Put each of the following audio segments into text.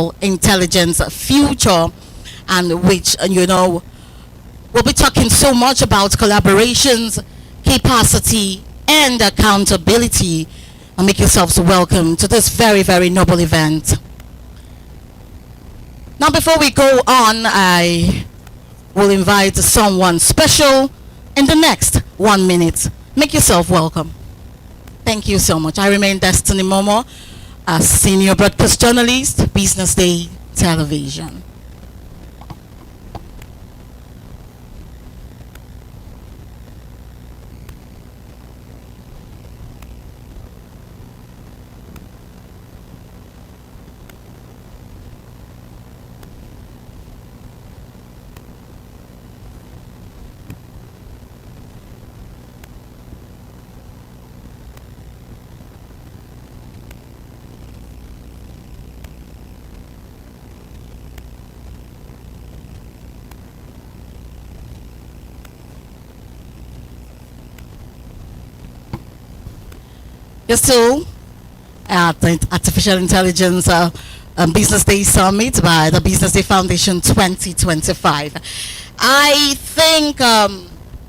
artificial intelligence future, and which, we'll be talking so much about collaborations, capacity, and accountability. And make yourselves welcome to this very, very noble event. Now, before we go on, I will invite someone special in the next 1 minute. Make yourself welcome. Thank you so much. I remain Destiny Momo, a senior broadcast journalist, Business Day Television. You're still at the Artificial Intelligence Business Day Summit by the Business Day Foundation 2025. I think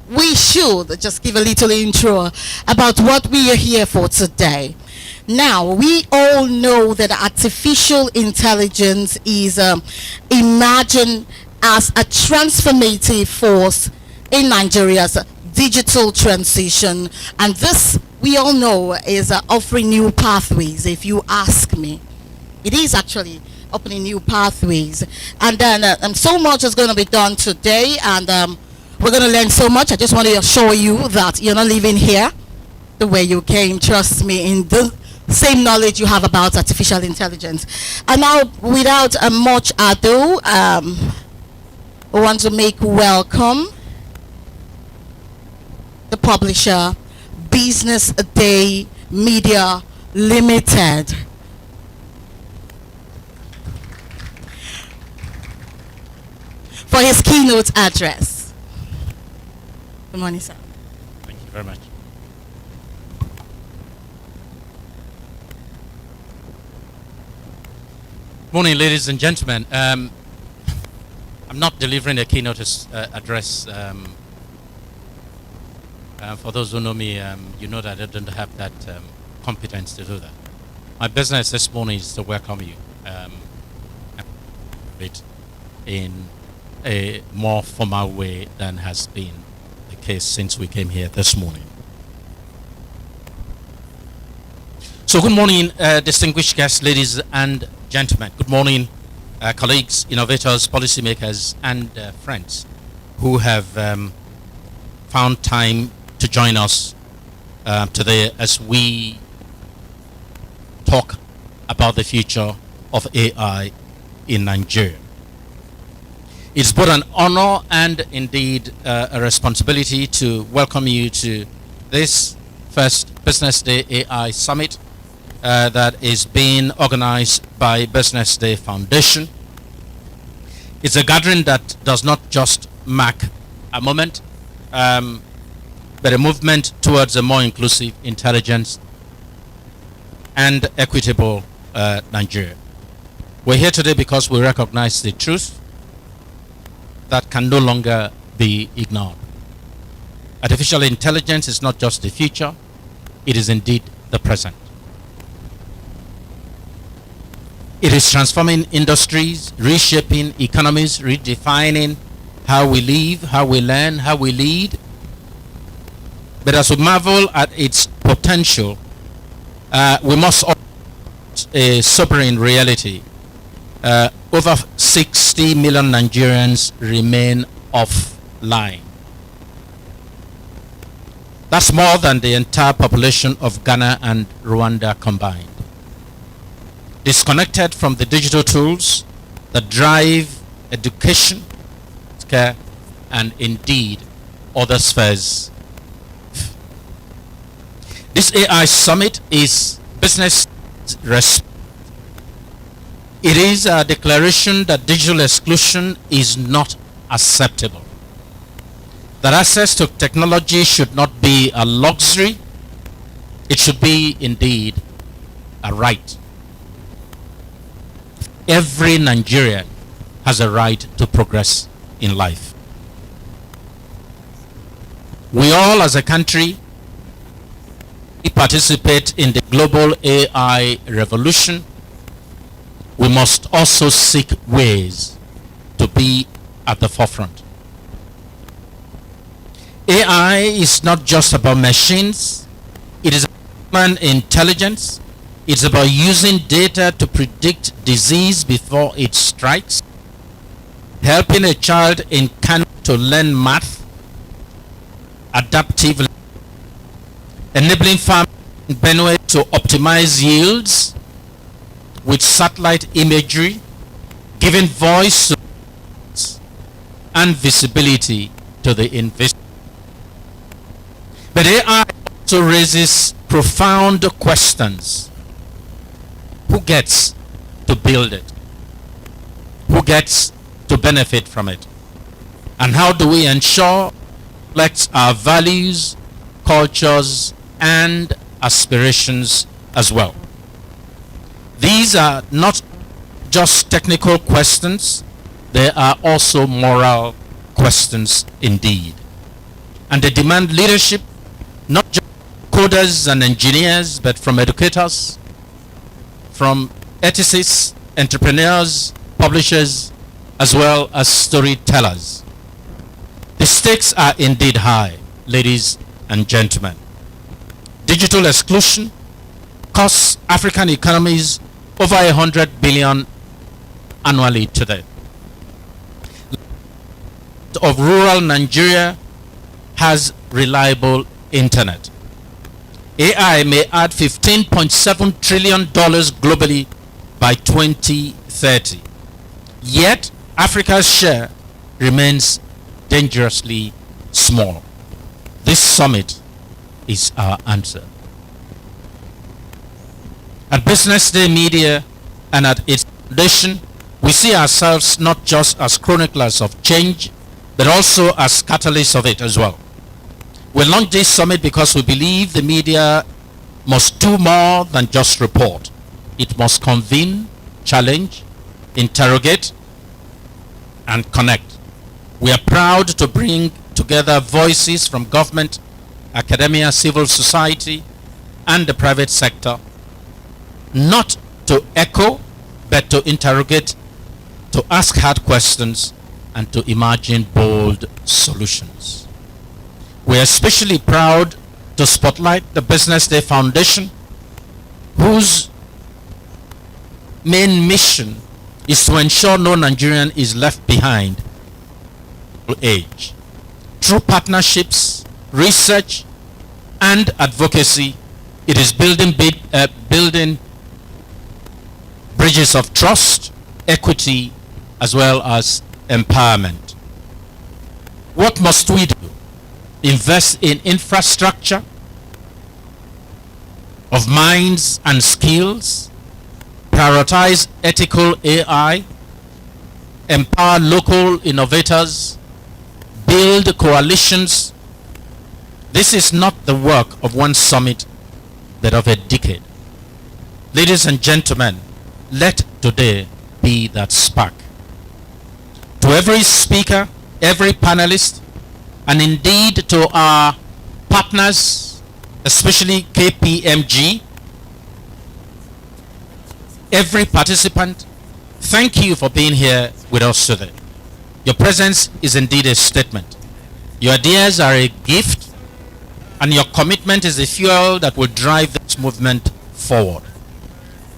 we should just give a little intro about what we are here for today. Now, we all know that artificial intelligence is imagined as a transformative force in Nigeria's digital transition, and this, we all know, is offering new pathways. If you ask me, it is actually opening new pathways, and then so much is going to be done today, and we're going to learn so much. I just want to assure you that you're not leaving here the way you came. Trust me, in the same knowledge you have about artificial intelligence. And now, without much ado, we want to make welcome the publisher, Business Day Media Limited. For his keynote address. Good morning, sir. Thank you very much. Morning, ladies and gentlemen. I'm not delivering a keynote address. For those who know me, you know that I don't have that competence to do that. My business this morning is to welcome you in a more formal way than has been the case since we came here this morning. So good morning, distinguished guests, ladies and gentlemen. Good morning, colleagues, innovators, policymakers, and friends who have found time to join us today as we talk about the future of AI in Nigeria. It's both an honor and indeed a responsibility to welcome you to this first Business Day AI Summit that is being organized by Business Day Foundation. It's a gathering that does not just mark a moment, but a movement towards a more inclusive, intelligent, and equitable Nigeria. We're here today because we recognize the truth that can no longer be ignored. Artificial intelligence is not just the future, it is indeed the present. It is transforming industries, reshaping economies, redefining how we live, how we learn, how we lead. But as we marvel at its potential, we must also a sobering reality. Over 60 million Nigerians remain offline. That's more than the entire population of Ghana and Rwanda combined. Disconnected from the digital tools that drive education, care, and indeed other spheres. This AI Summit is business response. It is a declaration that digital exclusion is not acceptable. That access to technology should not be a luxury. It should be indeed a right. every Nigerian has a right to progress in life. We all as a country participate in the global AI revolution. We must also seek ways to be at the forefront. AI is not just about machines. It is about human intelligence. It's about using data to predict disease before it strikes, helping a child in Kano to learn math adaptively, enabling farmers in Benue to optimize yields with satellite imagery, giving voice to and visibility to the invisible. But AI also raises profound questions. Who gets to build it? Who gets to benefit from it? And how do we ensure it reflects our values, cultures, and aspirations as well? These are not just technical questions, they are also moral questions indeed. And they demand leadership, not just coders and engineers, but from educators, from ethicists, entrepreneurs, publishers, as well as storytellers. The stakes are indeed high, ladies and gentlemen. Digital exclusion costs African economies over 100 billion annually today. Of rural Nigeria has reliable internet. AI may add $15.7 trillion globally by 2030. Yet, Africa's share remains dangerously small. This summit is our answer. At Business Day Media and at its foundation, we see ourselves not just as chroniclers of change, but also as catalysts of it as well. We launched this summit because we believe the media must do more than just report. It must convene, challenge, interrogate, and connect. We are proud to bring together voices from government, academia, civil society, and the private sector, not to echo, but to interrogate, to ask hard questions, and to imagine bold solutions. We are especially proud to spotlight the Business Day Foundation, whose main mission is to ensure no Nigerian is left behind age. Through partnerships, research, and advocacy, it is building bridges of trust, equity, as well as empowerment. What must we do? Invest in infrastructure of minds and skills, prioritize ethical AI, empower local innovators, build coalitions. This is not the work of one summit, but of a decade. Ladies and gentlemen, let today be that spark. To every speaker, every panelist, and indeed to our partners, especially KPMG, every participant, thank you for being here with us today. Your presence is indeed a statement. Your ideas are a gift, and your commitment is the fuel that will drive this movement forward.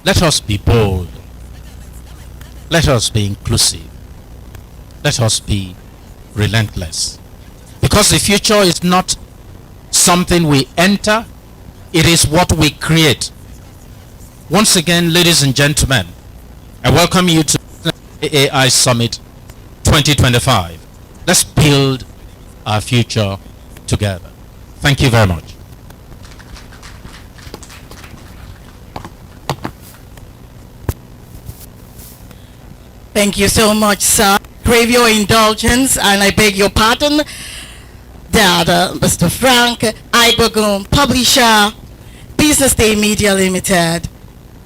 Let us be bold. Let us be inclusive. Let us be relentless. Because the future is not something we enter, it is what we create. Once again, ladies and gentlemen, I welcome you to the AI Summit 2025. Let's build our future together. Thank you very much. Thank you so much, sir. Crave your indulgence, and I beg your pardon that Mr. Frank Ibogun, publisher, Business Day Media Limited,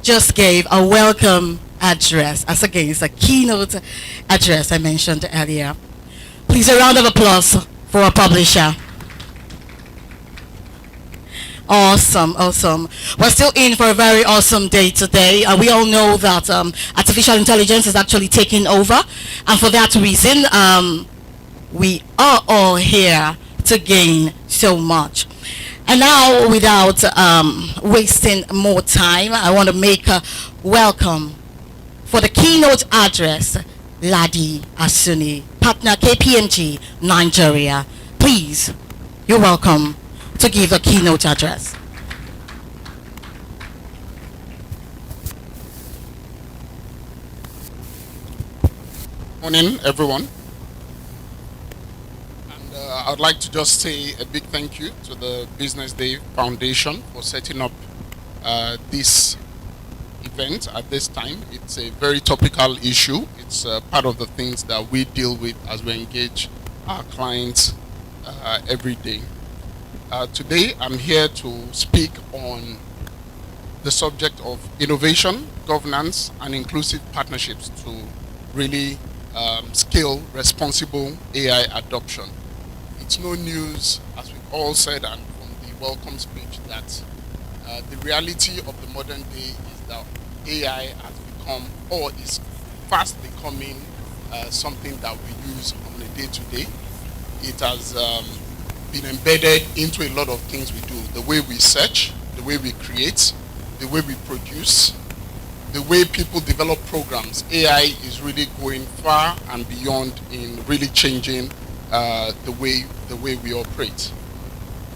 just gave a welcome address. As again, it's a keynote address I mentioned earlier. Please, a round of applause for our publisher. Awesome, awesome. We're still in for a very awesome day today. We all know that artificial intelligence is actually taking over, and for that reason, we are all here to gain so much. And now, without wasting more time, I want to make a welcome for the keynote address, Ladi Asuni, partner KPMG, Nigeria. Please, you're welcome to give a keynote address. Morning, everyone. And I'd like to just say a big thank you to the Business Day Foundation for setting up this event at this time. It's a very topical issue. It's part of the things that we deal with as we engage our clients every day. Today, I'm here to speak on the subject of innovation, governance, and inclusive partnerships to really scale responsible AI adoption. It's no news, as we've all said, and from the welcome speech, that the reality of the modern day is that AI has become, or is fast becoming, something that we use on a day-to-day. It has been embedded into a lot of things we do. The way we search, the way we create, the way we produce, the way people develop programs. AI is really going far and beyond in really changing the way we operate.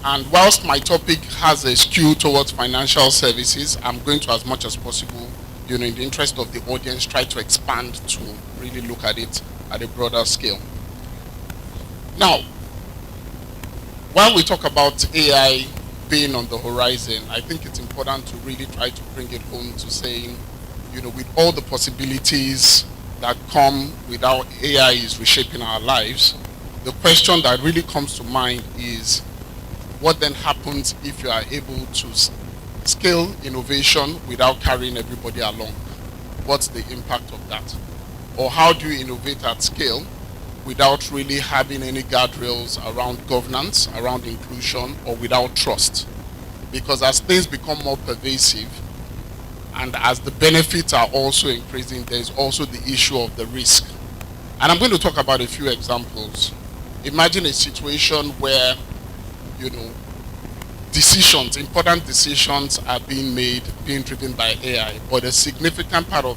And whilst my topic has a skew towards financial services, I'm going to, as much as possible, in the interest of the audience, try to expand to really look at it at a broader scale. Now, while we talk about AI being on the horizon, I think it's important to really try to bring it home to saying, with all the possibilities that come with how AI is reshaping our lives, the question that really comes to mind is, what then happens if you are able to scale innovation without carrying everybody along? What's the impact of that? Or how do you innovate at scale without really having any guardrails around governance, around inclusion, or without trust? Because as things become more pervasive, and as the benefits are also increasing, there's also the issue of the risk. And I'm going to talk about a few examples. Imagine a situation where, important decisions are being driven by AI, but a significant part of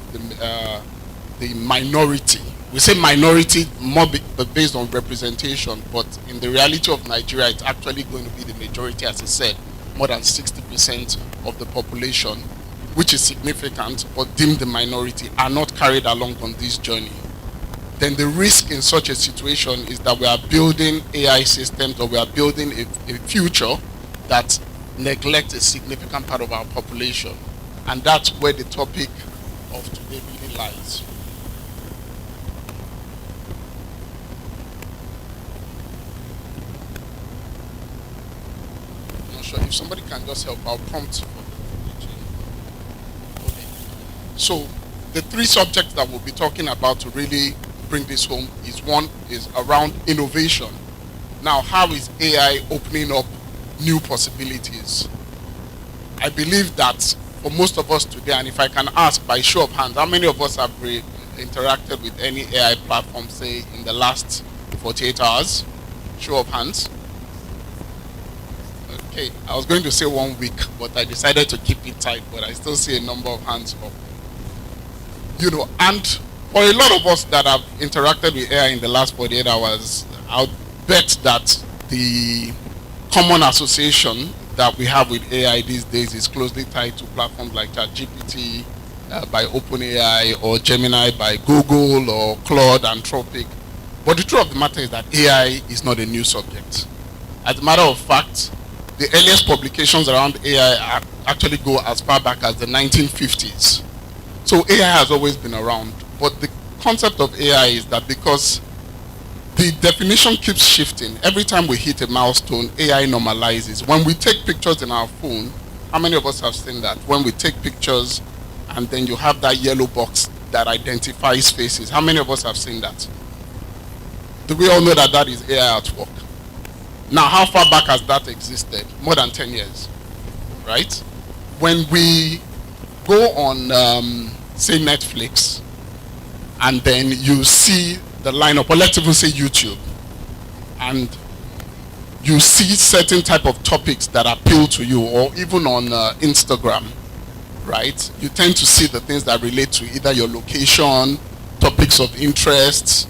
the minority, we say minority more based on representation, but in the reality of Nigeria, it's actually going to be the majority, as I said, more than 60% of the population, which is significant, but deemed the minority, are not carried along on this journey. Then the risk in such a situation is that we are building AI systems, or we are building a future that neglects a significant part of our population. And that's where the topic of today really lies. I'm not sure if somebody can just help, I'll prompt for the okay. So the three subjects that we'll be talking about to really bring this home is, one is around innovation. Now, how is AI opening up new possibilities? I believe that for most of us today, and if I can ask by show of hands, how many of us have interacted with any AI platform, say, in the last 48 hours? Show of hands. Okay, I was going to say 1 week, but I decided to keep it tight, but I still see a number of hands up. And for a lot of us that have interacted with AI in the last 48 hours, I'll bet that the common association that we have with AI these days is closely tied to platforms like ChatGPT by OpenAI, or Gemini by Google, or Claude, Anthropic. But the truth of the matter is that AI is not a new subject. As a matter of fact, the earliest publications around AI actually go as far back as the 1950s. So AI has always been around. But the concept of AI is that because the definition keeps shifting, every time we hit a milestone, AI normalizes. When we take pictures in our phone, how many of us have seen that? When we take pictures and then you have that yellow box that identifies faces. How many of us have seen that? Do we all know that that is AI at work? Now, how far back has that existed? More than 10 years, right? When we go on, say, Netflix, and then you see the lineup, or let's even say YouTube, and you see certain type of topics that appeal to you, or even on Instagram, right? You tend to see the things that relate to either your location, topics of interest.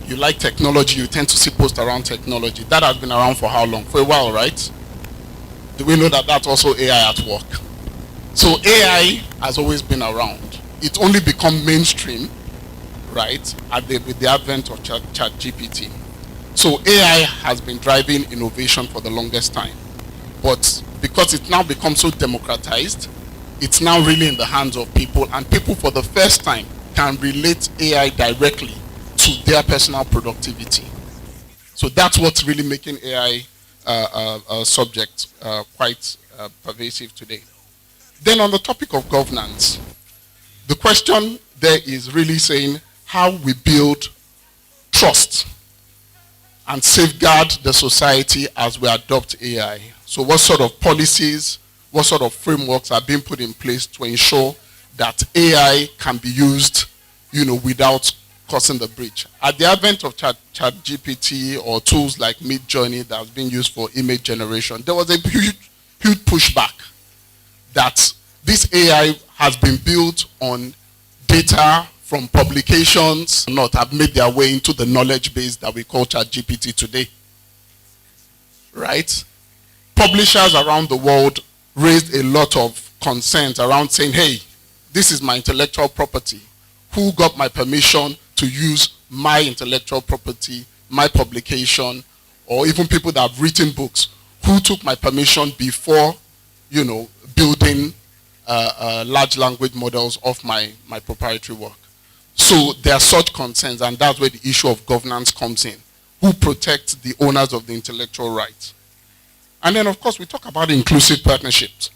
You like technology, you tend to see posts around technology. That has been around for how long? For a while, right? Do we know that that's also AI at work? So AI has always been around. It's only become mainstream, right, with the advent of ChatGPT. So AI has been driving innovation for the longest time. But because it's now become so democratized, it's now really in the hands of people, and people for the first time can relate AI directly to their personal productivity. So that's what's really making AI a subject quite pervasive today. Then on the topic of governance, the question there is really saying how we build trust and safeguard the society as we adopt AI. So what sort of policies, what sort of frameworks are being put in place to ensure that AI can be used, without causing the breach? At the advent of ChatGPT or tools like Midjourney that's being used for image generation, there was a huge pushback that this AI has been built on data from publications not have made their way into the knowledge base that we call ChatGPT today. Right? Publishers around the world raised a lot of concerns around saying, hey, this is my intellectual property. Who got my permission to use my intellectual property, my publication, or even people that have written books? Who took my permission before, building large language models of my proprietary work? So there are such concerns, and that's where the issue of governance comes in. Who protects the owners of the intellectual rights? And then, of course, we talk about inclusive partnerships,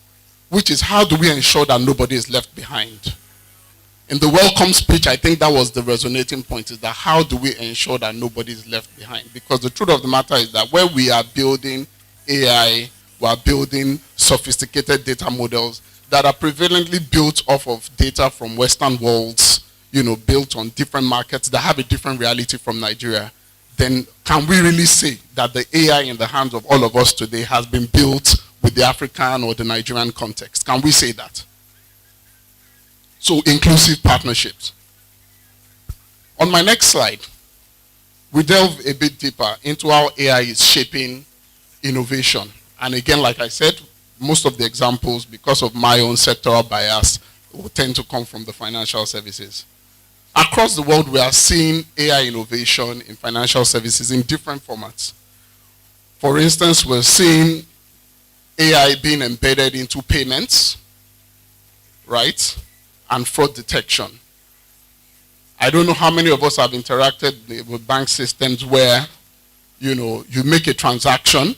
which is how do we ensure that nobody is left behind? In the welcome speech, I think that was the resonating point, is that how do we ensure that nobody is left behind? Because the truth of the matter is that where we are building AI, we are building sophisticated data models that are prevalently built off of data from Western worlds, built on different markets that have a different reality from Nigeria. Then can we really say that the AI in the hands of all of us today has been built with the African or the Nigerian context? Can we say that? So inclusive partnerships. On my next slide, we delve a bit deeper into how AI is shaping innovation. And again, like I said, most of the examples, because of my own sectoral bias, will tend to come from the financial services. Across the world, we are seeing AI innovation in financial services in different formats. For instance, we're seeing AI being embedded into payments, right? And fraud detection. I don't know how many of us have interacted with bank systems where, you make a transaction,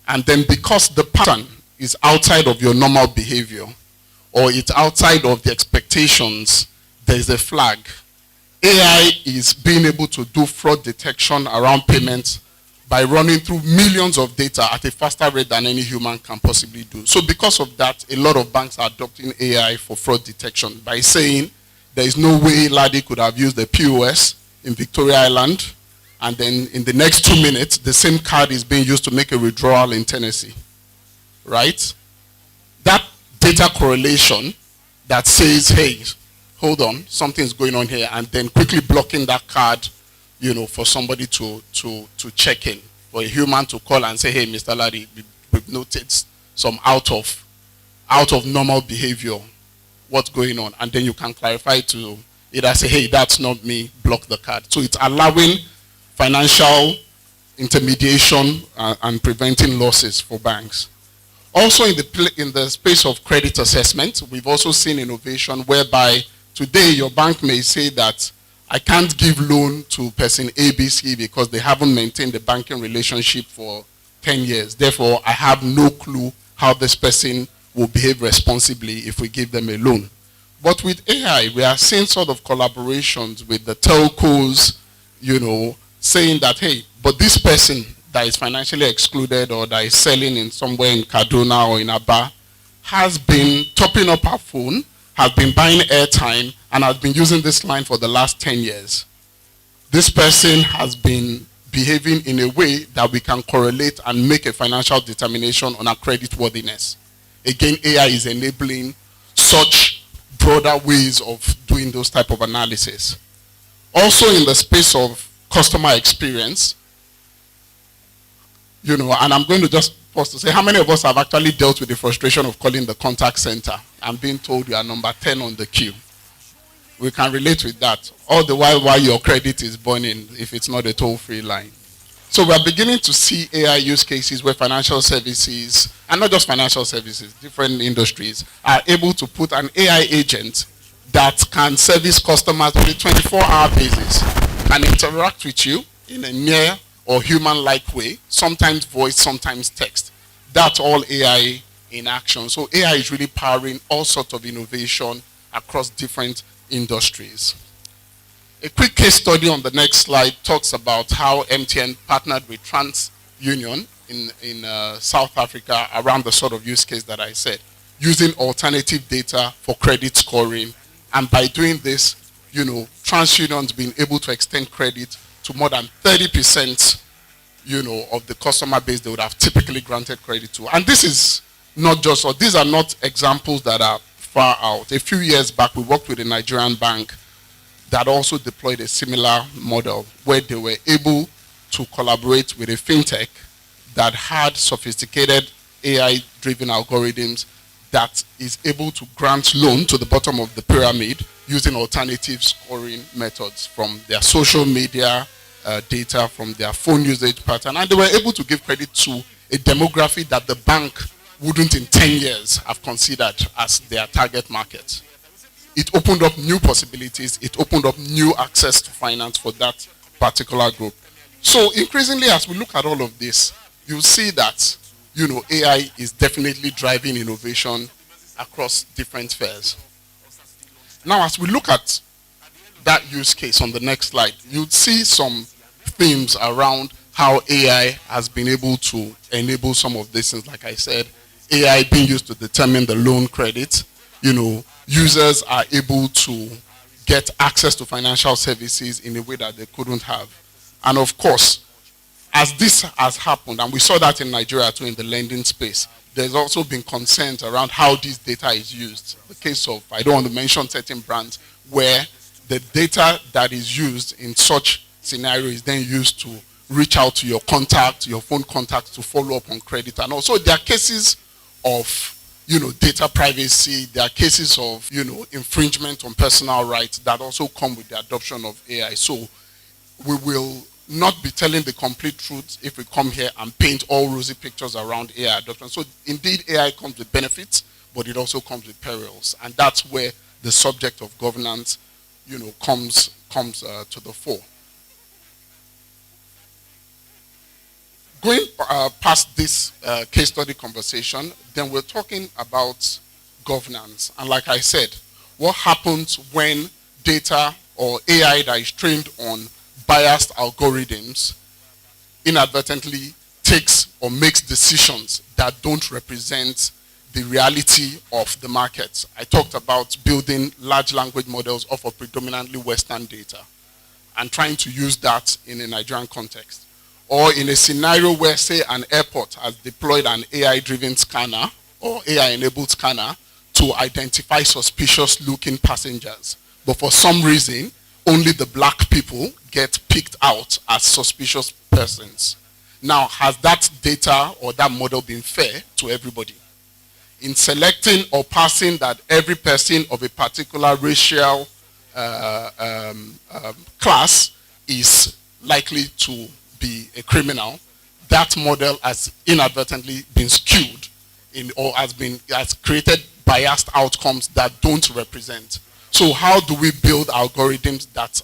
and then because the pattern is outside of your normal behavior, or it's outside of the expectations, there's a flag. AI is being able to do fraud detection around payments by running through millions of data at a faster rate than any human can possibly do. So because of that, a lot of banks are adopting AI for fraud detection by saying there is no way Ladi could have used the POS in Victoria Island, and then in the next 2 minutes, the same card is being used to make a withdrawal in Tennessee. Right? That data correlation that says, hey, hold on, something's going on here, and then quickly blocking that card, for somebody to check in, for a human to call and say, hey, Mr. Larry, we've noticed some out of normal behavior. What's going on? And then you can clarify to either say, hey, that's not me, block the card. So it's allowing financial intermediation and preventing losses for banks. Also in the space of credit assessment, we've also seen innovation whereby today your bank may say that I can't give loan to person ABC because they haven't maintained the banking relationship for 10 years. Therefore, I have no clue how this person will behave responsibly if we give them a loan. But with AI, we are seeing sort of collaborations with the telcos, saying that, hey, but this person that is financially excluded or that is selling in somewhere in Kaduna or in Aba has been topping up her phone, has been buying airtime, and has been using this line for the last 10 years. This person has been behaving in a way that we can correlate and make a financial determination on our creditworthiness. Again, AI is enabling such broader ways of doing those type of analysis. Also in the space of customer experience, and I'm going to just pause to say, how many of us have actually dealt with the frustration of calling the contact center and being told you are number 10 on the queue? We can relate with that. All the while your credit is burning if it's not a toll-free line. So we're beginning to see AI use cases where financial services, and not just financial services, different industries, are able to put an AI agent that can service customers on a 24-hour basis, can interact with you in a near or human-like way, sometimes voice, sometimes text. That's all AI in action. So AI is really powering all sorts of innovation across different industries. A quick case study on the next slide talks about how MTN partnered with TransUnion in South Africa around the sort of use case that I said, using alternative data for credit scoring. And by doing this, TransUnion's been able to extend credit to more than 30%, of the customer base they would have typically granted credit to. And this is not just, or these are not examples that are far out. A few years back, we worked with a Nigerian bank that also deployed a similar model where they were able to collaborate with a fintech that had sophisticated AI-driven algorithms that is able to grant loan to the bottom of the pyramid using alternative scoring methods from their social media data, from their phone usage pattern, and they were able to give credit to a demography that the bank wouldn't in 10 years have considered as their target market. It opened up new possibilities. It opened up new access to finance for that particular group. So increasingly, as we look at all of this, you see that, AI is definitely driving innovation across different spheres. Now, as we look at that use case on the next slide, you'd see some themes around how AI has been able to enable some of these things. Like I said, AI being used to determine the loan credit, users are able to get access to financial services in a way that they couldn't have. And of course, as this has happened, and we saw that in Nigeria too in the lending space, there's also been concerns around how this data is used. The case of, I don't want to mention certain brands, where the data that is used in such scenario is then used to reach out to your contact, your phone contact to follow up on credit. And also there are cases of data privacy, there are cases of, infringement on personal rights that also come with the adoption of AI. So we will not be telling the complete truth if we come here and paint all rosy pictures around AI adoption. So indeed, AI comes with benefits, but it also comes with perils. And that's where the subject of governance, comes to the fore. Going past this case study conversation, then we're talking about governance. And like I said, what happens when data or AI that is trained on biased algorithms inadvertently takes or makes decisions that don't represent the reality of the market. I talked about building large language models off of predominantly Western data and trying to use that in a Nigerian context. Or in a scenario where, say, an airport has deployed an AI-driven scanner or AI-enabled scanner to identify suspicious-looking passengers. But for some reason, only the black people get picked out as suspicious persons. Now, has that data or that model been fair to everybody? In selecting or passing that every person of a particular racial class is likely to be a criminal, that model has inadvertently been skewed or has created biased outcomes that don't represent. So how do we build algorithms that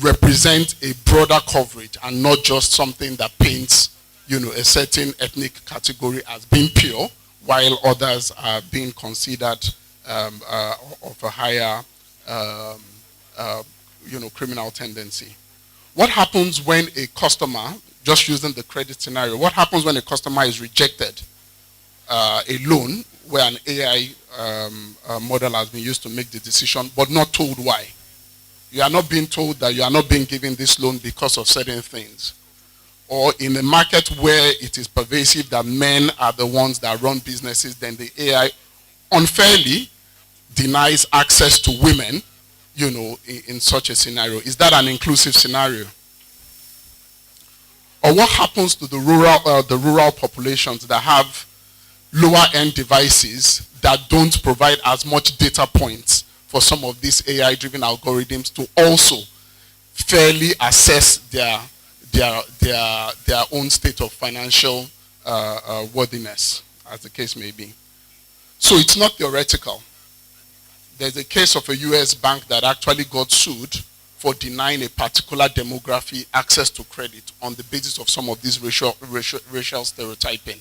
represent a broader coverage and not just something that paints, a certain ethnic category as being pure, while others are being considered, of a higher criminal tendency. What happens when a customer, just using the credit scenario, what happens when a customer is rejected a loan where an AI model has been used to make the decision, but not told why? You are not being told that you are not being given this loan because of certain things. Or in a market where it is pervasive that men are the ones that run businesses, then the AI unfairly denies access to women, in such a scenario. Is that an inclusive scenario? Or what happens to the rural populations that have lower end devices that don't provide as much data points for some of these AI-driven algorithms to also fairly assess their own state of financial worthiness, as the case may be? So it's not theoretical. There's a case of a US bank that actually got sued for denying a particular demography access to credit on the basis of some of these racial stereotyping.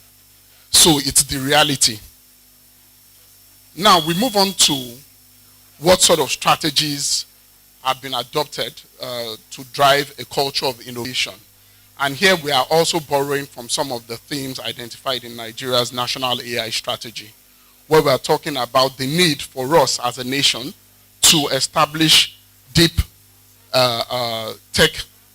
So it's the reality. Now we move on to what sort of strategies have been adopted to drive a culture of innovation. And here we are also borrowing from some of the themes identified in Nigeria's national AI strategy, where we are talking about the need for us as a nation to establish deep tech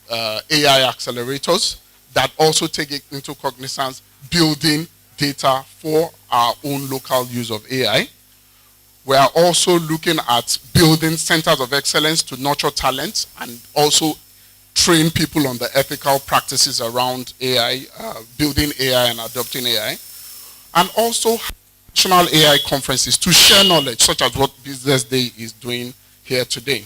AI accelerators that also take into cognizance building data for our own local use of AI. We are also looking at building centers of excellence to nurture talent and also train people on the ethical practices around AI, building AI and adopting AI. And also national AI conferences to share knowledge, such as what Business Day is doing here today.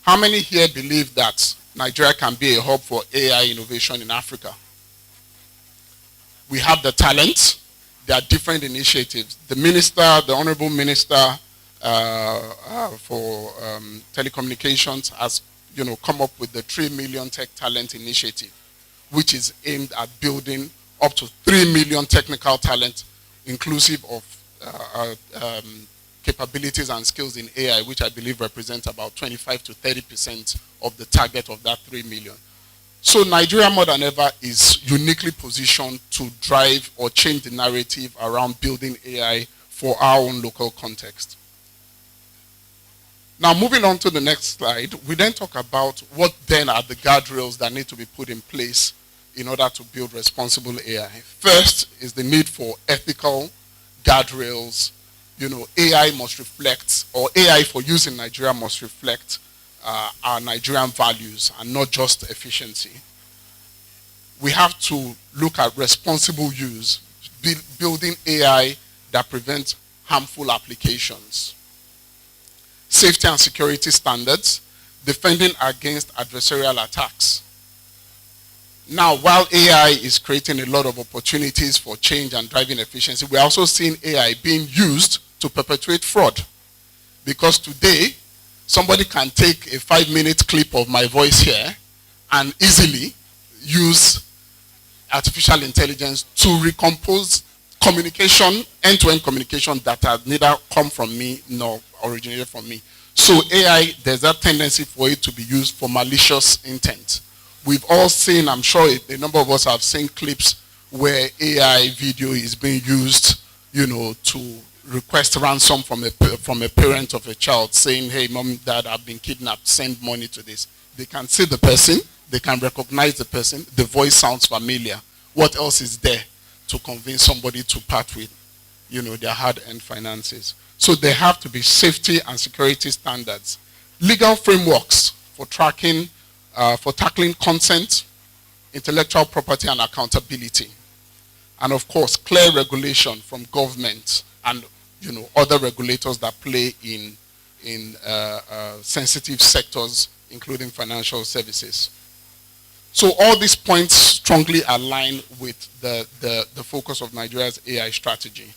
How many here believe that Nigeria can be a hub for AI innovation in Africa? We have the talent. There are different initiatives. The minister, the honorable minister for telecommunications has come up with the 3 million tech talent initiative, which is aimed at building up to 3 million technical talent, inclusive of capabilities and skills in AI, which I believe represents about 25 to 30% of the target of that 3 million. So Nigeria more than ever is uniquely positioned to drive or change the narrative around building AI for our own local context. Now moving on to the next slide, we then talk about what then are the guardrails that need to be put in place in order to build responsible AI. First is the need for ethical guardrails. AI must reflect, or AI for use in Nigeria must reflect our Nigerian values and not just efficiency. We have to look at responsible use, building AI that prevents harmful applications. Safety and security standards, defending against adversarial attacks. Now, while AI is creating a lot of opportunities for change and driving efficiency, we're also seeing AI being used to perpetuate fraud. Because today, somebody can take a 5-minute clip of my voice here and easily use artificial intelligence to recompose communication, end-to-end communication that has neither come from me nor originated from me. So AI, there's that tendency for it to be used for malicious intent. We've all seen, I'm sure a number of us have seen clips where AI video is being used, to request ransom from a parent of a child saying, hey, mom, dad, I've been kidnapped, send money to this. They can see the person, they can recognize the person, the voice sounds familiar. What else is there to convince somebody to part with, their hard-earned finances? So there have to be safety and security standards, legal frameworks for tracking, for tackling consent, intellectual property, and accountability. And of course, clear regulation from government and other regulators that play in sensitive sectors, including financial services. So all these points strongly align with the focus of Nigeria's AI strategy.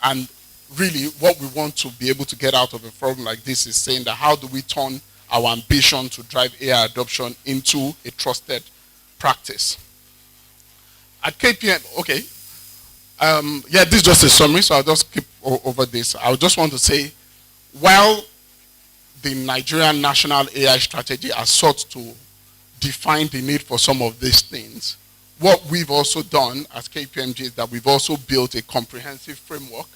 And really, what we want to be able to get out of a forum like this is saying that how do we turn our ambition to drive AI adoption into a trusted practice? At KPM, okay, this is just a summary, so I'll just keep over this, I just want to say, while the Nigerian National AI Strategy has sought to define the need for some of these things, what we've also done as KPMG is that we've also built a comprehensive framework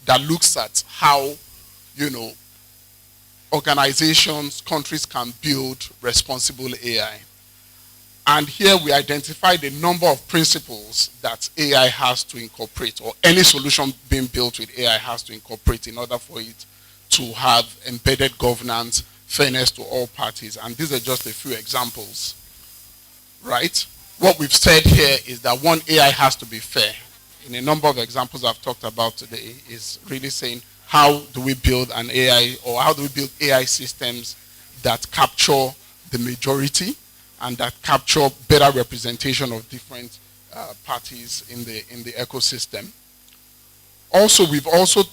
that looks at how, organizations, countries can build responsible AI. And here we identified a number of principles that AI has to incorporate, or any solution being built with AI has to incorporate in order for it to have embedded governance, fairness to all parties. And these are just a few examples, right? What we've said here is that one, AI has to be fair. In a number of examples I've talked about today is really saying, how do we build an AI, or how do we build AI systems that capture the majority and that capture better representation of different parties in the ecosystem. Also, we've also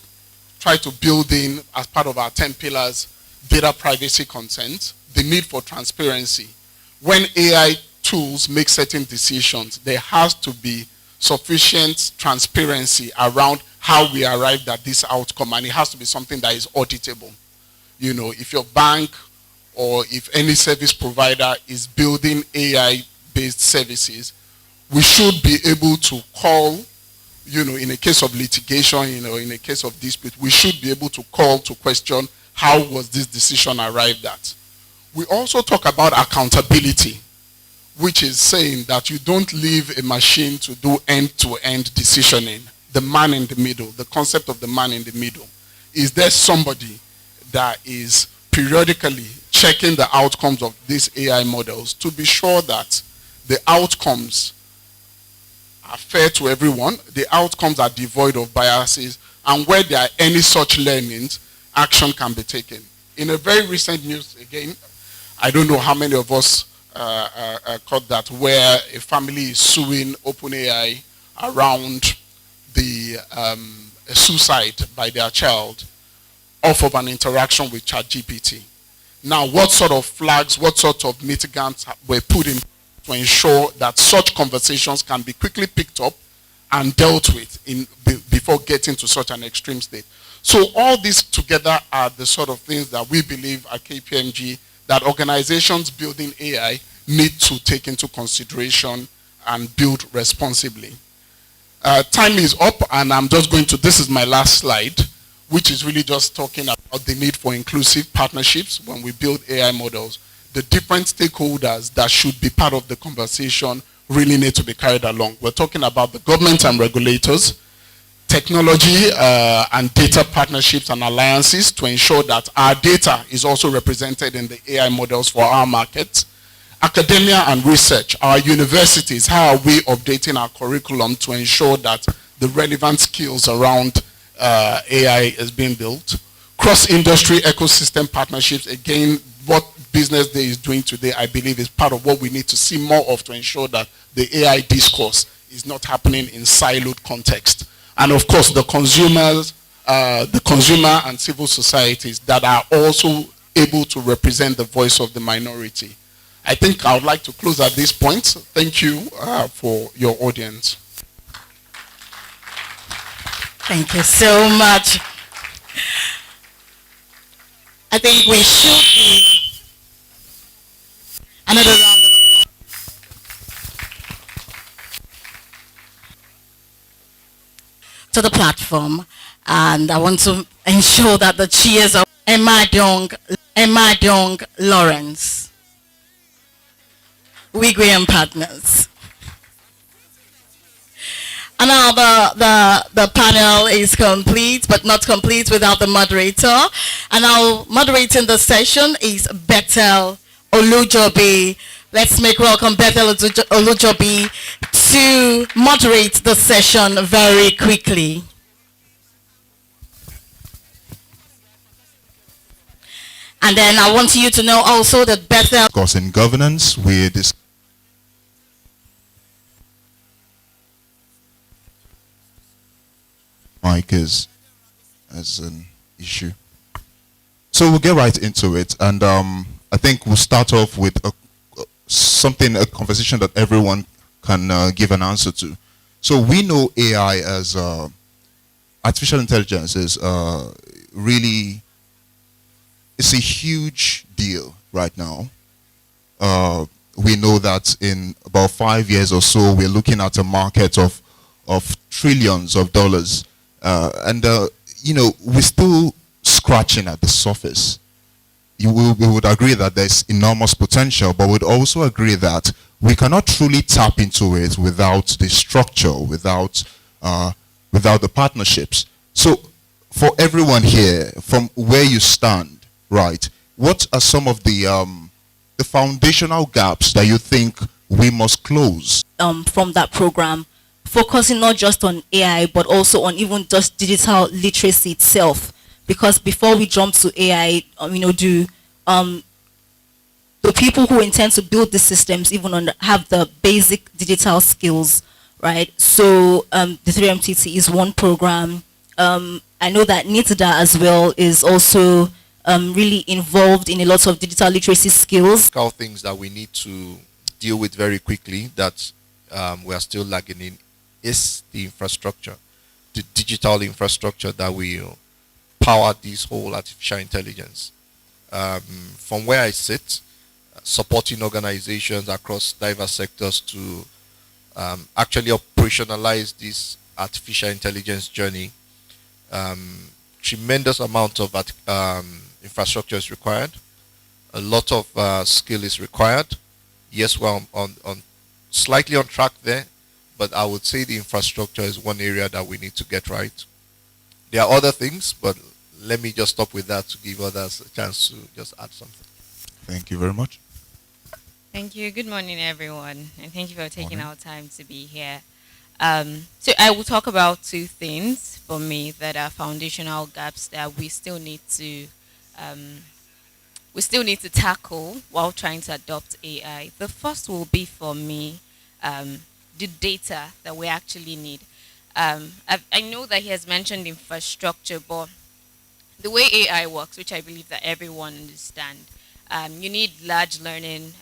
tried to build in, as part of our 10 pillars, data privacy consent, the need for transparency. When AI tools make certain decisions, there has to be sufficient transparency around how we arrived at this outcome, and it has to be something that is auditable. If your bank or if any service provider is building AI-based services, we should be able to call, in a case of litigation, in a case of dispute, we should be able to call to question how was this decision arrived at. We also talk about accountability, which is saying that you don't leave a machine to do end-to-end decisioning. The man in the middle, the concept of the man in the middle. Is there somebody that is periodically checking the outcomes of these AI models to be sure that the outcomes are fair to everyone, the outcomes are devoid of biases, and where there are any such learnings, action can be taken. In a very recent news, again, I don't know how many of us caught that, where a family is suing OpenAI around the suicide by their child off of an interaction with ChatGPT. Now, what sort of flags, what sort of mitigants were put in to ensure that such conversations can be quickly picked up and dealt with before getting to such an extreme state? So all these together are the sort of things that we believe at KPMG that organizations building AI need to take into consideration and build responsibly. Time is up, and I'm just going to, this is my last slide, which is really just talking about the need for inclusive partnerships when we build AI models. The different stakeholders that should be part of the conversation really need to be carried along. We're talking about the government and regulators, technology and data partnerships and alliances to ensure that our data is also represented in the AI models for our markets. Academia and research, our universities, how are we updating our curriculum to ensure that the relevant skills around AI is being built. Cross-industry ecosystem partnerships, again, what BusinessDay is doing today, I believe, is part of what we need to see more of to ensure that the AI discourse is not happening in siloed context. And of course, the consumers, the consumer and civil societies that are also able to represent the voice of the minority. I think I would like to close at this point. Thank you for your audience. Thank you so much. I think we should give another round of applause to the platform, and I want to ensure that the cheers are Emma Dong Lawrence, Wigwe and Partners. And now the panel is complete, but not complete without the moderator. And now moderating the session is Bethel Olujobi. Let's make welcome Bethel Olujobi to moderate the session very quickly. And then I want you to know also that Bethel... Of course, in governance, we discuss mic as an issue. So we'll get right into it, and I think we'll start off with a conversation that everyone can give an answer to. So we know AI as artificial intelligence is really, it's a huge deal right now. We know that in about 5 years or so, we're looking at a market of trillions of dollars. We're still scratching at the surface. We would agree that there's enormous potential, but we'd also agree that we cannot truly tap into it without the structure, without the partnerships. So for everyone here, from where you stand, right, what are some of the foundational gaps that you think we must close? From that program, focusing not just on AI, but also on even just digital literacy itself. Because before we jump to AI, the people who intend to build the systems even have the basic digital skills, right? So the 3MTT is one program. I know that NITDA as well is also really involved in a lot of digital literacy skills. Things that we need to deal with very quickly that we are still lagging in is the infrastructure, the digital infrastructure that will power this whole artificial intelligence. From where I sit, supporting organizations across diverse sectors to actually operationalize this artificial intelligence journey, tremendous amount of infrastructure is required. A lot of skill is required. Yes, we're on slightly on track there, but I would say the infrastructure is one area that we need to get right. There are other things, but let me just stop with that to give others a chance to just add something. Thank you very much. Thank you. Good morning, everyone, and thank you for taking our time to be here. So I will talk about two things for me that are foundational gaps that we still need to tackle while trying to adopt AI. The first will be for me the data that we actually need. I know that he has mentioned infrastructure, but the way AI works, which I believe that everyone understands, you need large learning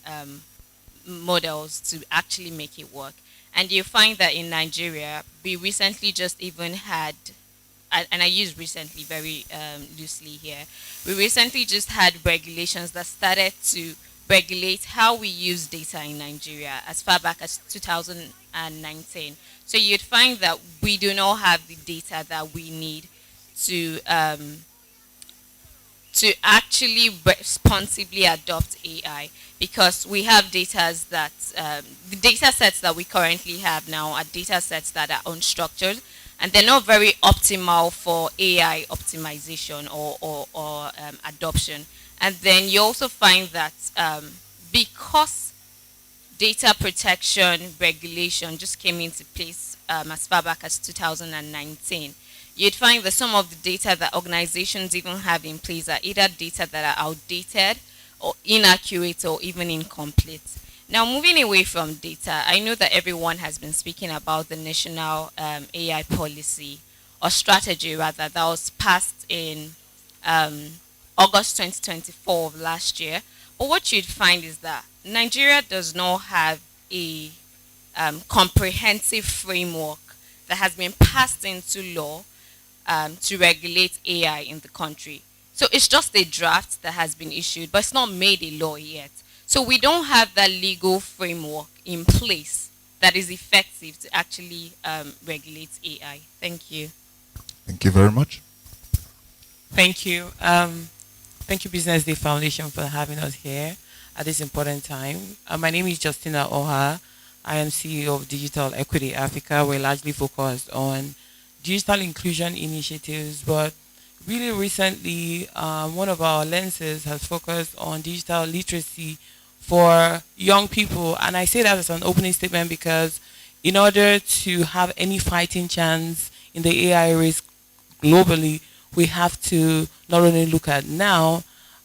models to actually make it work. And you find that in Nigeria, we recently just even had, and I use recently very loosely here, we recently just had regulations that started to regulate how we use data in Nigeria as far back as 2019. So you'd find that we do not have the data that we need to actually responsibly adopt AI, because we have data that the data sets that we currently have now are data sets that are unstructured, and they're not very optimal for AI optimization or adoption. And then you also find that because data protection regulation just came into place as far back as 2019, you'd find that some of the data that organizations even have in place are either data that are outdated or inaccurate or even incomplete. Now, moving away from data, I know that everyone has been speaking about the national AI policy or strategy rather that was passed in August 2024 of last year. But what you'd find is that Nigeria does not have a comprehensive framework that has been passed into law to regulate AI in the country. So it's just a draft that has been issued, but it's not made a law yet. So we don't have that legal framework in place that is effective to actually regulate AI. Thank you. Thank you very much. Thank you. Thank you, Business Day Foundation, for having us here at this important time. My name is Justina Oha. I am CEO of Digital Equity Africa. We're largely focused on digital inclusion initiatives, but really recently, one of our lenses has focused on digital literacy for young people. And I say that as an opening statement because in order to have any fighting chance in the AI race globally, we have to not only look at now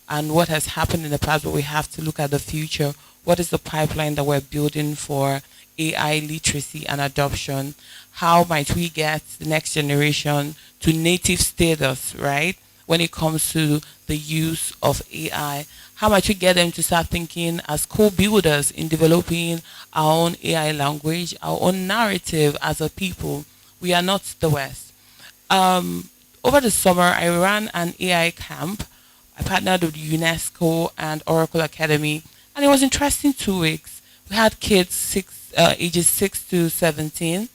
and what has happened in the past, but we have to look at the future. What is the pipeline that we're building for AI literacy and adoption? How might we get the next generation to native status, right? When it comes to the use of AI, how might we get them to start thinking as co-builders in developing our own AI language, our own narrative as a people? We are not the West. Over the summer, I ran an AI camp. I partnered with UNESCO and Oracle Academy, and it was interesting 2 weeks. We had kids ages 6 to 17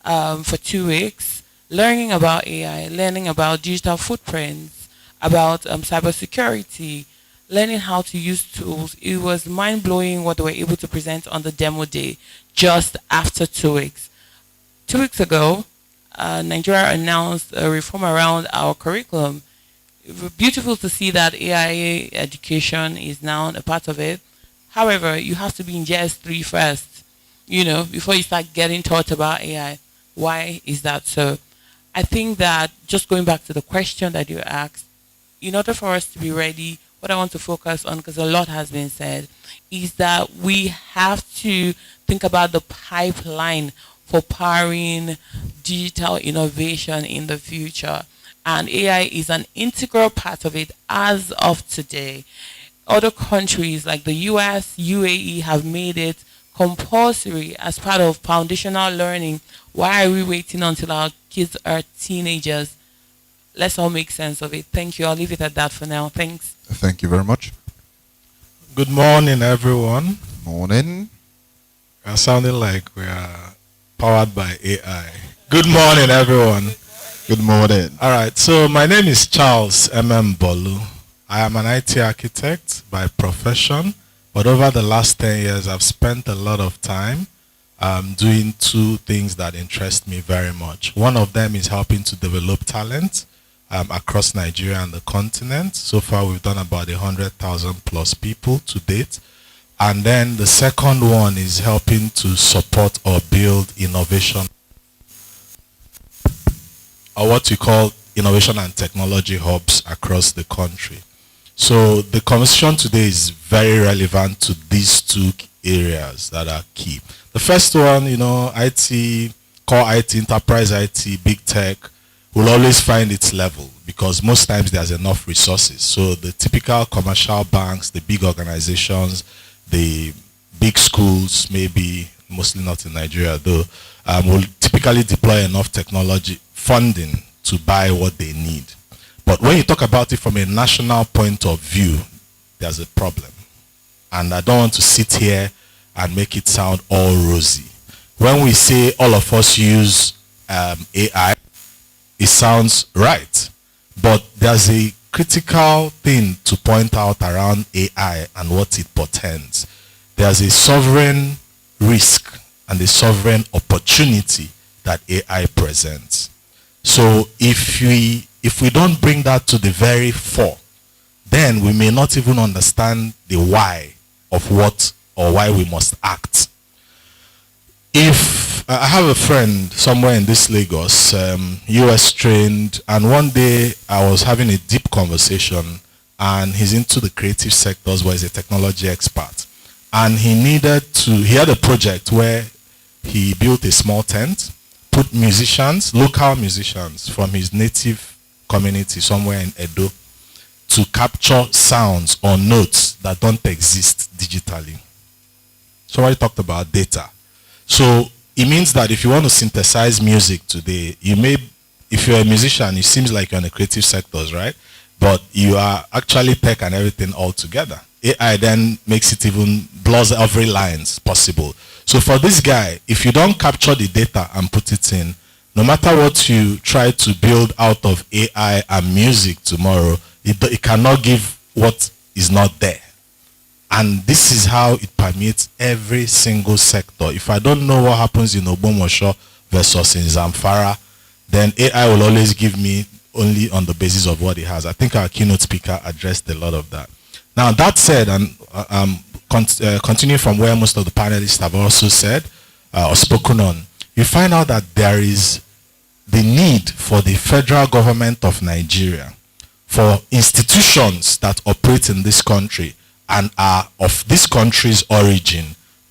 for 2 weeks, learning about AI, learning about digital footprints, about cybersecurity, learning how to use tools. It was mind-blowing what they were able to present on the demo day just after 2 weeks. 2 weeks ago, Nigeria announced a reform around our curriculum. It was beautiful to see that AI education is now a part of it. However, you have to be in JS3 first, before you start getting taught about AI. Why is that so? I think that just going back to the question that you asked, in order for us to be ready, what I want to focus on, because a lot has been said, is that we have to think about the pipeline for powering digital innovation in the future. And AI is an integral part of it as of today. Other countries like the US, UAE have made it compulsory as part of foundational learning. Why are we waiting until our kids are teenagers? Let's all make sense of it. Thank you. I'll leave it at that for now. Thanks. Thank you very much. Good morning, everyone. Morning. We are sounding like we are powered by AI. Good morning, everyone. Good morning. All right, so my name is Charles M.M. Bolu. I am an IT architect by profession, but over the last 10 years, I've spent a lot of time doing two things that interest me very much. One of them is helping to develop talent across Nigeria and the continent. So far, we've done about 100,000 plus people to date. And then the second one is helping to support or build innovation, or what we call innovation and technology hubs across the country. So the conversation today is very relevant to these two areas that are key. The first one, IT, core IT, enterprise IT, big tech, will always find its level because most times there's enough resources. So the typical commercial banks, the big organizations, the big schools, maybe mostly not in Nigeria though, will typically deploy enough technology funding to buy what they need. But when you talk about it from a national point of view, there's a problem. And I don't want to sit here and make it sound all rosy. When we say all of us use AI, it sounds right. But there's a critical thing to point out around AI and what it portends. There's a sovereign risk and a sovereign opportunity that AI presents. So if we don't bring that to the very fore, then we may not even understand the why of what or why we must act. If I have a friend somewhere in this Lagos, US trained, and one day I was having a deep conversation, and he's into the creative sectors where he's a technology expert. And he had a project where he built a small tent, put local musicians from his native community somewhere in Edo to capture sounds or notes that don't exist digitally. Somebody talked about data. So it means that if you want to synthesize music today, if you're a musician, it seems like you're in the creative sectors, right? But you are actually tech and everything all together. AI then makes it even blurs every lines possible. So for this guy, if you don't capture the data and put it in, no matter what you try to build out of AI and music tomorrow, it cannot give what is not there. And this is how it permeates every single sector. If I don't know what happens in Ogbomosho versus in Zamfara, then AI will always give me only on the basis of what it has. I think our keynote speaker addressed a lot of that. Now that said, and continue from where most of the panelists have also said or spoken on, you find out that there is the need for the federal government of Nigeria, for institutions that operate in this country and are of this country's origin,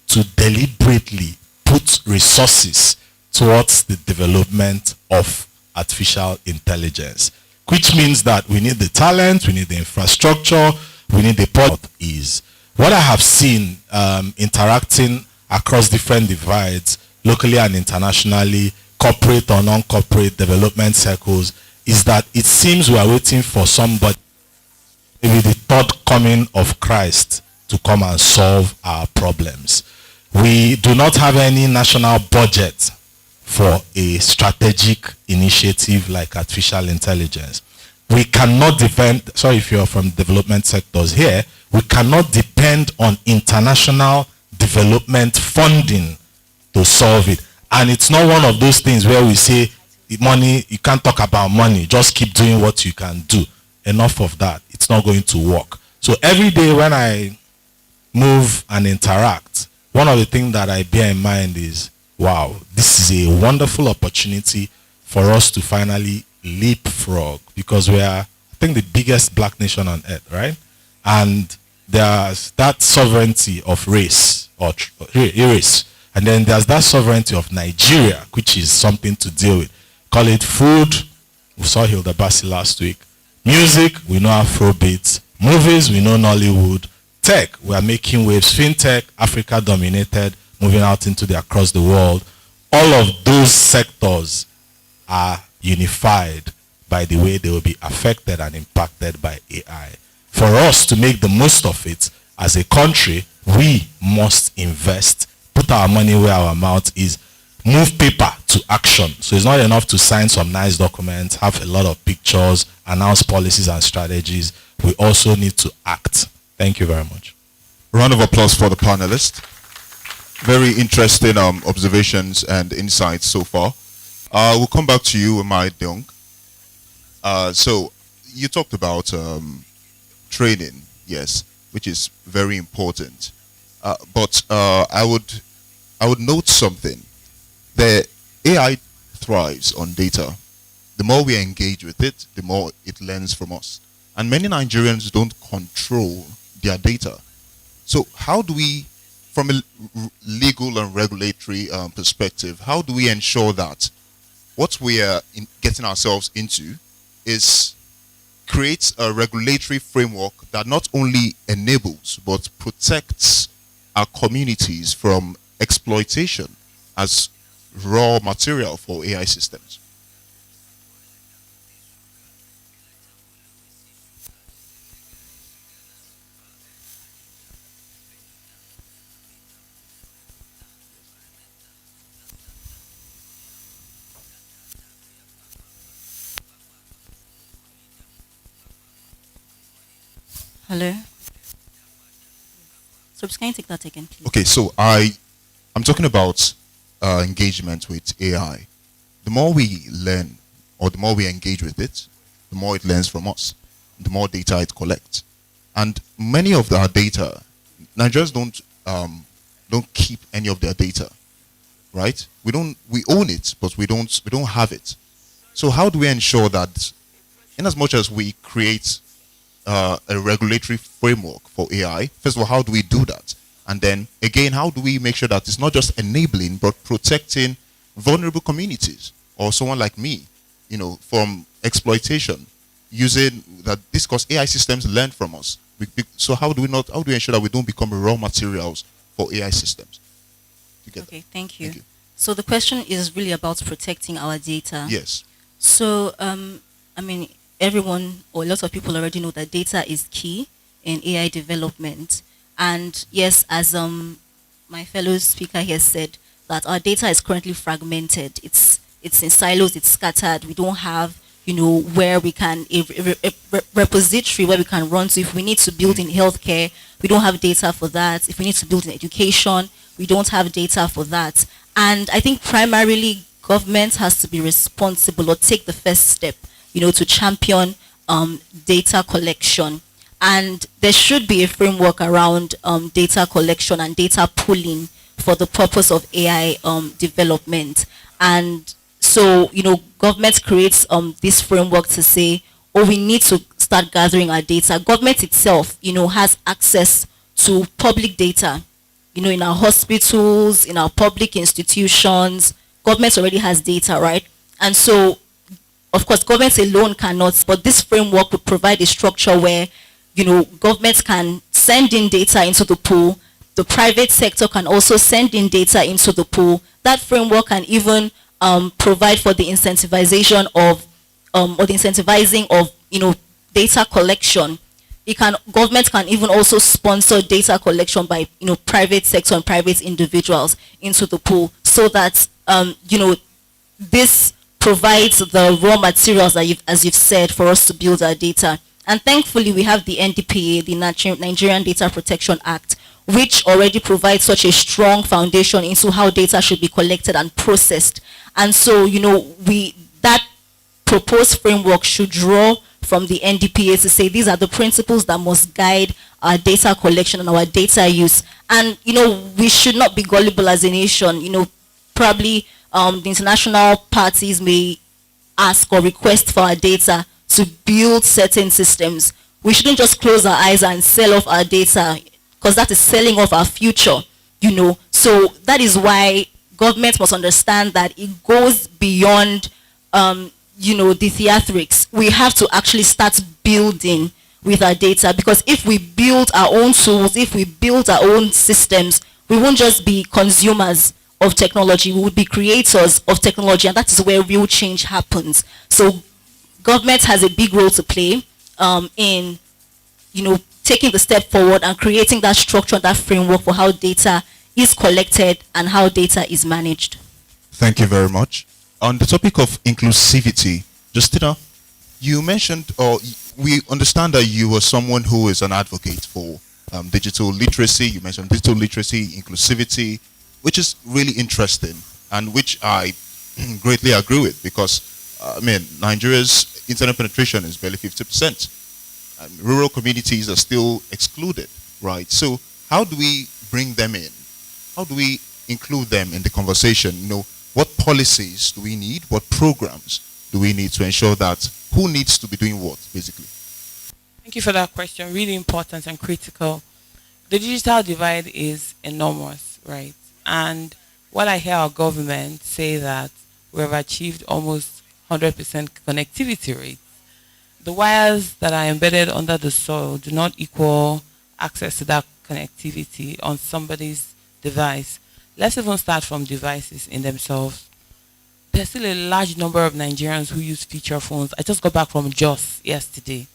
to deliberately put resources towards the development of artificial intelligence, which means that we need the talent, we need the infrastructure, we need the policy. Is what I have seen interacting across different divides, locally and internationally, corporate or non-corporate development circles is that it seems we are waiting for somebody, maybe the third coming of Christ, to come and solve our problems. We do not have any national budget for a strategic initiative like artificial intelligence. We cannot depend, sorry if you're from development sectors here, we cannot depend on international development funding to solve it. And it's not one of those things where we say, money, you can't talk about money, just keep doing what you can do. Enough of that, it's not going to work. So every day when I move and interact, one of the things that I bear in mind is, wow, this is a wonderful opportunity for us to finally leapfrog, because we are, I think, the biggest black nation on earth, right? And there's that sovereignty of race, or race, and then there's that sovereignty of Nigeria, which is something to deal with. Call it food, we saw Hilda Bassi last week. Music, we know Afrobeat. Movies, we know Nollywood. Tech, we are making waves. Fintech, Africa dominated, moving out into the across the world. All of those sectors are unified by the way they will be affected and impacted by AI. For us to make the most of it as a country, we must invest, put our money where our mouth is, move paper to action. So it's not enough to sign some nice documents, have a lot of pictures, announce policies and strategies. We also need to act. Thank you very much. Round of applause for the panelists. Very interesting observations and insights so far. We'll come back to you, Mai Deong. So you talked about training, yes, which is very important. But I would note something. The AI thrives on data. The more we engage with it, the more it learns from us. And many Nigerians don't control their data. So how do we, from a legal and regulatory perspective, how do we ensure that what we are getting ourselves into is creates a regulatory framework that not only enables but protects our communities from exploitation as raw material for AI systems? Hello? So can you take that again, please? Okay, so I'm talking about engagement with AI. The more we learn, or the more we engage with it, the more it learns from us, the more data it collects. And many of our data, Nigerians don't keep any of their data, right? We own it, but we don't have it. So how do we ensure that, in as much as we create a regulatory framework for AI, first of all, how do we do that? And then again, how do we make sure that it's not just enabling but protecting vulnerable communities or someone like me, from exploitation, using that, this, because AI systems learn from us. So how do we ensure that we don't become raw materials for AI systems? Okay, thank you. So the question is really about protecting our data. Yes. So I mean, everyone or a lot of people already know that data is key in AI development. And yes, as my fellow speaker here said, that our data is currently fragmented. It's in silos, it's scattered. We don't have, where we can, a repository where we can run to. If we need to build in healthcare, we don't have data for that. If we need to build in education, we don't have data for that. And I think primarily government has to be responsible or take the first step, to champion data collection. And there should be a framework around data collection and data pooling for the purpose of AI development. And so, government creates this framework to say, oh, we need to start gathering our data. Government itself, has access to public data, in our hospitals, in our public institutions. Government already has data, right? And so, of course, government alone cannot, but this framework would provide a structure where governments can send in data into the pool. The private sector can also send in data into the pool. That framework can even provide for the incentivization of or the incentivizing of data collection. Government can even also sponsor data collection by private sector and private individuals into the pool, so that this provides the raw materials that as you've said, for us to build our data. And thankfully we have the NDPA, the Nigerian Data Protection Act, which already provides such a strong foundation into how data should be collected and processed. And so that proposed framework should draw from the NDPA to say these are the principles that must guide our data collection and our data use. And we should not be gullible as a nation. Probably the international parties may ask or request for our data to build certain systems. We shouldn't just close our eyes and sell off our data, because that is selling off our future. So that is why government must understand that it goes beyond the theatrics. We have to actually start building with our data, because if we build our own tools, if we build our own systems, we won't just be consumers of technology, we would be creators of technology, and that is where real change happens. So government has a big role to play in taking the step forward and creating that structure, that framework for how data is collected and how data is managed. Thank you very much. On the topic of inclusivity, Justina, you mentioned, or we understand that you are someone who is an advocate for digital literacy. You mentioned digital literacy, inclusivity, which is really interesting and which I greatly agree with, because Nigeria's internet penetration is barely 50%. Rural communities are still excluded, right? So how do we bring them in? How do we include them in the conversation? What policies do we need? What programs do we need to ensure that who needs to be doing what, basically? Thank you for that question. Really important and critical. The digital divide is enormous, right? And while I hear our government say that we have achieved almost 100% connectivity rate, the wires that are embedded under the soil do not equal access to that connectivity on somebody's device. Let's even start from devices in themselves. There's still a large number of Nigerians who use feature phones. I just got back from Jos yesterday.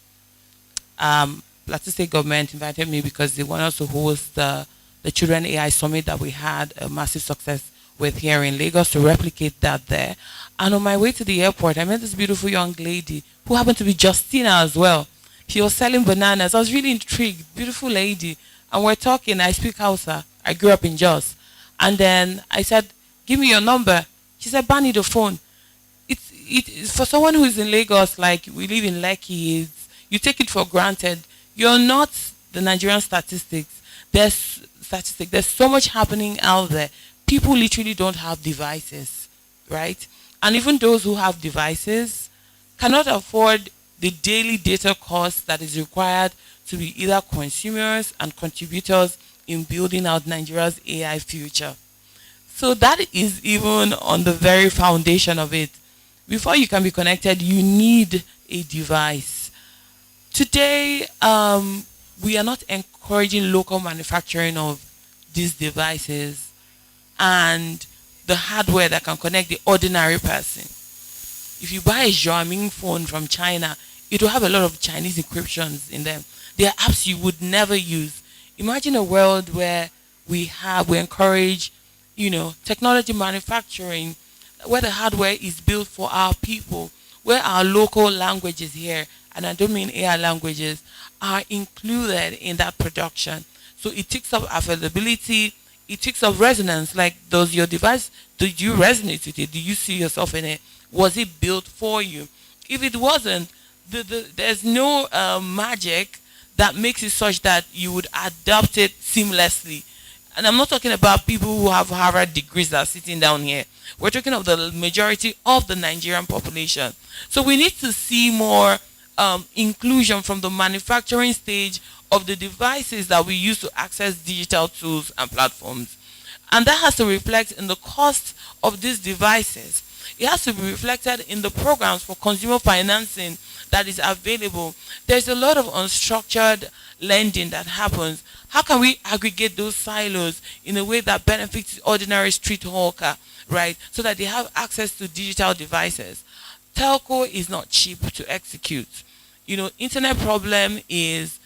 Plateau State government invited me because they want us to host the Children AI Summit that we had a massive success with here in Lagos, to replicate that there. And on my way to the airport, I met this beautiful young lady who happened to be Justina as well. She was selling bananas. I was really intrigued. Beautiful lady. And we're talking. I speak Hausa. I grew up in Jos. And then I said, give me your number. She said, Bani, the phone. It's for someone who is in Lagos, like we live in Lekki, you take it for granted. You're not the Nigerian statistics. There's so much happening out there. People literally don't have devices, right? And even those who have devices cannot afford the daily data cost that is required to be either consumers and contributors in building out Nigeria's AI future. So that is even on the very foundation of it. Before you can be connected, you need a device. Today, we are not encouraging local manufacturing of these devices and the hardware that can connect the ordinary person. If you buy a Xiaomi phone from China, it will have a lot of Chinese encryptions in them. There are apps you would never use. Imagine a world where we encourage, technology manufacturing, where the hardware is built for our people, where our local languages here, and I don't mean AI languages, are included in that production. So it takes up availability, it takes up resonance. Like, does your device, do you resonate with it? Do you see yourself in it? Was it built for you? If it wasn't, there's no magic that makes it such that you would adopt it seamlessly. And I'm not talking about people who have Harvard degrees that are sitting down here. We're talking of the majority of the Nigerian population. So we need to see more inclusion from the manufacturing stage of the devices that we use to access digital tools and platforms. And that has to reflect in the cost of these devices. It has to be reflected in the programs for consumer financing that is available. There's a lot of unstructured lending that happens. How can we aggregate those silos in a way that benefits the ordinary street hawker, right? So that they have access to digital devices. Telco is not cheap to execute. Internet problem is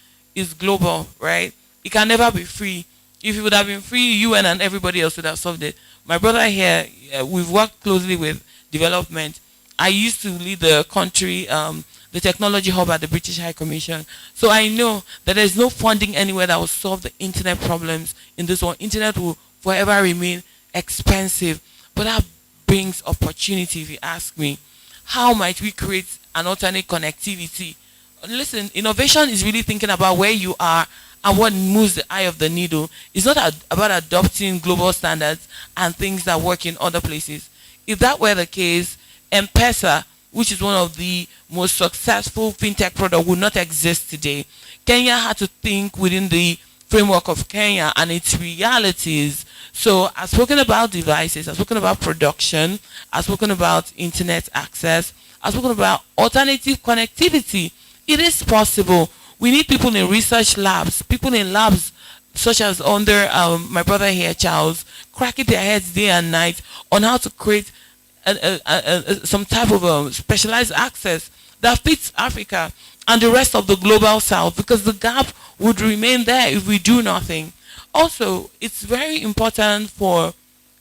global, right? It can never be free. If it would have been free, UN and everybody else would have solved it. My brother here, we've worked closely with development. I used to lead the country, the technology hub at the British High Commission. So I know that there's no funding anywhere that will solve the internet problems in this one. Internet will forever remain expensive. But that brings opportunity, if you ask me. How might we create an alternate connectivity? Listen, innovation is really thinking about where you are and what moves the eye of the needle. It's not about adopting global standards and things that work in other places. If that were the case, M-Pesa, which is one of the most successful fintech products, would not exist today. Kenya had to think within the framework of Kenya and its realities. So I've spoken about devices, I've spoken about production, I've spoken about internet access, I've spoken about alternative connectivity. It is possible. We need people in research labs, people in labs such as under my brother here, Charles, cracking their heads day and night on how to create some type of specialized access that fits Africa and the rest of the global south, because the gap would remain there if we do nothing. Also, it's very important for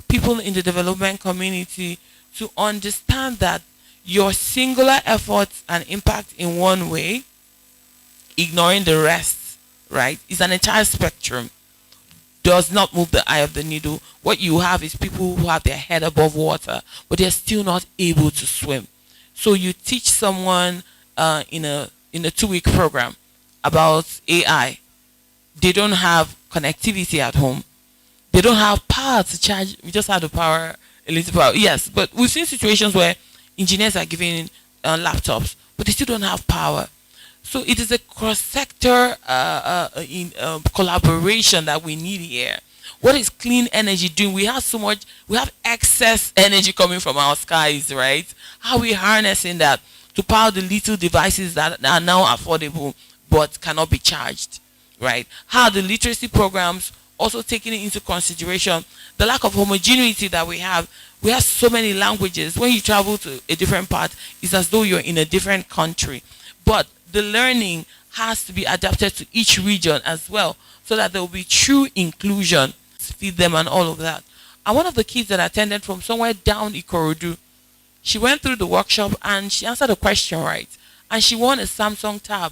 people in the development community to understand that your singular efforts and impact in one way, ignoring the rest, right, is an entire spectrum, does not move the eye of the needle. What you have is people who have their head above water, but they're still not able to swim. So you teach someone in a 2-week program about AI. They don't have connectivity at home. They don't have power to charge. We just have the power, a little power. Yes, but we've seen situations where engineers are given laptops, but they still don't have power. So it is a cross-sector collaboration that we need here. What is clean energy doing? We have excess energy coming from our skies, right? How are we harnessing that to power the little devices that are now affordable but cannot be charged, right? How the literacy programs also taking into consideration the lack of homogeneity that we have. We have so many languages. When you travel to a different part, it's as though you're in a different country. But the learning has to be adapted to each region as well, so that there will be true inclusion, feed them and all of that. And one of the kids that attended from somewhere down Ikorodu, she went through the workshop and she answered a question right. And she won a Samsung tab,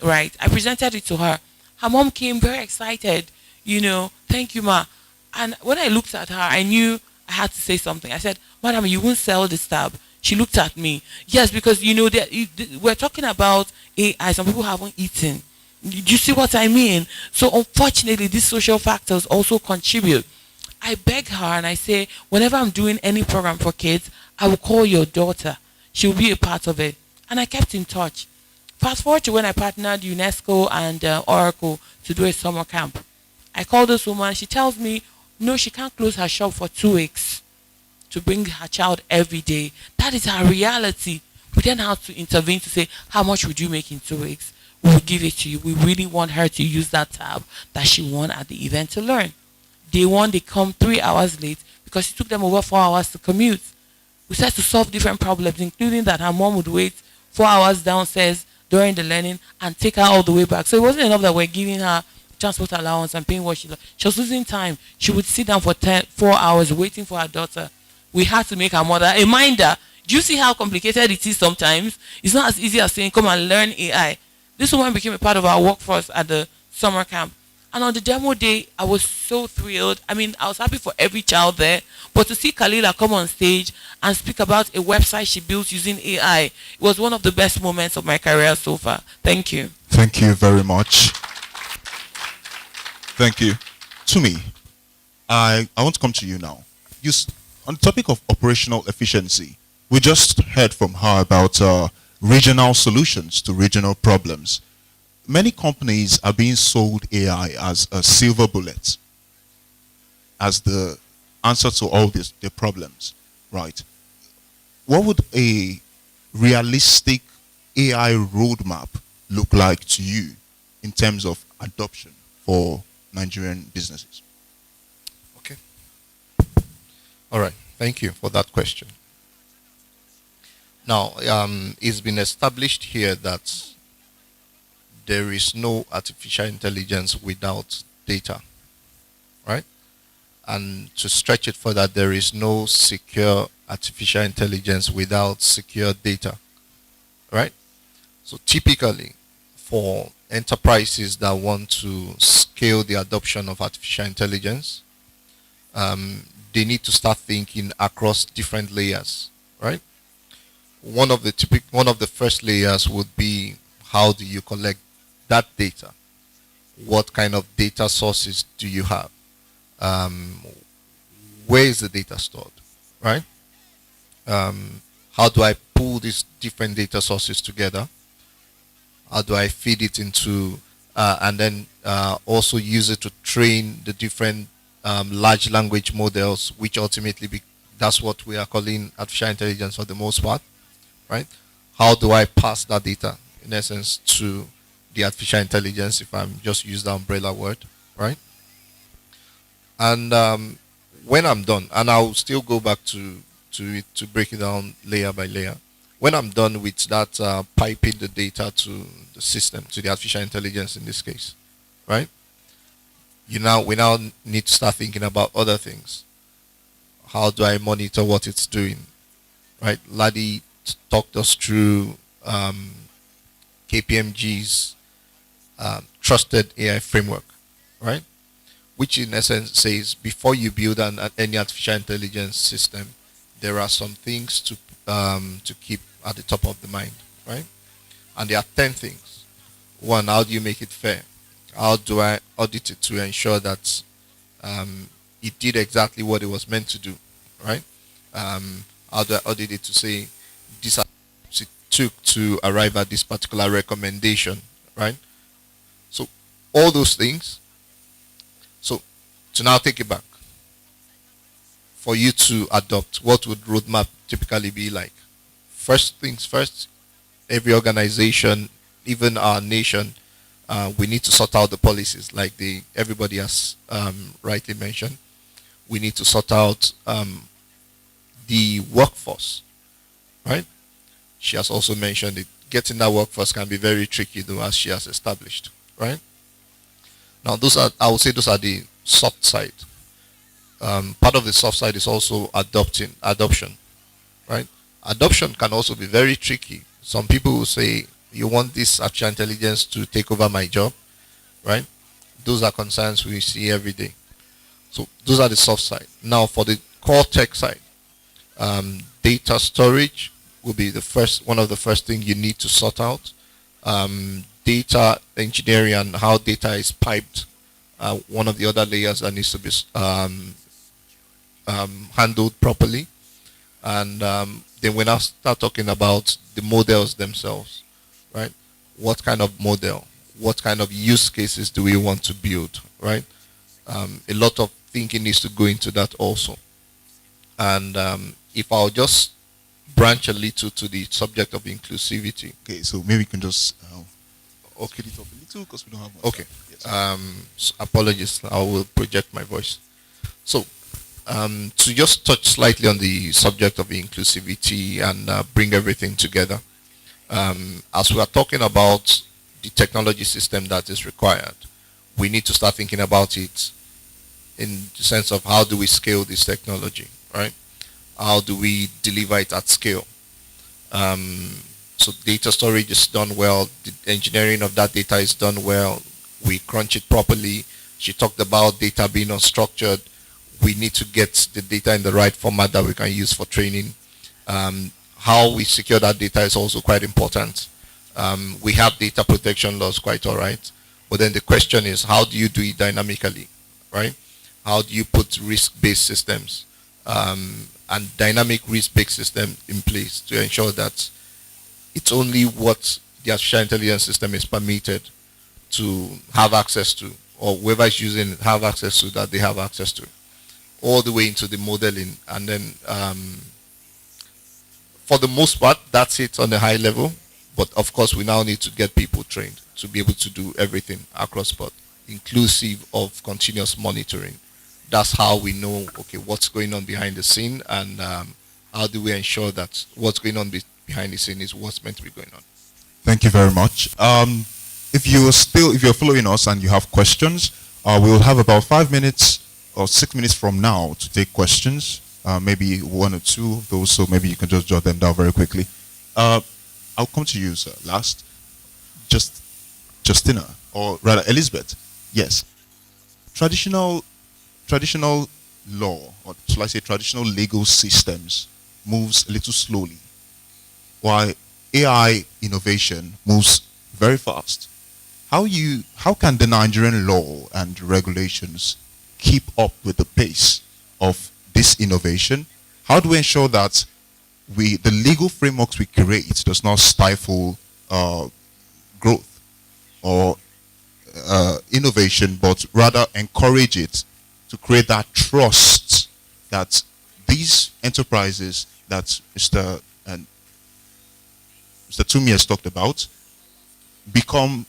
right? I presented it to her. Her mom came very excited, thank you, ma. And when I looked at her, I knew I had to say something. I said, madam, you won't sell this tab. She looked at me. Yes, because, we're talking about AI. Some people haven't eaten. Do you see what I mean? So unfortunately, these social factors also contribute. I beg her and I say, whenever I'm doing any program for kids, I will call your daughter. She will be a part of it. And I kept in touch. Fast forward to when I partnered UNESCO and Oracle to do a summer camp. I called this woman. She tells me, no, she can't close her shop for 2 weeks to bring her child every day. That is her reality. We then have to intervene to say, how much would you make in 2 weeks? We will give it to you. We really want her to use that tab that she won at the event to learn. Day one, they come 3 hours late because it took them over 4 hours to commute. We started to solve different problems, including that her mom would wait 4 hours downstairs during the learning and take her all the way back. So it wasn't enough that we're giving her transport allowance and paying what she was losing time. She would sit down for 4 hours waiting for her daughter. We had to make her mother a minder. Do you see how complicated it is sometimes? It's not as easy as saying, come and learn AI. This woman became a part of our workforce at the summer camp. And on the demo day, I was so thrilled. I mean, I was happy for every child there. But to see Kalila come on stage and speak about a website she built using AI, it was one of the best moments of my career so far. Thank you. Thank you very much. Thank you. Tumi, I want to come to you now. On the topic of operational efficiency, we just heard from her about regional solutions to regional problems. Many companies are being sold AI as a silver bullet, as the answer to all the problems, right? what would a realistic AI roadmap look like to you in terms of adoption for Nigerian businesses? Okay. All right. Thank you for that question. Now, it's been established here that there is no artificial intelligence without data, right? And to stretch it further, there is no secure artificial intelligence without secure data, right? So typically, for enterprises that want to scale the adoption of artificial intelligence, they need to start thinking across different layers, right? One of the first layers would be, how do you collect that data? What kind of data sources do you have? Where is the data stored, right? How do I pull these different data sources together? How do I feed it into, and then also use it to train the different large language models, which ultimately that's what we are calling artificial intelligence for the most part, right? How do I pass that data, in essence, to the artificial intelligence, if I'm just use the umbrella word, right? And when I'm done, and I'll still go back to it to break it down layer by layer. When I'm done with that, piping the data to the system, to the artificial intelligence in this case, right? We now need to start thinking about other things. How do I monitor what it's doing, right? Ladi talked us through KPMG's trusted AI framework, right? Which in essence says, before you build any artificial intelligence system, there are some things to keep at the top of the mind, right? And there are 10 things. One, how do you make it fair? How do I audit it to ensure that it did exactly what it was meant to do, right? How do I audit it to say this it took to arrive at this particular recommendation, right? So all those things. So to now take it back, for you to adopt, what would roadmap typically be like? First things first, every organization, even our nation, we need to sort out the policies, like everybody has rightly mentioned. We need to sort out the workforce, right? She has also mentioned it. Getting that workforce can be very tricky, though, as she has established, right? Now, I would say those are the soft side. Part of the soft side is also adoption, right? Adoption can also be very tricky. Some people will say, you want this artificial intelligence to take over my job, right? Those are concerns we see every day. So those are the soft side. Now for the core tech side, data storage will be one of the first things you need to sort out. Data engineering and how data is piped, one of the other layers that needs to be handled properly. And then when I start talking about the models themselves, right? What kind of model? What kind of use cases do we want to build, right? A lot of thinking needs to go into that also. And if I'll just branch a little to the subject of inclusivity. Okay, so maybe we can just okay it up a little because we don't have much okay time. Yes. Apologies, I will project my voice. So to just touch slightly on the subject of inclusivity and bring everything together, as we are talking about the technology system that is required, we need to start thinking about it in the sense of, how do we scale this technology, right? How do we deliver it at scale? So data storage is done well. The engineering of that data is done well. We crunch it properly. She talked about data being unstructured. We need to get the data in the right format that we can use for training. How we secure that data is also quite important. We have data protection laws, quite all right. But then the question is, how do you do it dynamically, right? How do you put risk-based systems and dynamic risk-based system in place to ensure that it's only what the artificial intelligence system is permitted to have access to, or whoever is using it have access to, that they have access to, all the way into the modeling. And then for the most part, that's it on the high level. But of course, we now need to get people trained to be able to do everything across board, inclusive of continuous monitoring. That's how we know, okay, what's going on behind the scene, and how do we ensure that what's going on behind the scene is what's meant to be going on. Thank you very much. If you're following us and you have questions, we will have about 5 minutes or 6 minutes from now to take questions. Maybe one or two of those, so maybe you can just jot them down very quickly. I'll come to you, sir, last. Justina, or rather Elizabeth. Yes. Traditional law, or shall I say traditional legal systems, moves a little slowly, while AI innovation moves very fast. How can the Nigerian law and regulations keep up with the pace of this innovation? How do we ensure that the legal frameworks we create does not stifle growth or innovation, but rather encourage it to create that trust that these enterprises that Mr. Toomey has talked about become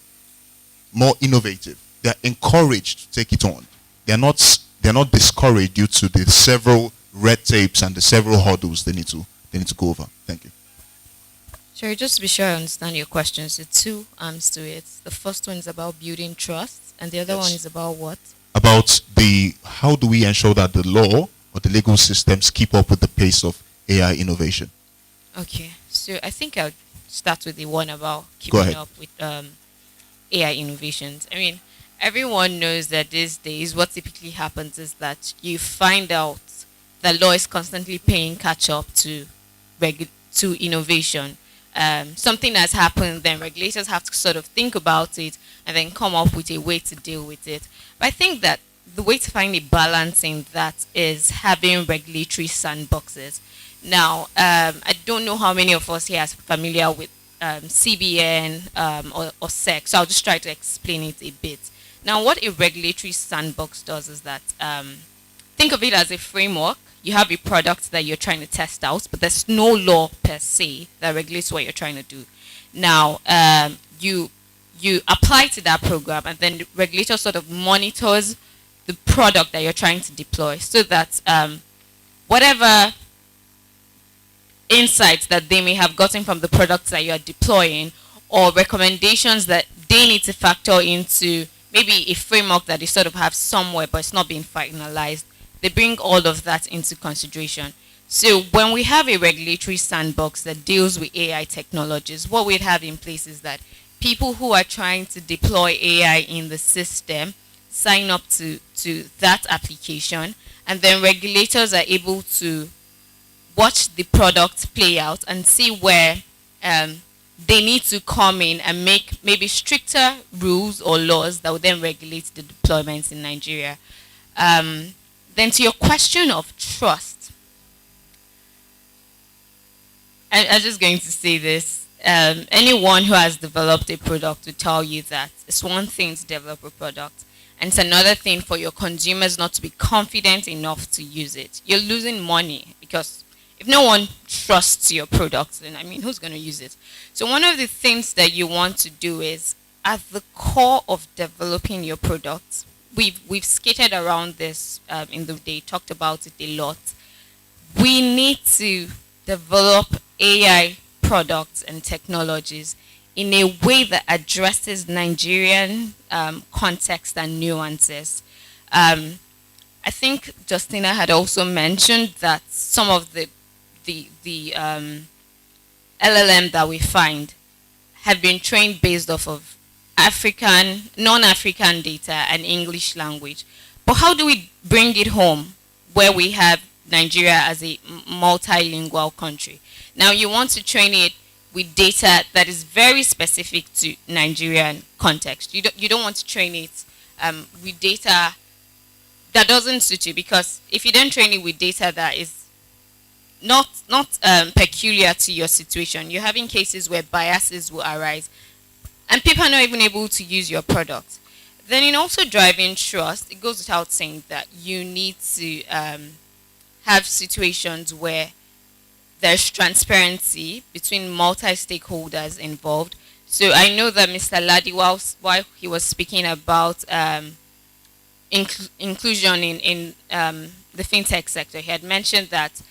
more innovative? They're encouraged to take it on. They're not discouraged due to the several red tapes and the several hurdles they need to go over. Thank you. Sure, just to be sure I understand your questions, there are two arms to it. The first one is about building trust, and the other one is about what? About how do we ensure that the law or the legal systems keep up with the pace of AI innovation? Okay, so I think I'll start with the one about keeping up with AI innovations. I mean, everyone knows that these days what typically happens is that you find out that law is constantly paying catch up to innovation. Something has happened, then regulators have to sort of think about it and then come up with a way to deal with it. But I think that the way to find a balance in that is having regulatory sandboxes. Now, I don't know how many of us here are familiar with CBN or SEC, so I'll just try to explain it a bit. Now, what a regulatory sandbox does is that think of it as a framework. You have a product that you're trying to test out, but there's no law per se that regulates what you're trying to do. Now, you apply to that program, and then the regulator sort of monitors the product that you're trying to deploy, so that whatever insights that they may have gotten from the products that you are deploying, or recommendations that they need to factor into maybe a framework that they sort of have somewhere but it's not being finalized, they bring all of that into consideration. So when we have a regulatory sandbox that deals with AI technologies, what we'd have in place is that people who are trying to deploy AI in the system sign up to that application, and then regulators are able to watch the product play out and see where they need to come in and make maybe stricter rules or laws that would then regulate the deployments in Nigeria. Then to your question of trust, I'm just going to say this. Anyone who has developed a product will tell you that it's one thing to develop a product, and it's another thing for your consumers not to be confident enough to use it. You're losing money, because if no one trusts your product, then I mean, who's going to use it? So one of the things that you want to do is, at the core of developing your product, we've skated around this in the day, talked about it a lot. We need to develop AI products and technologies in a way that addresses Nigerian context and nuances. I think Justina had also mentioned that some of the LLM that we find have been trained based off of non-African data and English language. But how do we bring it home where we have Nigeria as a multilingual country? Now, you want to train it with data that is very specific to Nigerian context. You don't want to train it with data that doesn't suit you, because if you don't train it with data that is not peculiar to your situation, you're having cases where biases will arise and people are not even able to use your product. Then in also driving trust, it goes without saying that you need to have situations where there's transparency between multi-stakeholders involved. So I know that Mr. Ladi, while he was speaking about inclusion in the fintech sector, he had mentioned that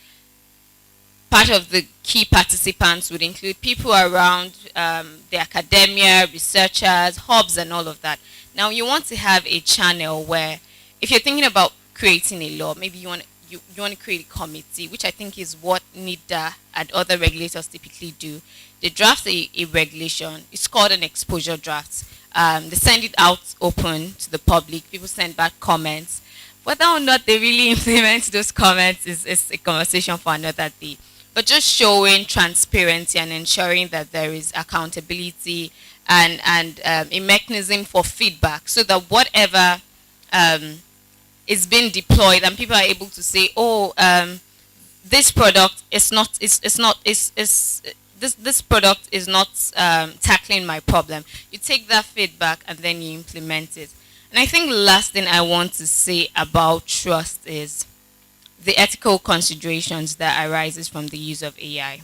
part of the key participants would include people around the academia, researchers, hubs, and all of that. Now, you want to have a channel where, if you're thinking about creating a law, maybe you want to create a committee, which I think is what NIDA and other regulators typically do. They draft a regulation. It's called an exposure draft. They send it out open to the public. People send back comments. Whether or not they really implement those comments is a conversation for another day. But just showing transparency and ensuring that there is accountability and a mechanism for feedback, so that whatever is being deployed and people are able to say, oh, this product is not this product is not tackling my problem. You take that feedback and then you implement it. And I think the last thing I want to say about trust is the ethical considerations that arises from the use of AI.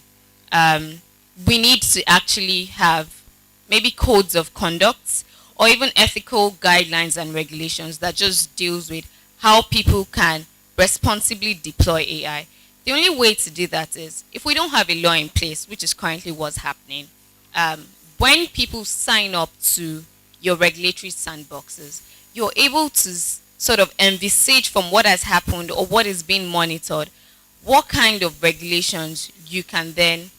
We need to actually have maybe codes of conduct or even ethical guidelines and regulations that just deals with how people can responsibly deploy AI. The only way to do that is if we don't have a law in place, which is currently what's happening. When people sign up to your regulatory sandboxes, you're able to sort of envisage from what has happened or what is being monitored, what kind of regulations you can then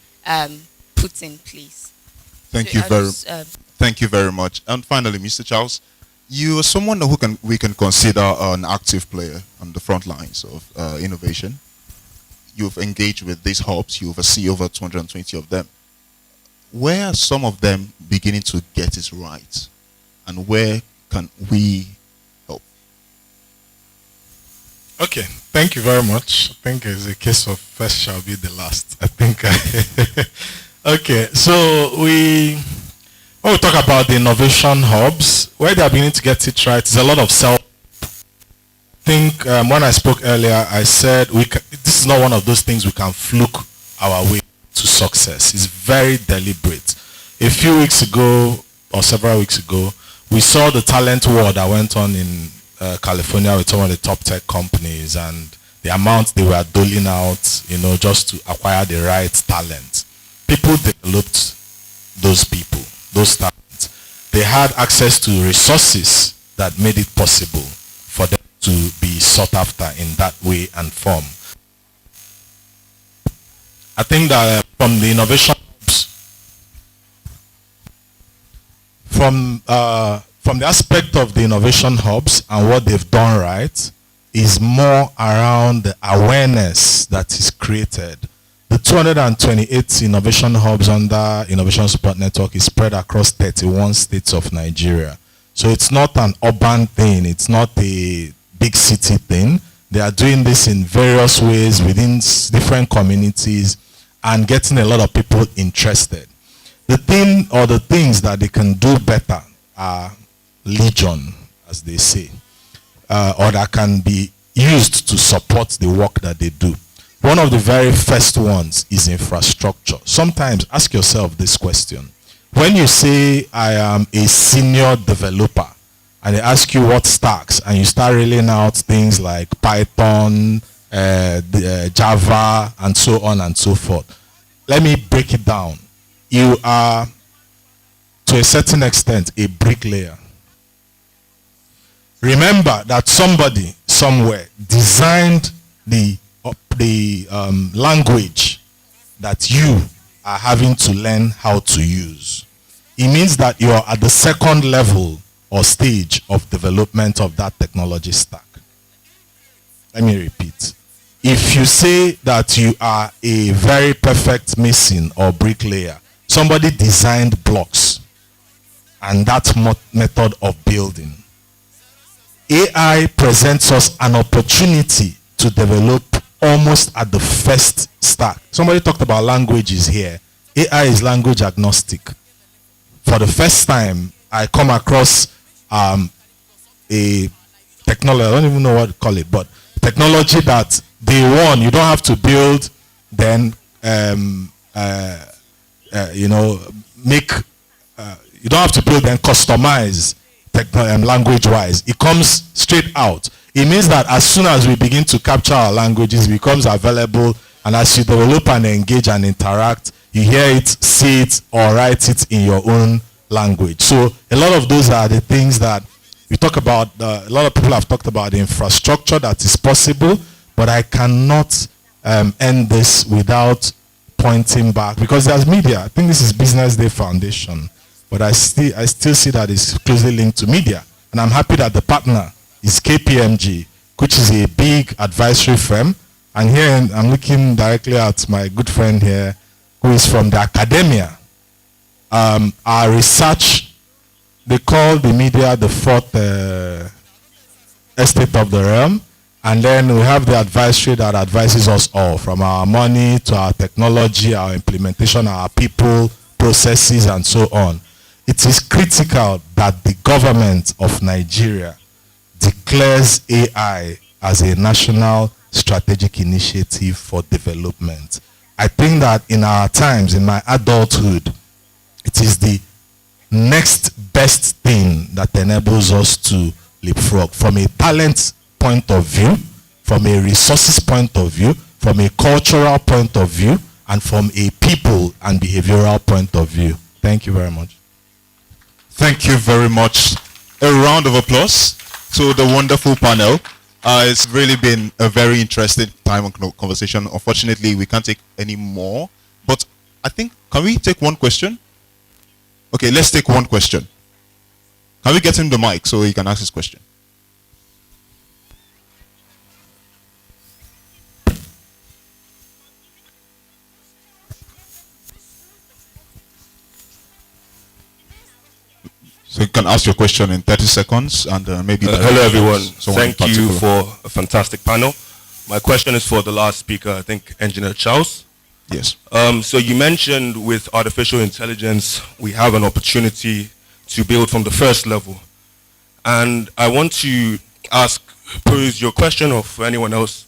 put in place. Thank you very much. And finally, Mr. Charles, you are someone we can consider an active player on the front lines of innovation. You've engaged with these hubs. You oversee over 220 of them. Where are some of them beginning to get it right? And where can we help? Okay, thank you very much. I think it's a case of first shall be the last. I think. Okay, so when we talk about the innovation hubs, where they are beginning to get it right, there's a lot of self. I think when I spoke earlier, I said this is not one of those things we can fluke our way to success. It's very deliberate. A few weeks ago, or several weeks ago, we saw the talent war that went on in California with some of the top tech companies and the amount they were doling out, just to acquire the right talent. People developed those people, those talents. They had access to resources that made it possible for them to be sought after in that way and form. I think that from the innovation hubs, from the aspect of the innovation hubs and what they've done right, is more around the awareness that is created. The 228 innovation hubs under Innovation Support Network is spread across 31 states of Nigeria. So it's not an urban thing. It's not a big city thing. They are doing this in various ways within different communities and getting a lot of people interested. The thing or the things that they can do better are legion, as they say, or that can be used to support the work that they do. One of the very first ones is infrastructure. Sometimes ask yourself this question. When you say, I am a senior developer, and they ask you what stacks, and you start reeling out things like Python, Java, and so on and so forth. Let me break it down. You are, to a certain extent, a bricklayer. Remember that somebody somewhere designed the language that you are having to learn how to use. It means that you are at the second level or stage of development of that technology stack. Let me repeat. If you say that you are a very perfect mason or bricklayer, somebody designed blocks and that method of building. AI presents us an opportunity to develop almost at the first stack. Somebody talked about languages here. AI is language agnostic. For the first time, I come across a technology, I don't even know what to call it, but technology that day one, you don't have to build, then um, you know, make, you don't have to build and customize language-wise. It comes straight out. It means that as soon as we begin to capture our languages, it becomes available, and as you develop and engage and interact, you hear it, see it, or write it in your own language. So a lot of those are the things that we talk about. A lot of people have talked about the infrastructure that is possible, but I cannot end this without pointing back, because there's media. I think this is Business Day Foundation, but I still see that it's closely linked to media, and I'm happy that the partner is KPMG, which is a big advisory firm. And here I'm looking directly at my good friend here, who is from the academia. Our research, they call the media the fourth estate of the realm. And then we have the advisory that advises us all, from our money to our technology, our implementation, our people, processes, and so on. It is critical that the government of Nigeria declares AI as a national strategic initiative for development. I think that in our times, in my adulthood, it is the next best thing that enables us to leapfrog from a talent point of view, from a resources point of view, from a cultural point of view, and from a people and behavioral point of view. Thank you very much. Thank you very much. A round of applause to the wonderful panel. It's really been a very interesting time of conversation. Unfortunately, we can't take any more, but I think, can we take one question? Okay, let's take one question. Can we get him the mic so he can ask his question? So you can ask your question in 30 seconds, and maybe... hello everyone, thank you for a fantastic panel. My question is for the last speaker, I think Engineer Charles. Yes. So you mentioned with artificial intelligence, we have an opportunity to build from the first level. And I want to pose your question, or for anyone else,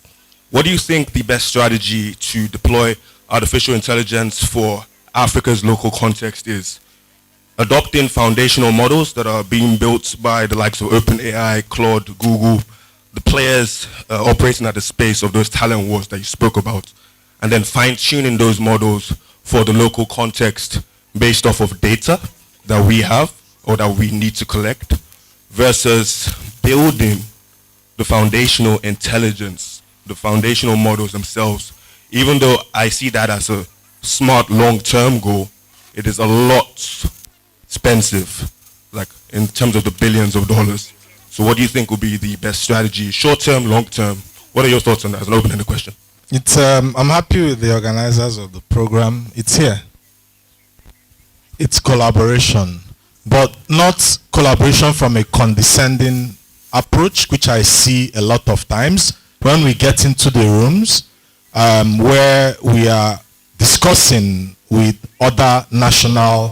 what do you think the best strategy to deploy artificial intelligence for Africa's local context is? Adopting foundational models that are being built by the likes of OpenAI, Claude, Google, the players operating at the space of those talent wars that you spoke about, and then fine-tuning those models for the local context based off of data that we have or that we need to collect, versus building the foundational intelligence, the foundational models themselves. Even though I see that as a smart long-term goal, it is a lot expensive, like in terms of the billions of dollars. So what do you think will be the best strategy, short-term, long-term? What are your thoughts on that? As an open-ended question. It's, I'm happy with the organizers of the program. It's here. It's collaboration, but not collaboration from a condescending approach, which I see a lot of times when we get into the rooms where we are discussing with other national,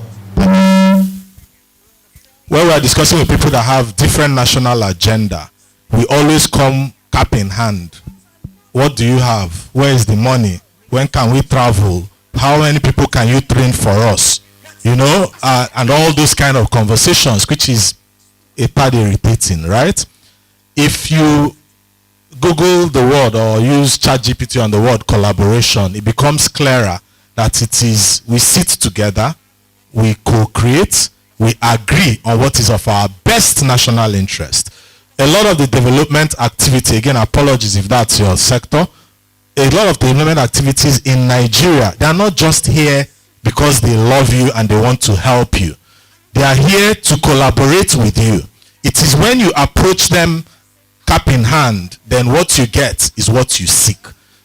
where we are discussing with people that have different national agenda. We always come cap in hand. What do you have? Where is the money? When can we travel? How many people can you train for us? You know, and all those kind of conversations, which is a tad irritating, right? If you Google the word or use ChatGPT on the word collaboration, it becomes clearer that it is, we sit together, we co-create, we agree on what is of our best national interest. A lot of the development activity, again, apologies if that's your sector, a lot of development activities in Nigeria, they are not just here because they love you and they want to help you. They are here to collaborate with you. It is when you approach them cap in hand, then what you get is what you seek.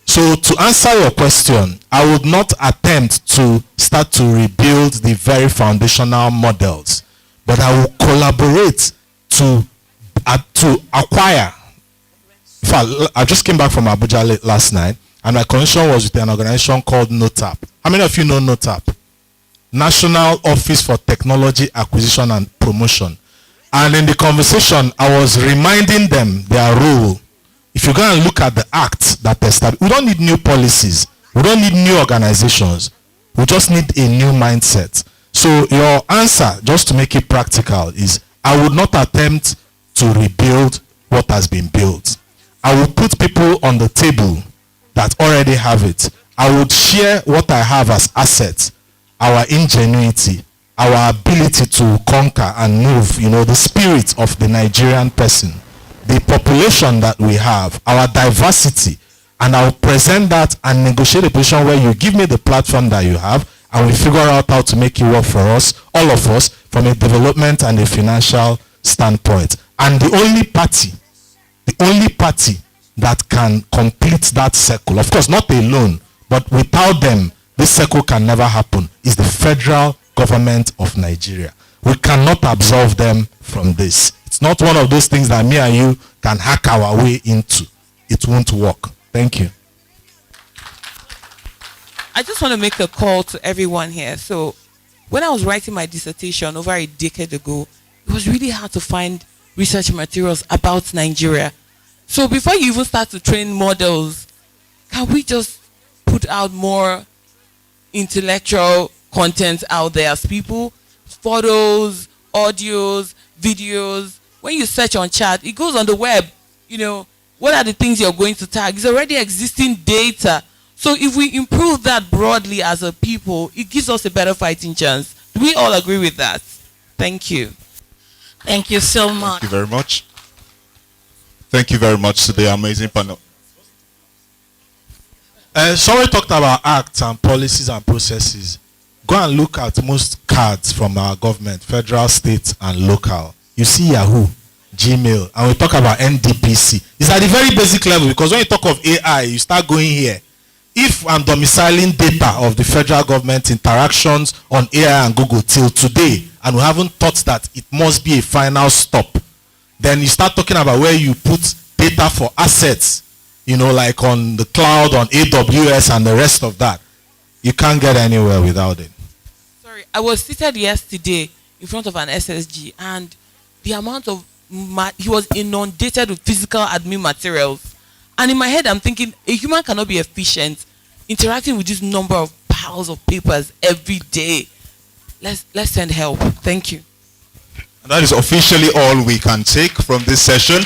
So to answer your question, I would not attempt to start to rebuild the very foundational models, but I will collaborate to acquire. In fact, I just came back from Abuja last night, and my connection was with an organization called NOTAP. How many of you know NOTAP? National Office for Technology Acquisition and Promotion. And in the conversation, I was reminding them their role. If you go and look at the act that established, we don't need new policies. We don't need new organizations. We just need a new mindset. So your answer, just to make it practical, is I would not attempt to rebuild what has been built. I will put people on the table that already have it. I would share what I have as assets, our ingenuity, our ability to conquer and move, the spirit of the Nigerian person, the population that we have, our diversity, and I'll present that and negotiate a position where you give me the platform that you have, and we figure out how to make it work for us, all of us, from a development and a financial standpoint. And the only party that can complete that circle, of course not alone, but without them, this circle can never happen, is the federal government of Nigeria. We cannot absolve them from this. It's not one of those things that me and you can hack our way into. It won't work. Thank you. I just want to make a call to everyone here. So when I was writing my dissertation over a decade ago, it was really hard to find research materials about Nigeria. So before you even start to train models, can we just put out more intellectual content out there as people? Photos, audios, videos. When you search on chat, it goes on the web. What are the things you're going to tag? It's already existing data. So if we improve that broadly as a people, it gives us a better fighting chance. Do we all agree with that? Thank you. Thank you so much. Thank you very much. Thank you very much to the amazing panel. Somebody talked about acts and policies and processes. Go and look at most cards from our government, federal, state, and local. You see Yahoo, Gmail, and we talk about NDPC. It's at the very basic level, because when you talk of AI, you start going here. If I'm domiciling data of the federal government interactions on AI and Google till today, and we haven't thought that it must be a final stop, then you start talking about where you put data for assets, like on the cloud, on AWS, and the rest of that. You can't get anywhere without it. Sorry, I was seated yesterday in front of an SSG, and the amount of he was inundated with physical admin materials, and in my head I'm thinking a human cannot be efficient interacting with this number of piles of papers every day. Let's send help. Thank you. And that is officially all we can take from this session.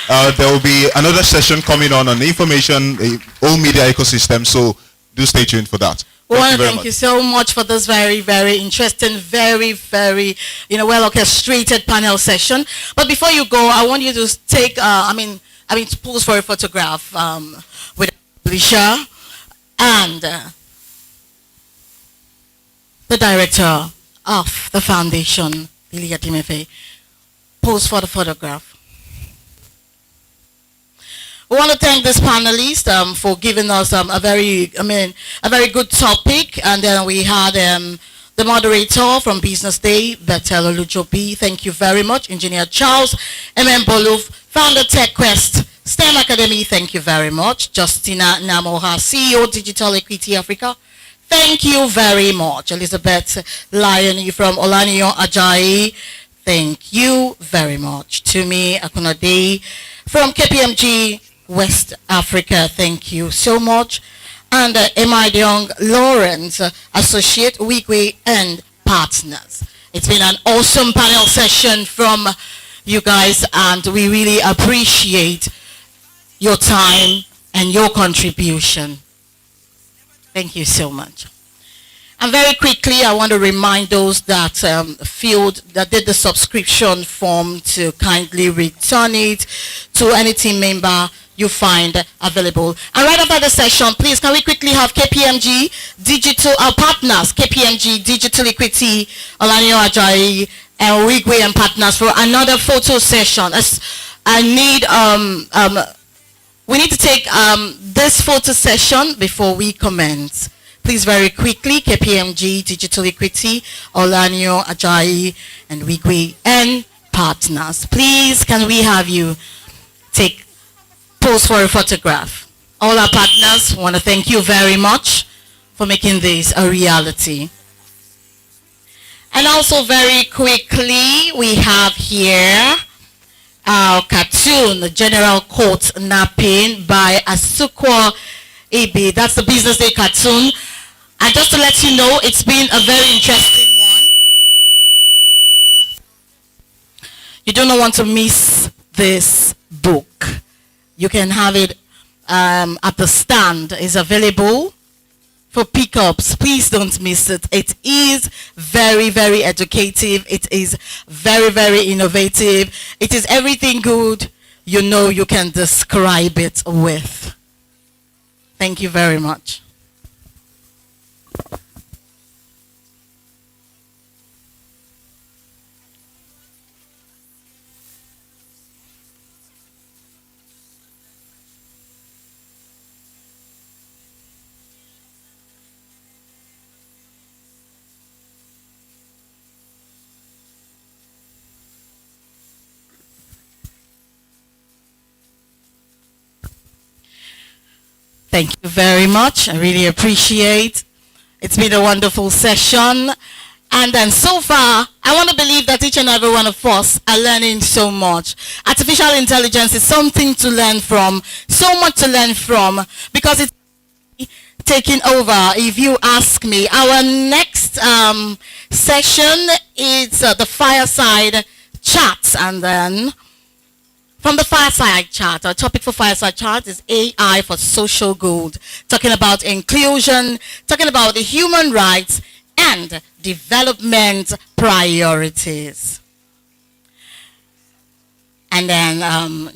There will be another session coming on the information, all media ecosystem, so do stay tuned for that. We want to thank you so much for this very, very interesting, very, very, well orchestrated panel session. But before you go, I want you to take, to pose for a photograph with Alicia and the director of the foundation, Lilia Timefe. Pose for the photograph. We want to thank this panelist for giving us a very good topic, and then we had the moderator from Business Day, Betel Olujobi. Thank you very much, Engineer Charles Bolu, founder TechQuest STEM Academy. Thank you very much, Justina Namoha, CEO Digital Equity Africa. Thank you very much, Elizabeth Lion from Olaniyan Ajayi. Thank you very much, Tumi Akunade from KPMG West Africa. Thank you so much. And Emma Lawrence, Associate Wigwe and Partners. It's been an awesome panel session from you guys, and we really appreciate your time and your contribution. Thank you so much. And very quickly, I want to remind those that did the subscription form to kindly return it to any team member you find available. And right after the session, please, can we quickly have KPMG Digital, our partners, KPMG Digital Equity, Olaniyan Ajayi, and Wigwe and Partners for another photo session. We need to take this photo session before we commence. Please, very quickly, KPMG Digital Equity, Olaniyan Ajayi, and Wigwe and Partners. Please, can we have you take pose for a photograph? All our partners want to thank you very much for making this a reality. And also very quickly, we have here our cartoon, General Coat Napping by Asukwo EB. That's the Business Day cartoon. And just to let you know, it's been a very interesting one. You do not want to miss this book. You can have it at the stand. It's available for pickups. Please don't miss it. It is very, very educative. It is very, very innovative. It is everything good you know you can describe it with. Thank you very much. Thank you very much. I really appreciate. It's been a wonderful session. And then so far, I want to believe that each and every one of us are learning so much. Artificial intelligence is something to learn from, so much to learn from, because it's taking over, if you ask me. Our next session is the Fireside chat, and then from the Fireside chat, our topic for Fireside chat is AI for social good, talking about inclusion, talking about the human rights and development priorities. And then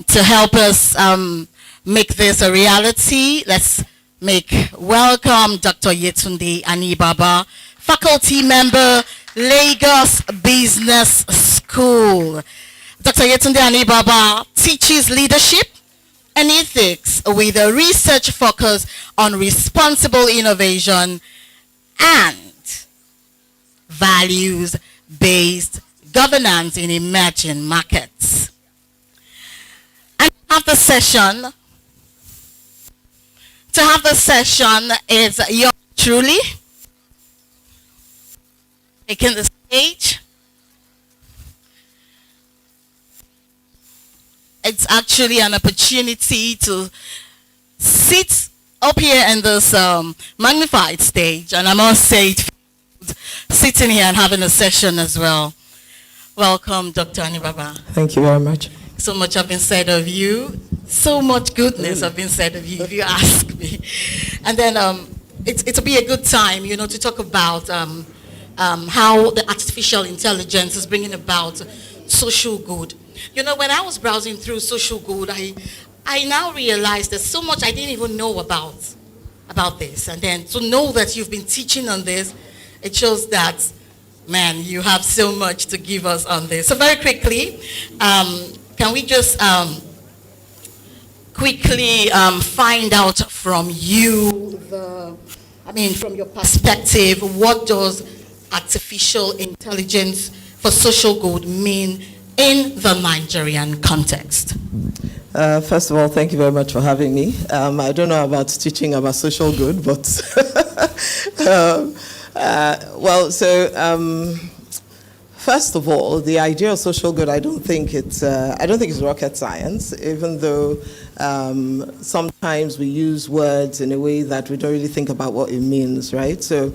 to help us make this a reality, let's welcome Dr. Yetunde Anibaba, faculty member, Lagos Business School. Dr. Yetunde Anibaba teaches leadership and ethics with a research focus on responsible innovation and values-based governance in emerging markets. And to have the session is yours truly taking the stage. It's actually an opportunity to sit up here in this magnified stage, and I must say it feels sitting here and having a session as well. Welcome, Dr. Anibaba. Thank you very much. So much have been said of you. So much goodness have been said of you, if you ask me. And then it'll be a good time, to talk about how the artificial intelligence is bringing about social good. When I was browsing through social good, I now realized there's so much I didn't even know about this. And then to know that you've been teaching on this, it shows that, man, you have so much to give us on this. So very quickly, can we just quickly find out from you, from your perspective, what does artificial intelligence for social good mean in the Nigerian context? First of all, thank you very much for having me. I don't know about teaching about social good, but first of all, the idea of social good, I don't think it's rocket science, even though sometimes we use words in a way that we don't really think about what it means, right? So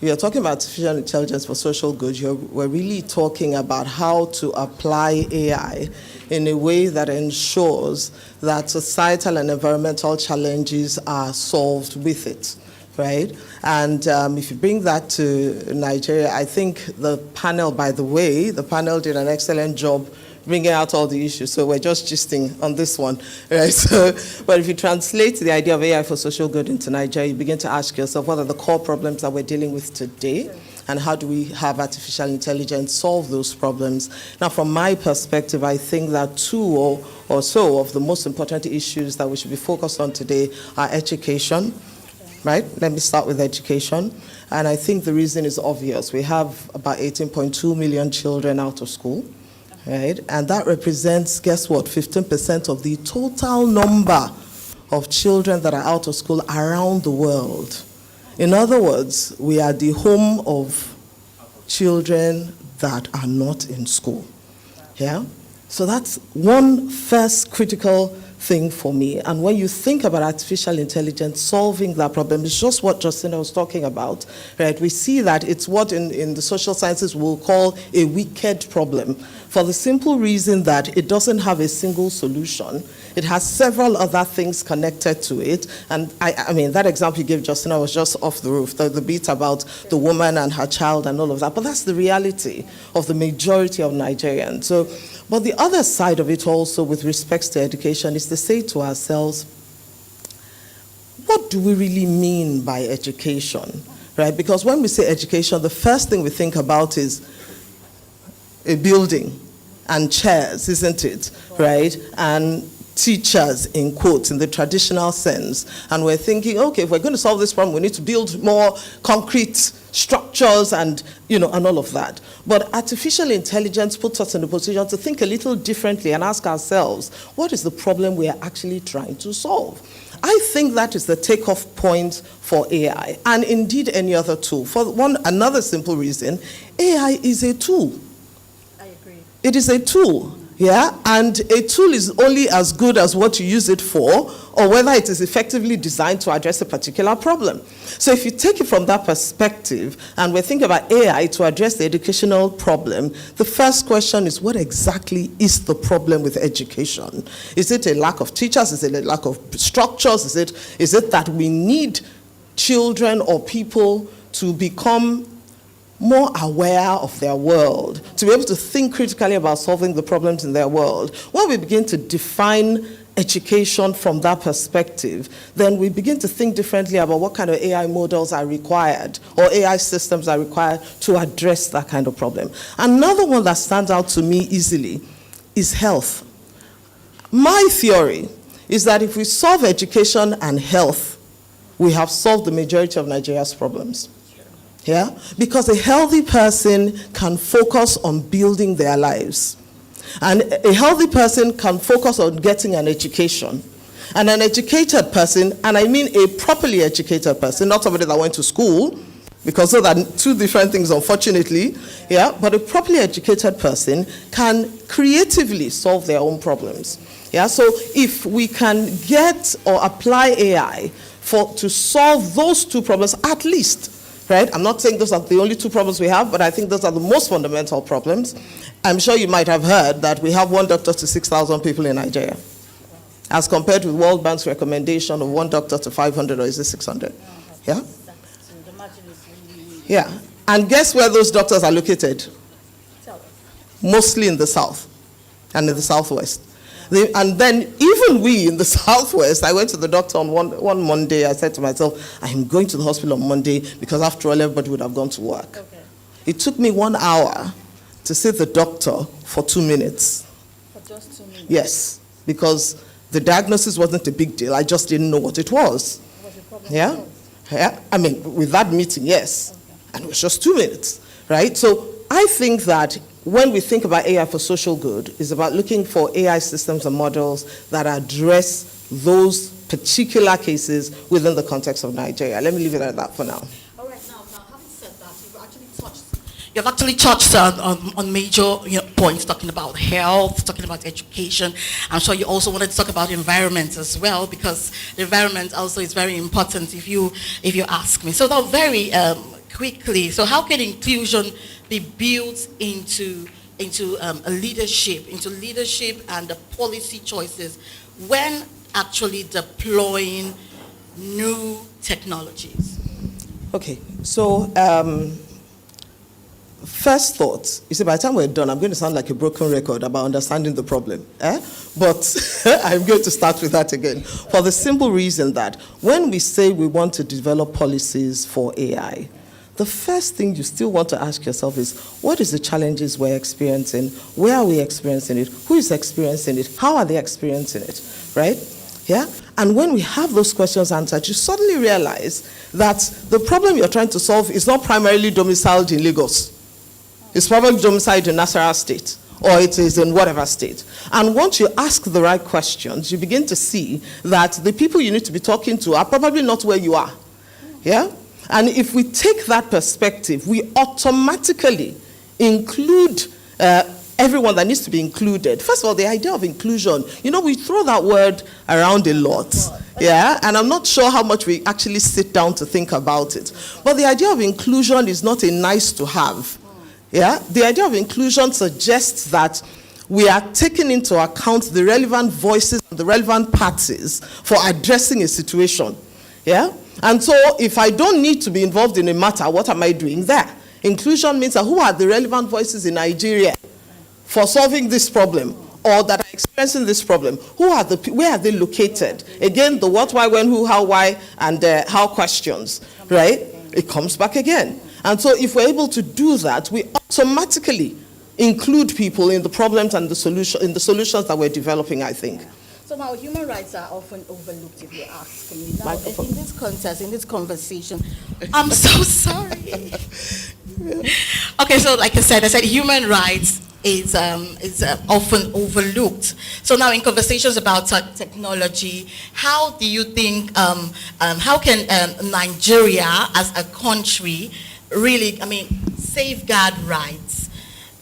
we are talking about artificial intelligence for social good. We're really talking about how to apply AI in a way that ensures that societal and environmental challenges are solved with it, right? And if you bring that to Nigeria, I think the panel did an excellent job bringing out all the issues. So we're just gisting on this one, right? So, but if you translate the idea of AI for social good into Nigeria, you begin to ask yourself, what are the core problems that we're dealing with today? And how do we have artificial intelligence solve those problems? Now, from my perspective, I think that two or so of the most important issues that we should be focused on today are education, right? Let me start with education. And I think the reason is obvious. We have about 18.2 million children out of school. Right? And that represents, guess what, 15% of the total number of children that are out of school around the world. In other words, we are the home of children that are not in school. Yeah? So that's one first critical thing for me. And when you think about artificial intelligence solving that problem, it's just what Justina was talking about, right? We see that it's what in the social sciences we'll call a wicked problem, for the simple reason that it doesn't have a single solution. It has several other things connected to it. And I mean, that example you gave, Justina, was just off the roof, the bit about the woman and her child and all of that. But that's the reality of the majority of Nigerians. So, but the other side of it also with respect to education is to say to ourselves, what do we really mean by education, right? Because when we say education, the first thing we think about is a building and chairs, isn't it, right? And teachers, in quotes, in the traditional sense. And we're thinking, okay, if we're going to solve this problem, we need to build more concrete structures and, you know, and all of that. But artificial intelligence puts us in a position to think a little differently and ask ourselves, what is the problem we are actually trying to solve? I think that is the takeoff point for AI, and indeed any other tool. For another simple reason, AI is a tool. I agree. It is a tool. Yeah, and a tool is only as good as what you use it for, or whether it is effectively designed to address a particular problem. So if you take it from that perspective, and we're thinking about AI to address the educational problem, the first question is, what exactly is the problem with education? Is it a lack of teachers? Is it a lack of structures? Is it that we need children or people to become more aware of their world, to be able to think critically about solving the problems in their world? When we begin to define education from that perspective, then we begin to think differently about what kind of AI models are required or AI systems are required to address that kind of problem. Another one that stands out to me easily is health. My theory is that if we solve education and health, we have solved the majority of Nigeria's problems. Yeah? Because a healthy person can focus on building their lives. And a healthy person can focus on getting an education. And an educated person, and I mean a properly educated person, not somebody that went to school, because those are two different things, unfortunately. Yeah? But a properly educated person can creatively solve their own problems. Yeah? So if we can get or apply AI to solve those two problems, at least, right? I'm not saying those are the only two problems we have, but I think those are the most fundamental problems. I'm sure you might have heard that we have 1 doctor to 6,000 people in Nigeria, as compared with World Bank's recommendation of 1 doctor to 500, or is it 600? Yeah? Yeah. And guess where those doctors are located? Mostly in the south and in the southwest. And then even we in the southwest, I went to the doctor on one Monday. I said to myself, I'm going to the hospital on Monday because after all, everybody would have gone to work. Okay. It took me 1 hour to see the doctor for 2 minutes. For just 2 minutes? Yes, because the diagnosis wasn't a big deal. I just didn't know what it was. Was the problem? Yeah? Yeah? I mean, with that meeting, yes. Okay. And it was just 2 minutes, right? So I think that when we think about AI for social good, it's about looking for AI systems and models that address those particular cases within the context of Nigeria. Let me leave it at that for now. All right, now having said that, you've actually touched on major points, talking about health, talking about education. I'm sure you also wanted to talk about environment as well, because the environment also is very important if you ask me. So now very quickly, so how can inclusion be built into leadership and the policy choices when actually deploying new technologies? Okay, so first thought, you see, by the time we're done, I'm going to sound like a broken record about understanding the problem. But I'm going to start with that again, for the simple reason that when we say we want to develop policies for AI, the first thing you still want to ask yourself is, what is the challenges we're experiencing? Where are we experiencing it? Who is experiencing it? How are they experiencing it? Right? Yeah? And when we have those questions answered, you suddenly realize that the problem you're trying to solve is not primarily domiciled in Lagos. It's probably domiciled in Nasarawa State, or it is in whatever state. And once you ask the right questions, you begin to see that the people you need to be talking to are probably not where you are. Yeah? And if we take that perspective, we automatically include everyone that needs to be included. First of all, the idea of inclusion, we throw that word around a lot. Yeah, and I'm not sure how much we actually sit down to think about it. But the idea of inclusion is not a nice to have. Yeah, the idea of inclusion suggests that we are taking into account the relevant voices and the relevant parties for addressing a situation. Yeah, and so if I don't need to be involved in a matter, what am I doing there? Inclusion means that who are the relevant voices in Nigeria for solving this problem, or that are experiencing this problem? Where are they located? Again, the what, why, when, who, how, why, and how questions, right? It comes back again. And so if we're able to do that, we automatically include people in the problems and the solutions that we're developing, I think. So now human rights are often overlooked, if you ask me. Now, in this context, in this conversation, I'm so sorry. Okay, so like I said human rights is often overlooked. So now in conversations about technology, how do you think, how can Nigeria as a country really, safeguard rights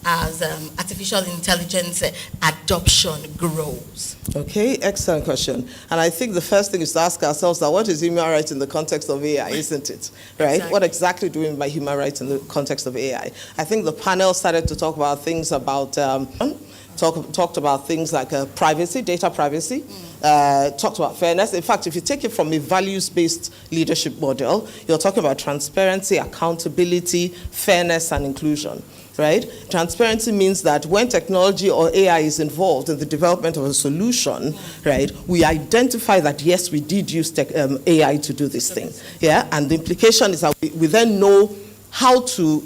as artificial intelligence adoption grows? Okay, excellent question. And I think the first thing is to ask ourselves that what is human rights in the context of AI, isn't it? Right? Exactly. What exactly do we mean by human rights in the context of AI? I think the panel started to talk about things about, talked about things like privacy, data privacy, talked about fairness. In fact, if you take it from a values-based leadership model, you're talking about transparency, accountability, fairness, and inclusion. Right? Transparency means that when technology or AI is involved in the development of a solution, right, we identify that, yes, we did use AI to do this thing. Yeah? And the implication is that we then know how to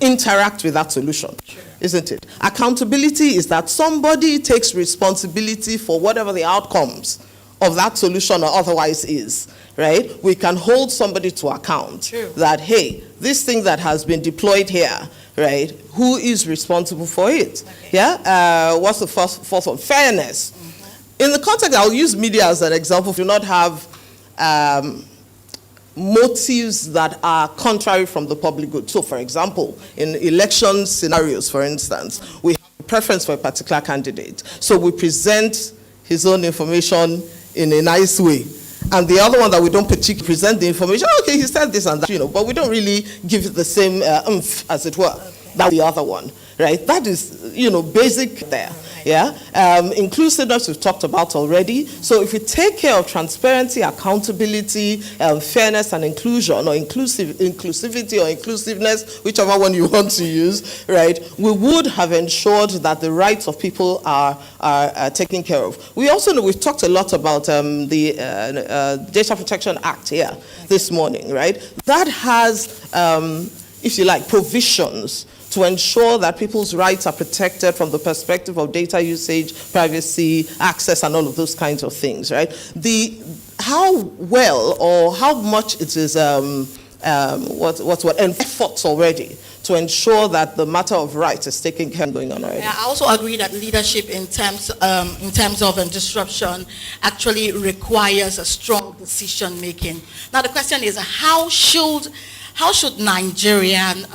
interact with that solution, isn't it? Accountability is that somebody takes responsibility for whatever the outcomes of that solution or otherwise is. Right? We can hold somebody to account that, hey, this thing that has been deployed here, right, who is responsible for it? Okay. Yeah? What's the fourth one? Fairness. In the context, I'll use media as an example. Do not have motives that are contrary from the public good. So, for example, in election scenarios, for instance, we have a preference for a particular candidate. So we present his own information in a nice way. And the other one that we don't particularly present the information, okay, he said this and that, but we don't really give it the same oomph, as it were. Okay. That's the other one, right? That is, basic there, yeah? Inclusiveness we've talked about already. So if we take care of transparency, accountability, fairness and inclusion, or inclusivity or inclusiveness, whichever one you want to use, right, we would have ensured that the rights of people are taken care of. We also know, we've talked a lot about the Data Protection Act here this morning, right? That has, if you like, provisions to ensure that people's rights are protected from the perspective of data usage, privacy, access, and all of those kinds of things, right? How well or how much it is efforts already to ensure that the matter of rights is taken care of going on already. Yeah, I also agree that leadership in terms of disruption actually requires a strong decision making. Now the question is, how should Nigerian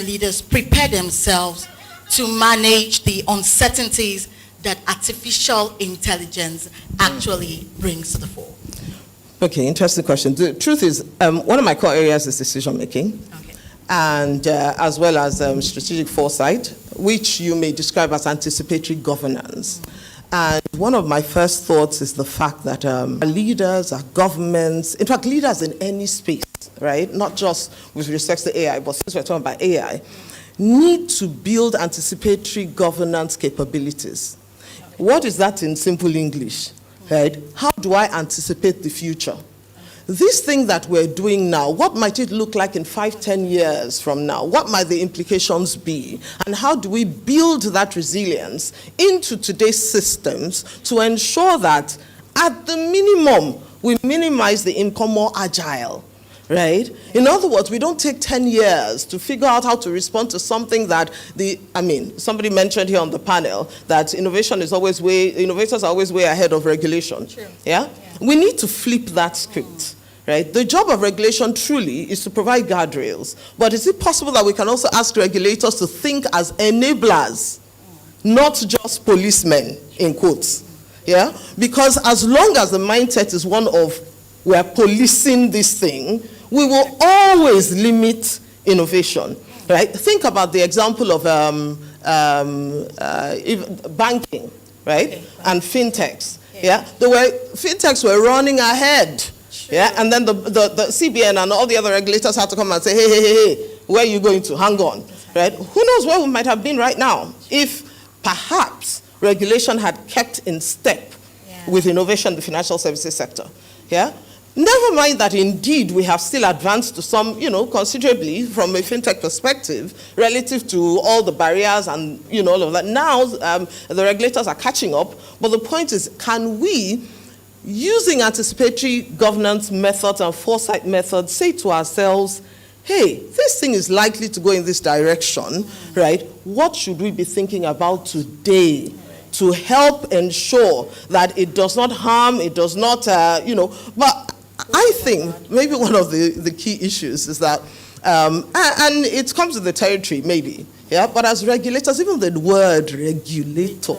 leaders prepare themselves to manage the uncertainties that artificial intelligence actually brings to the fore? Okay, interesting question. The truth is, one of my core areas is decision making, and as well as strategic foresight, which you may describe as anticipatory governance. And one of my first thoughts is the fact that our leaders, our governments, in fact, leaders in any space, right, not just with respect to AI, but since we're talking about AI, need to build anticipatory governance capabilities. What is that in simple English? Right? How do I anticipate the future? This thing that we're doing now, what might it look like in 5-10 years from now? What might the implications be? And how do we build that resilience into today's systems to ensure that, at the minimum, we minimize the income, more agile? Right? In other words, we don't take 10 years to figure out how to respond to something that somebody mentioned here on the panel that innovators are always way ahead of regulation. True. Yeah? We need to flip that script. right? The job of regulation truly is to provide guardrails. But is it possible that we can also ask regulators to think as enablers, not just policemen, in quotes? Yeah? Because as long as the mindset is one of we're policing this thing, we will always limit innovation, right? Think about the example of banking, right? And fintechs. Yeah, fintechs were running ahead. Yeah, and then the CBN and all the other regulators had to come and say, hey, where are you going to? Hang on, right? Who knows where we might have been right now if perhaps regulation had kept in step with innovation in the financial services sector. Yeah. Never mind that indeed we have still advanced to some, considerably from a fintech perspective relative to all the barriers and, all of that. Now the regulators are catching up, but the point is, can we, using anticipatory governance methods and foresight methods, say to ourselves, hey, this thing is likely to go in this direction, right? What should we be thinking about today to help ensure that it does not harm, it does not, but I think maybe one of the key issues is that, and it comes with the territory maybe, yeah, but as regulators, even the word regulator,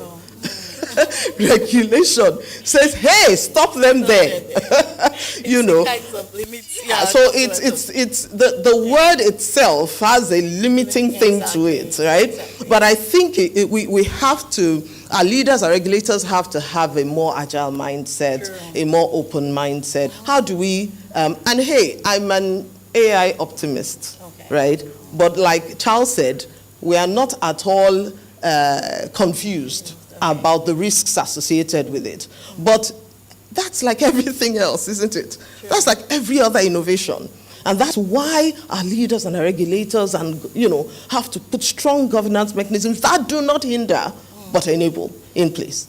regulation says, hey, stop them there. Kinds of limits, so it's the word itself has a limiting thing to it, right? Exactly. But I think we have to, our leaders, our regulators have to have a more agile mindset, a more open mindset. How do we, and hey, I'm an AI optimist, right? But like Charles said, we are not at all confused about the risks associated with it. But that's like everything else, isn't it? That's like every other innovation. And that's why our leaders and our regulators and, have to put strong governance mechanisms that do not hinder, but enable in place.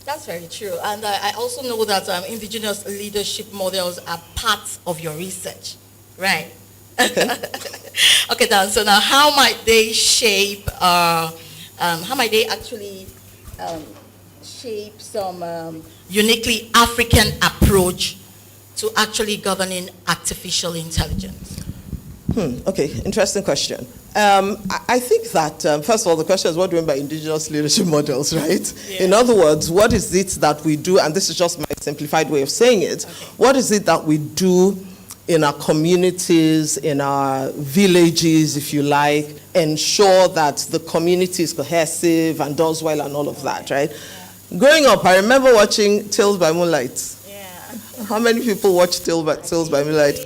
That's very true. And I also know that indigenous leadership models are part of your research, right? Okay. Okay, Dan. So now, how might they shape, how might they actually shape some uniquely African approach to actually governing artificial intelligence? Okay, interesting question. I think that, first of all, the question is what do we mean by indigenous leadership models, right? Yeah. In other words, what is it that we do, and this is just my simplified way of saying it, what is it that we do in our communities, in our villages, if you like, ensure that the community is cohesive and does well and all of that, right? Yeah. Growing up, I remember watching Tales by Moonlight. Yeah. How many people watch Tales by Moonlight?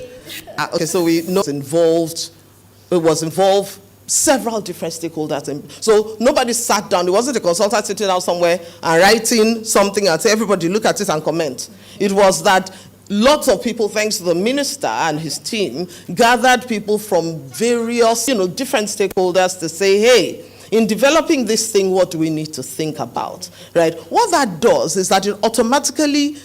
Okay, so we know it was involved several different stakeholders. So nobody sat down. It wasn't a consultant sitting down somewhere and writing something and say, everybody look at it and comment. It was that lots of people, thanks to the minister and his team, gathered people from various, different stakeholders to say, hey, in developing this thing, what do we need to think about, right? What that does is that it automatically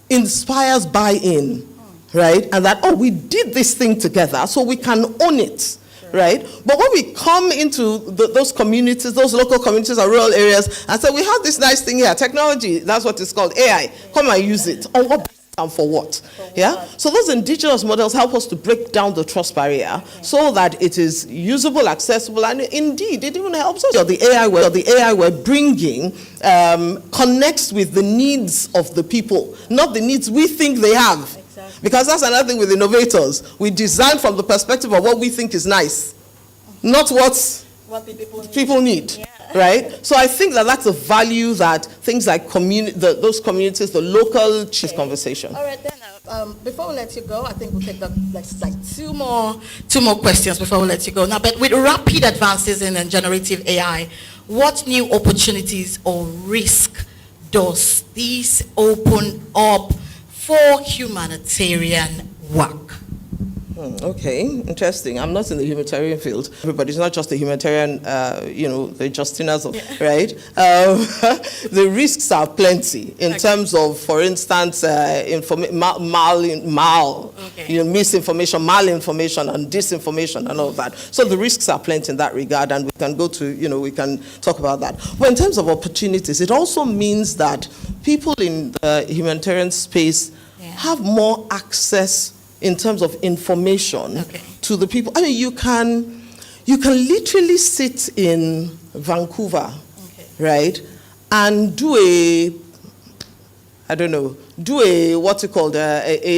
inspires buy-in, right? And that, we did this thing together, so we can own it, right? But when we come into those communities, those local communities or rural areas, and say, we have this nice thing here, technology, that's what it's called, AI, come and use it. On what and for what? Yeah? So those indigenous models help us to break down the trust barrier so that it is usable, accessible, and indeed, it even helps us. The AI we're bringing connects with the needs of the people, not the needs we think they have. Exactly. Because that's another thing with innovators. We design from the perspective of what we think is nice, not what people need. Yeah. Right? So I think that that's a value that things like those communities, the local conversation. All right, then, before we let you go, I think we'll take two more questions before we let you go. Now, but with rapid advances in generative AI, what new opportunities or risk does this open up for humanitarian work? Okay, interesting. I'm not in the humanitarian field. Everybody's not just a humanitarian, the Justinas, right? The risks are plenty in terms of, for instance, misinformation, malinformation, and disinformation, and all of that. So the risks are plenty in that regard, and we can go to, we can talk about that. But in terms of opportunities, it also means that people in the humanitarian space have more access in terms of information to the people. I mean, you can literally sit in Vancouver, right, and do a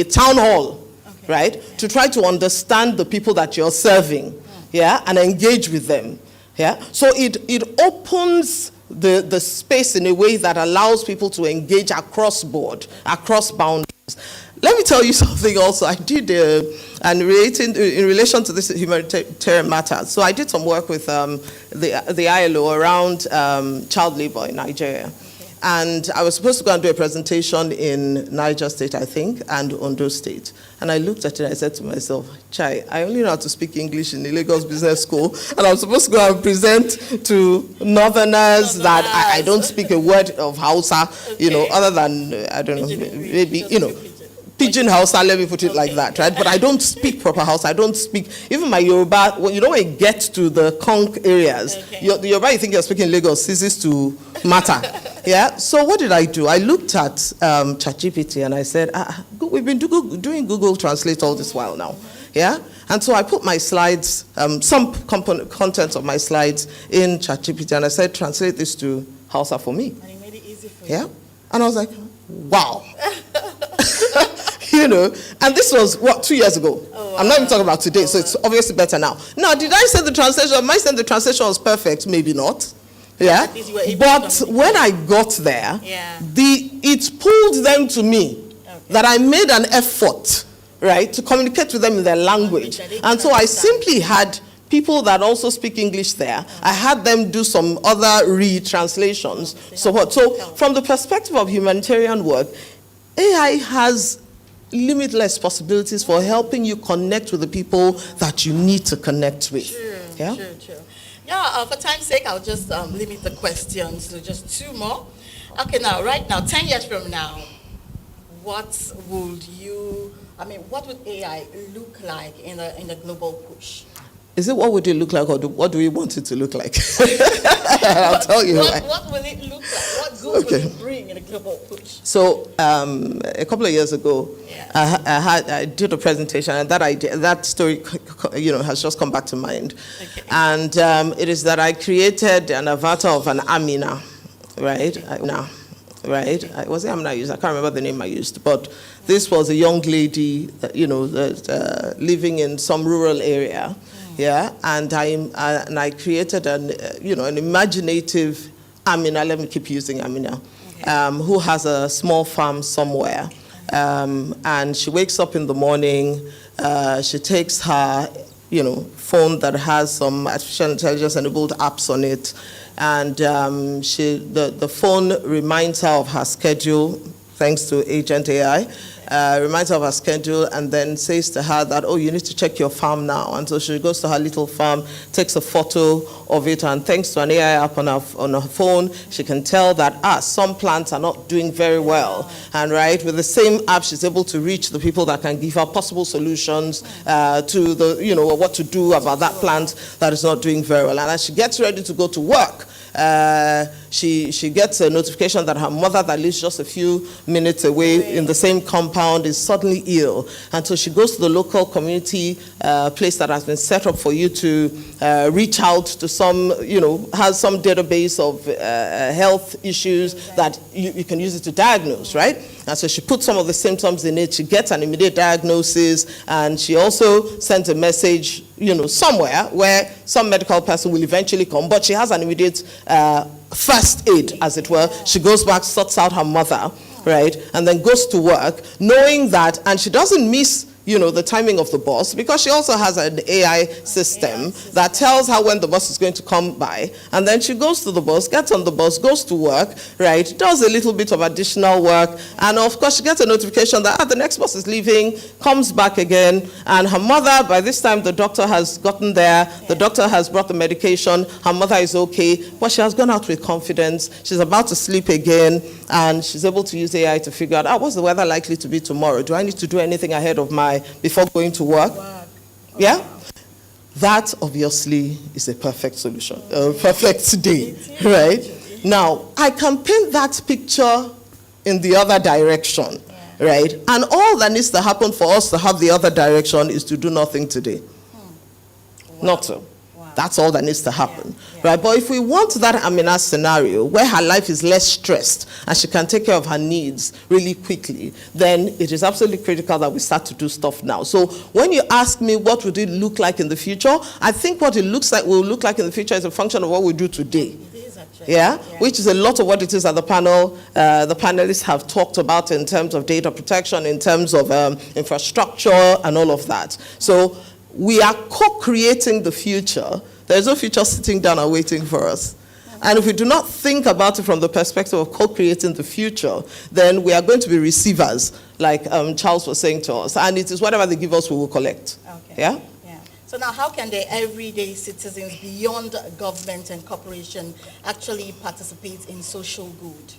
town hall, right, to try to understand the people that you're serving, and engage with them, So it opens the space in a way that allows people to engage across board, across boundaries. Let me tell you something also. I did, in relation to this humanitarian matter, so I did some work with the ILO around child labor in Nigeria. And I was supposed to go and do a presentation in Niger State, I think, and Ondo State. And I looked at it and I said to myself, Chai, I only know how to speak English in the Lagos Business School, and I'm supposed to go and present to Northerners that I don't speak a word of Hausa, other than, I don't know, maybe, Pidgin Hausa, let me put it like that, right? But I don't speak proper Hausa. I don't speak, even my Yoruba, when you get to the conch areas, the Yoruba you think you're speaking Lagos ceases to matter. So what did I do? I looked at ChatGPT and I said, we've been doing Google Translate all this while now. And so I put my slides, some contents of my slides in ChatGPT, and I said, translate this to Hausa for me. And it made it easy for you. And I was like, wow. And this was, 2 years ago? Oh, wow. I'm not even talking about today, so it's obviously better now. Now, did I say the translation? Am I saying the translation was perfect? Maybe not. But when I got there, it pulled them to me that I made an effort, right, to communicate with them in their language. And so I simply had people that also speak English there. I had them do some other retranslations. So from the perspective of humanitarian work, AI has limitless possibilities for helping you connect with the people that you need to connect with. Sure. For time's sake, I'll just limit the questions to just 2 more. Okay, right now, 10 years from now, what would AI look like in a global push? Is it what would it look like, or what do we want it to look like? I'll tell you. What will it look like? What good will it bring in a global push? So a couple of years ago, I did a presentation, and that story, has just come back to mind. And it is that I created an avatar of an Amina, right? Was it Amina I used? I can't remember the name I used, but this was a young lady, living in some rural area. And I created an imaginative Amina. Let me keep using Amina, who has a small farm somewhere, and she wakes up in the morning. She takes her, phone that has some artificial intelligence-enabled apps on it, and the phone reminds her of her schedule, thanks to Agent AI. Reminds her of her schedule, and then says to her that, you need to check your farm now. And so she goes to her little farm, takes a photo of it, and thanks to an AI app on her phone, she can tell that some plants are not doing very well. And with the same app, she's able to reach the people that can give her possible solutions to what to do about that plant that is not doing very well. And as she gets ready to go to work, she gets a notification that her mother that lives just a few minutes away in the same compound is suddenly ill. And so she goes to the local community place that has been set up for you to reach out to some, has some database of health issues that you can use it to diagnose, right? And so she puts some of the symptoms in it. She gets an immediate diagnosis, and she also sends a message, somewhere where some medical person will eventually come, but she has an immediate first aid, as it were. She goes back, sorts out her mother, right, and then goes to work, knowing that, and she doesn't miss the timing of the bus, because she also has an AI system that tells her when the bus is going to come by. And then she goes to the bus, gets on the bus, goes to work, right, does a little bit of additional work, and of course she gets a notification that the next bus is leaving, comes back again, and her mother, by this time the doctor has gotten there, the doctor has brought the medication, her mother is okay, but she has gone out with confidence, she's about to sleep again, and she's able to use AI to figure out, what's the weather likely to be tomorrow? Do I need to do anything ahead of before going to work? Yeah? That obviously is a perfect solution, a perfect day, right? Now, I can paint that picture in the other direction, right? And all that needs to happen for us to have the other direction is to do nothing today. Not so. That's all that needs to happen, right? But if we want that Amina scenario where her life is less stressed and she can take care of her needs really quickly, then it is absolutely critical that we start to do stuff now. So when you ask me what would it look like in the future, I think what it will look like in the future is a function of what we do today. Yeah, which is a lot of what it is that the panelists have talked about in terms of data protection, in terms of infrastructure and all of that. So we are co-creating the future. There's no future sitting down and waiting for us. And if we do not think about it from the perspective of co-creating the future, then we are going to be receivers, like Charles was saying to us. And it is whatever they give us, we will collect. Okay. Yeah? So now how can the everyday citizens beyond government and corporation actually participate in social good?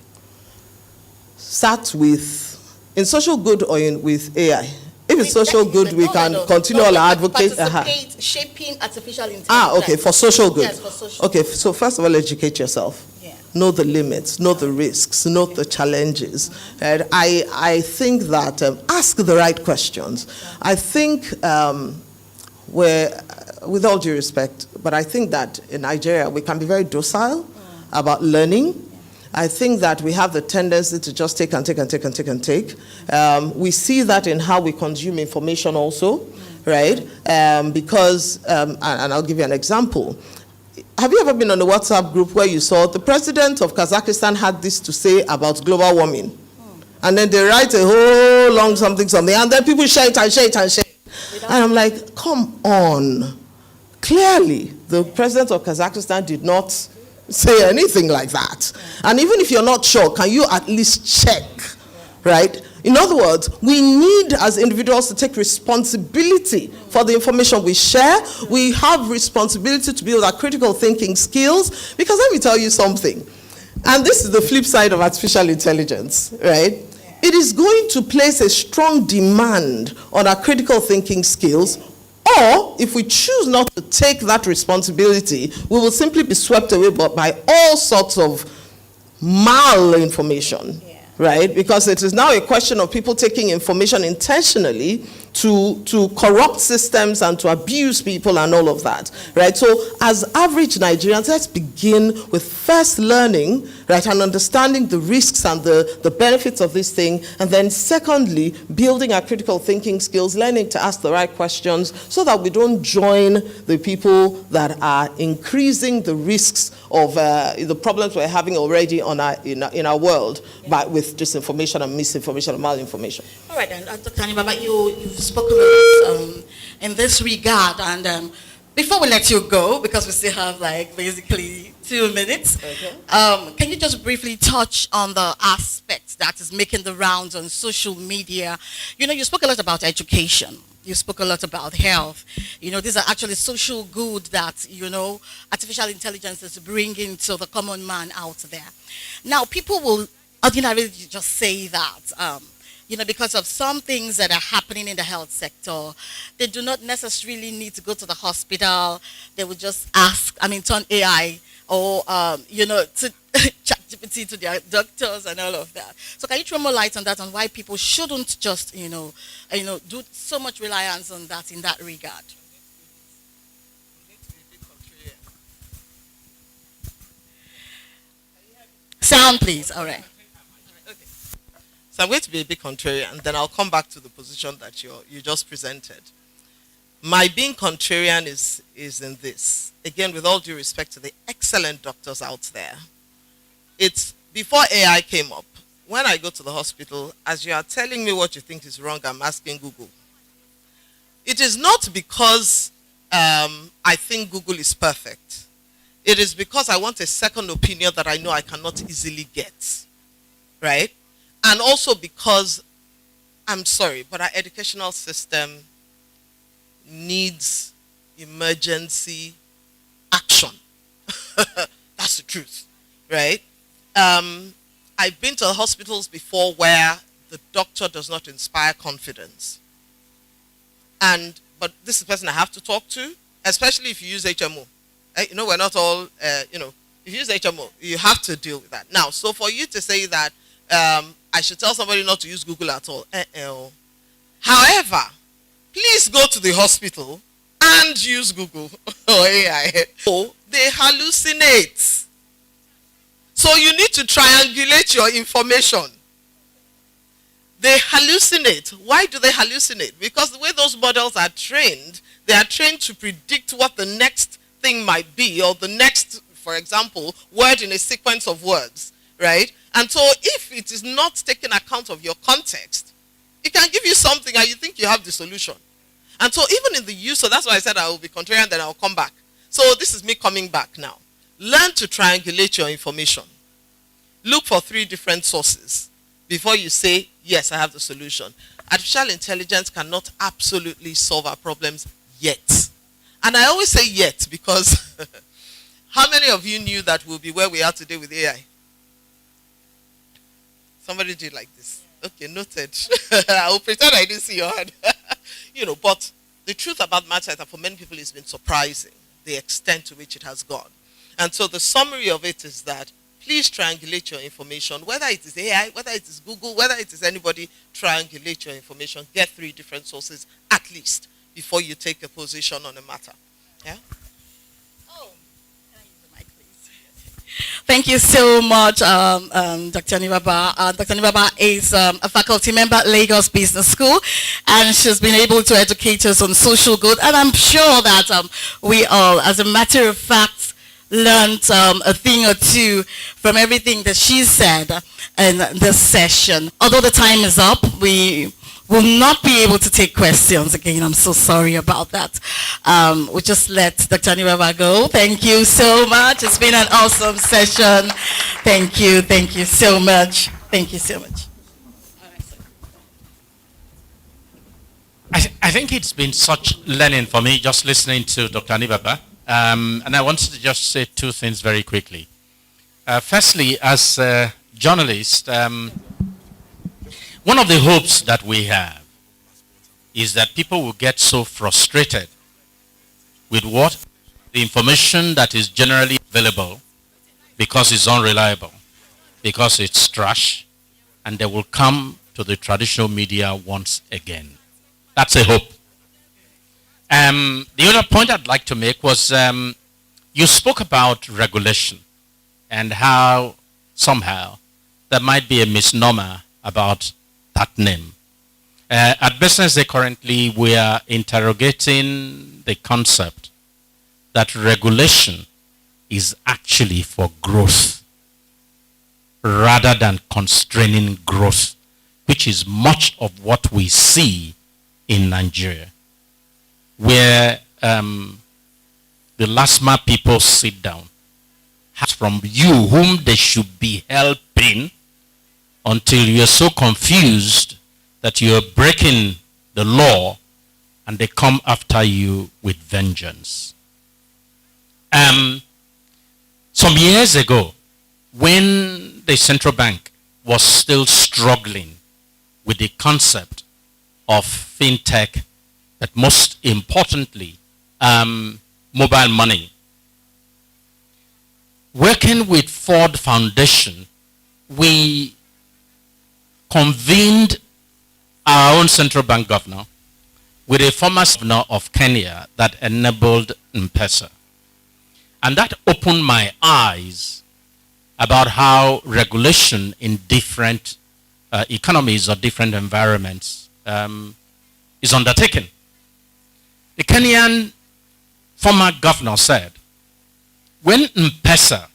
Start with, in social good or with AI? If it's social good, we can continue our advocate. Participate shaping artificial intelligence. Okay, for social good. Yes, for social Okay, so first of all, educate yourself. Yeah. Know the limits, know the risks, know the challenges. And I think that ask the right questions. I think with all due respect, but I think that in Nigeria we can be very docile about learning. I think that we have the tendency to just take and take and take and take and take. We see that in how we consume information also, right? Because, and I'll give you an example. Have you ever been on a WhatsApp group where you saw the president of Kazakhstan had this to say about global warming? And then they write a whole long something, and then people share it and share it and share it. And I'm like, come on. Clearly, the president of Kazakhstan did not say anything like that. And even if you're not sure, can you at least check, right? In other words, we need as individuals to take responsibility for the information we share. We have responsibility to build our critical thinking skills, because let me tell you something, and this is the flip side of artificial intelligence, right? It is going to place a strong demand on our critical thinking skills. Or, if we choose not to take that responsibility, we will simply be swept away by all sorts of malinformation, right? Because it is now a question of people taking information intentionally to corrupt systems and to abuse people and all of that, right? So as average Nigerians, let's begin with first learning, right, and understanding the risks and the benefits of this thing, and then secondly, building our critical thinking skills, learning to ask the right questions so that we don't join the people that are increasing the risks of the problems we're having already in our world with disinformation and misinformation and malinformation. All right, and Dr. Kanibaba, you've spoken about in this regard, and before we let you go, because we still have like basically 2 minutes, can you just briefly touch on the aspect that is making the rounds on social media? You know, you spoke a lot about education. You spoke a lot about health. You know, these are actually social good that, you know, artificial intelligence is bringing to the common man out there. Now, people will ordinarily just say that, you know, because of some things that are happening in the health sector, they do not necessarily need to go to the hospital. They will just turn AI or, you know, to ChatGPT to their doctors and all of that. So can you throw more light on that, on why people shouldn't just, you know, do so much reliance on that in that regard? Sound, please. All right. So I'm going to be a bit contrarian, and then I'll come back to the position that you just presented. My being contrarian is in this. Again, with all due respect to the excellent doctors out there, it's before AI came up. When I go to the hospital, as you are telling me what you think is wrong, I'm asking Google. It is not because I think Google is perfect. It is because I want a second opinion that I know I cannot easily get, right? And also because, I'm sorry, but our educational system needs emergency action. That's the truth, right? I've been to hospitals before where the doctor does not inspire confidence. But this is the person I have to talk to, especially if you use HMO. You know, we're not all, you know, if you use HMO, you have to deal with that. Now, so for you to say that I should tell somebody not to use Google at all. However, please go to the hospital and use Google or AI. Oh, they hallucinate. So you need to triangulate your information. They hallucinate. Why do they hallucinate? Because the way those models are trained, they are trained to predict what the next thing might be, or the next, for example, word in a sequence of words, right? And so if it is not taking account of your context, it can give you something and you think you have the solution. And so even in the use, so that's why I said I will be contrarian, then I'll come back. So this is me coming back now. Learn to triangulate your information. Look for 3 different sources before you say, yes, I have the solution. Artificial intelligence cannot absolutely solve our problems yet. And I always say yet because how many of you knew that we'll be where we are today with AI? Somebody did like this. Okay, noted. I will pretend I didn't see your hand. But the truth about matter is that for many people it's been surprising, the extent to which it has gone. And so the summary of it is that please triangulate your information, whether it is AI, whether it is Google, whether it is anybody, triangulate your information. Get 3 different sources at least before you take a position on a matter. Yeah? Oh, can I use the mic, please? Thank you so much, Dr. Nibaba. Dr. Nibaba is a faculty member at Lagos Business School, and she's been able to educate us on social good. And I'm sure that we all, as a matter of fact, learned a thing or two from everything that she said in this session. Although the time is up, we will not be able to take questions again. I'm so sorry about that. We'll just let Dr. Nibaba go. Thank you so much. It's been an awesome session. Thank you. Thank you so much. Thank you so much. I think it's been such learning for me just listening to Dr. Nibaba. And I wanted to just say 2 things very quickly. Firstly, as a journalist, one of the hopes that we have is that people will get so frustrated with the information that is generally available because it's unreliable, because it's trash, and they will come to the traditional media once again. That's a hope. The other point I'd like to make was you spoke about regulation and how somehow there might be a misnomer about that name. At Business Day currently, we are interrogating the concept that regulation is actually for growth rather than constraining growth, which is much of what we see in Nigeria, where the LASMA people sit down from you whom they should be helping until you're so confused that you're breaking the law and they come after you with vengeance. Some years ago, when the central bank was still struggling with the concept of fintech, but most importantly, mobile money, working with Ford Foundation, we convened our own central bank governor with a former governor of Kenya that enabled M-Pesa. And that opened my eyes about how regulation in different economies or different environments is undertaken. The Kenyan former governor said, when M-Pesa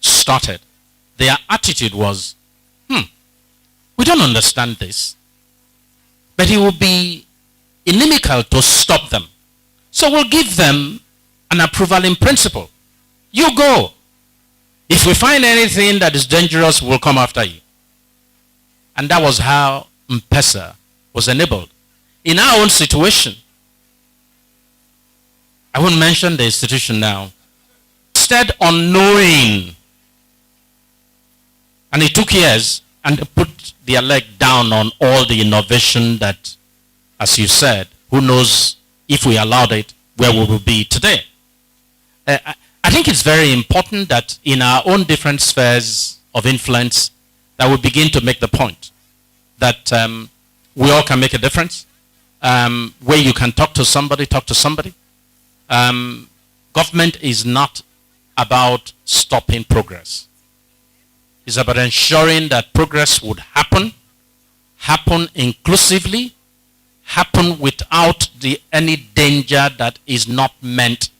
started, their attitude was, we don't understand this, but it will be inimical to stop them. So we'll give them an approval in principle. You go. If we find anything that is dangerous, we'll come after you. And that was how M-Pesa was enabled. In our own situation, I won't mention the institution now, instead on knowing, and it took years, and they put their leg down on all the innovation that, as you said, who knows if we allowed it, where we will be today. I think it's very important that in our own different spheres of influence, that will begin to make the point that we all can make a difference. Where you can talk to somebody, talk to somebody. Government is not about stopping progress. It's about ensuring that progress would happen inclusively, happen without any danger that is not meant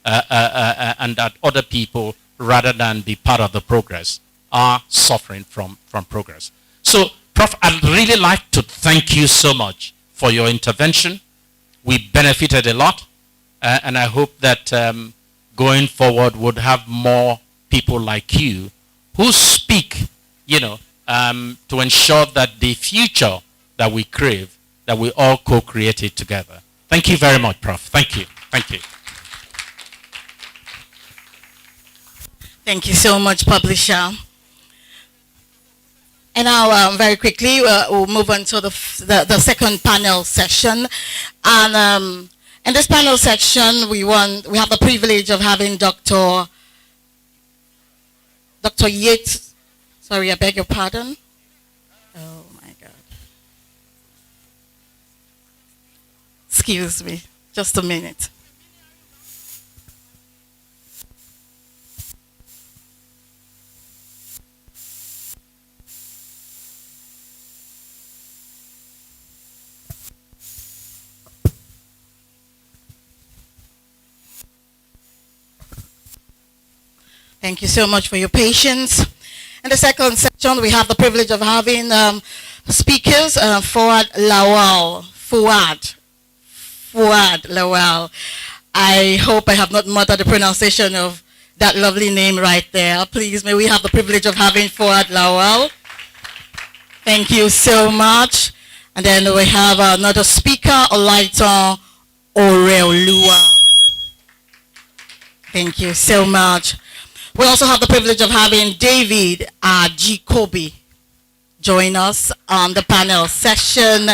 and that other people, rather than be part of the progress, are suffering from progress. So, Prof, I'd really like to thank you so much for your intervention. We benefited a lot, and I hope that going forward would have more people like you who speak, to ensure that the future that we crave, that we all co-create it together. Thank you very much, Prof. Thank you. Thank you. Thank you so much, Publisher. And now, very quickly, we'll move on to the second panel session. And in this panel section, we have the privilege of having Dr. Yates. Sorry, I beg your pardon. Oh my God. Excuse me, just a minute. Thank you so much for your patience. In the second section, we have the privilege of having speakers, Fuad Lawal. I hope I have not muttered the pronunciation of that lovely name right there. Please, may we have the privilege of having Fuad Lawal. Thank you so much. And then we have another speaker, Olaito Oreolua. Thank you so much. We also have the privilege of having David Jacobi join us on the panel session,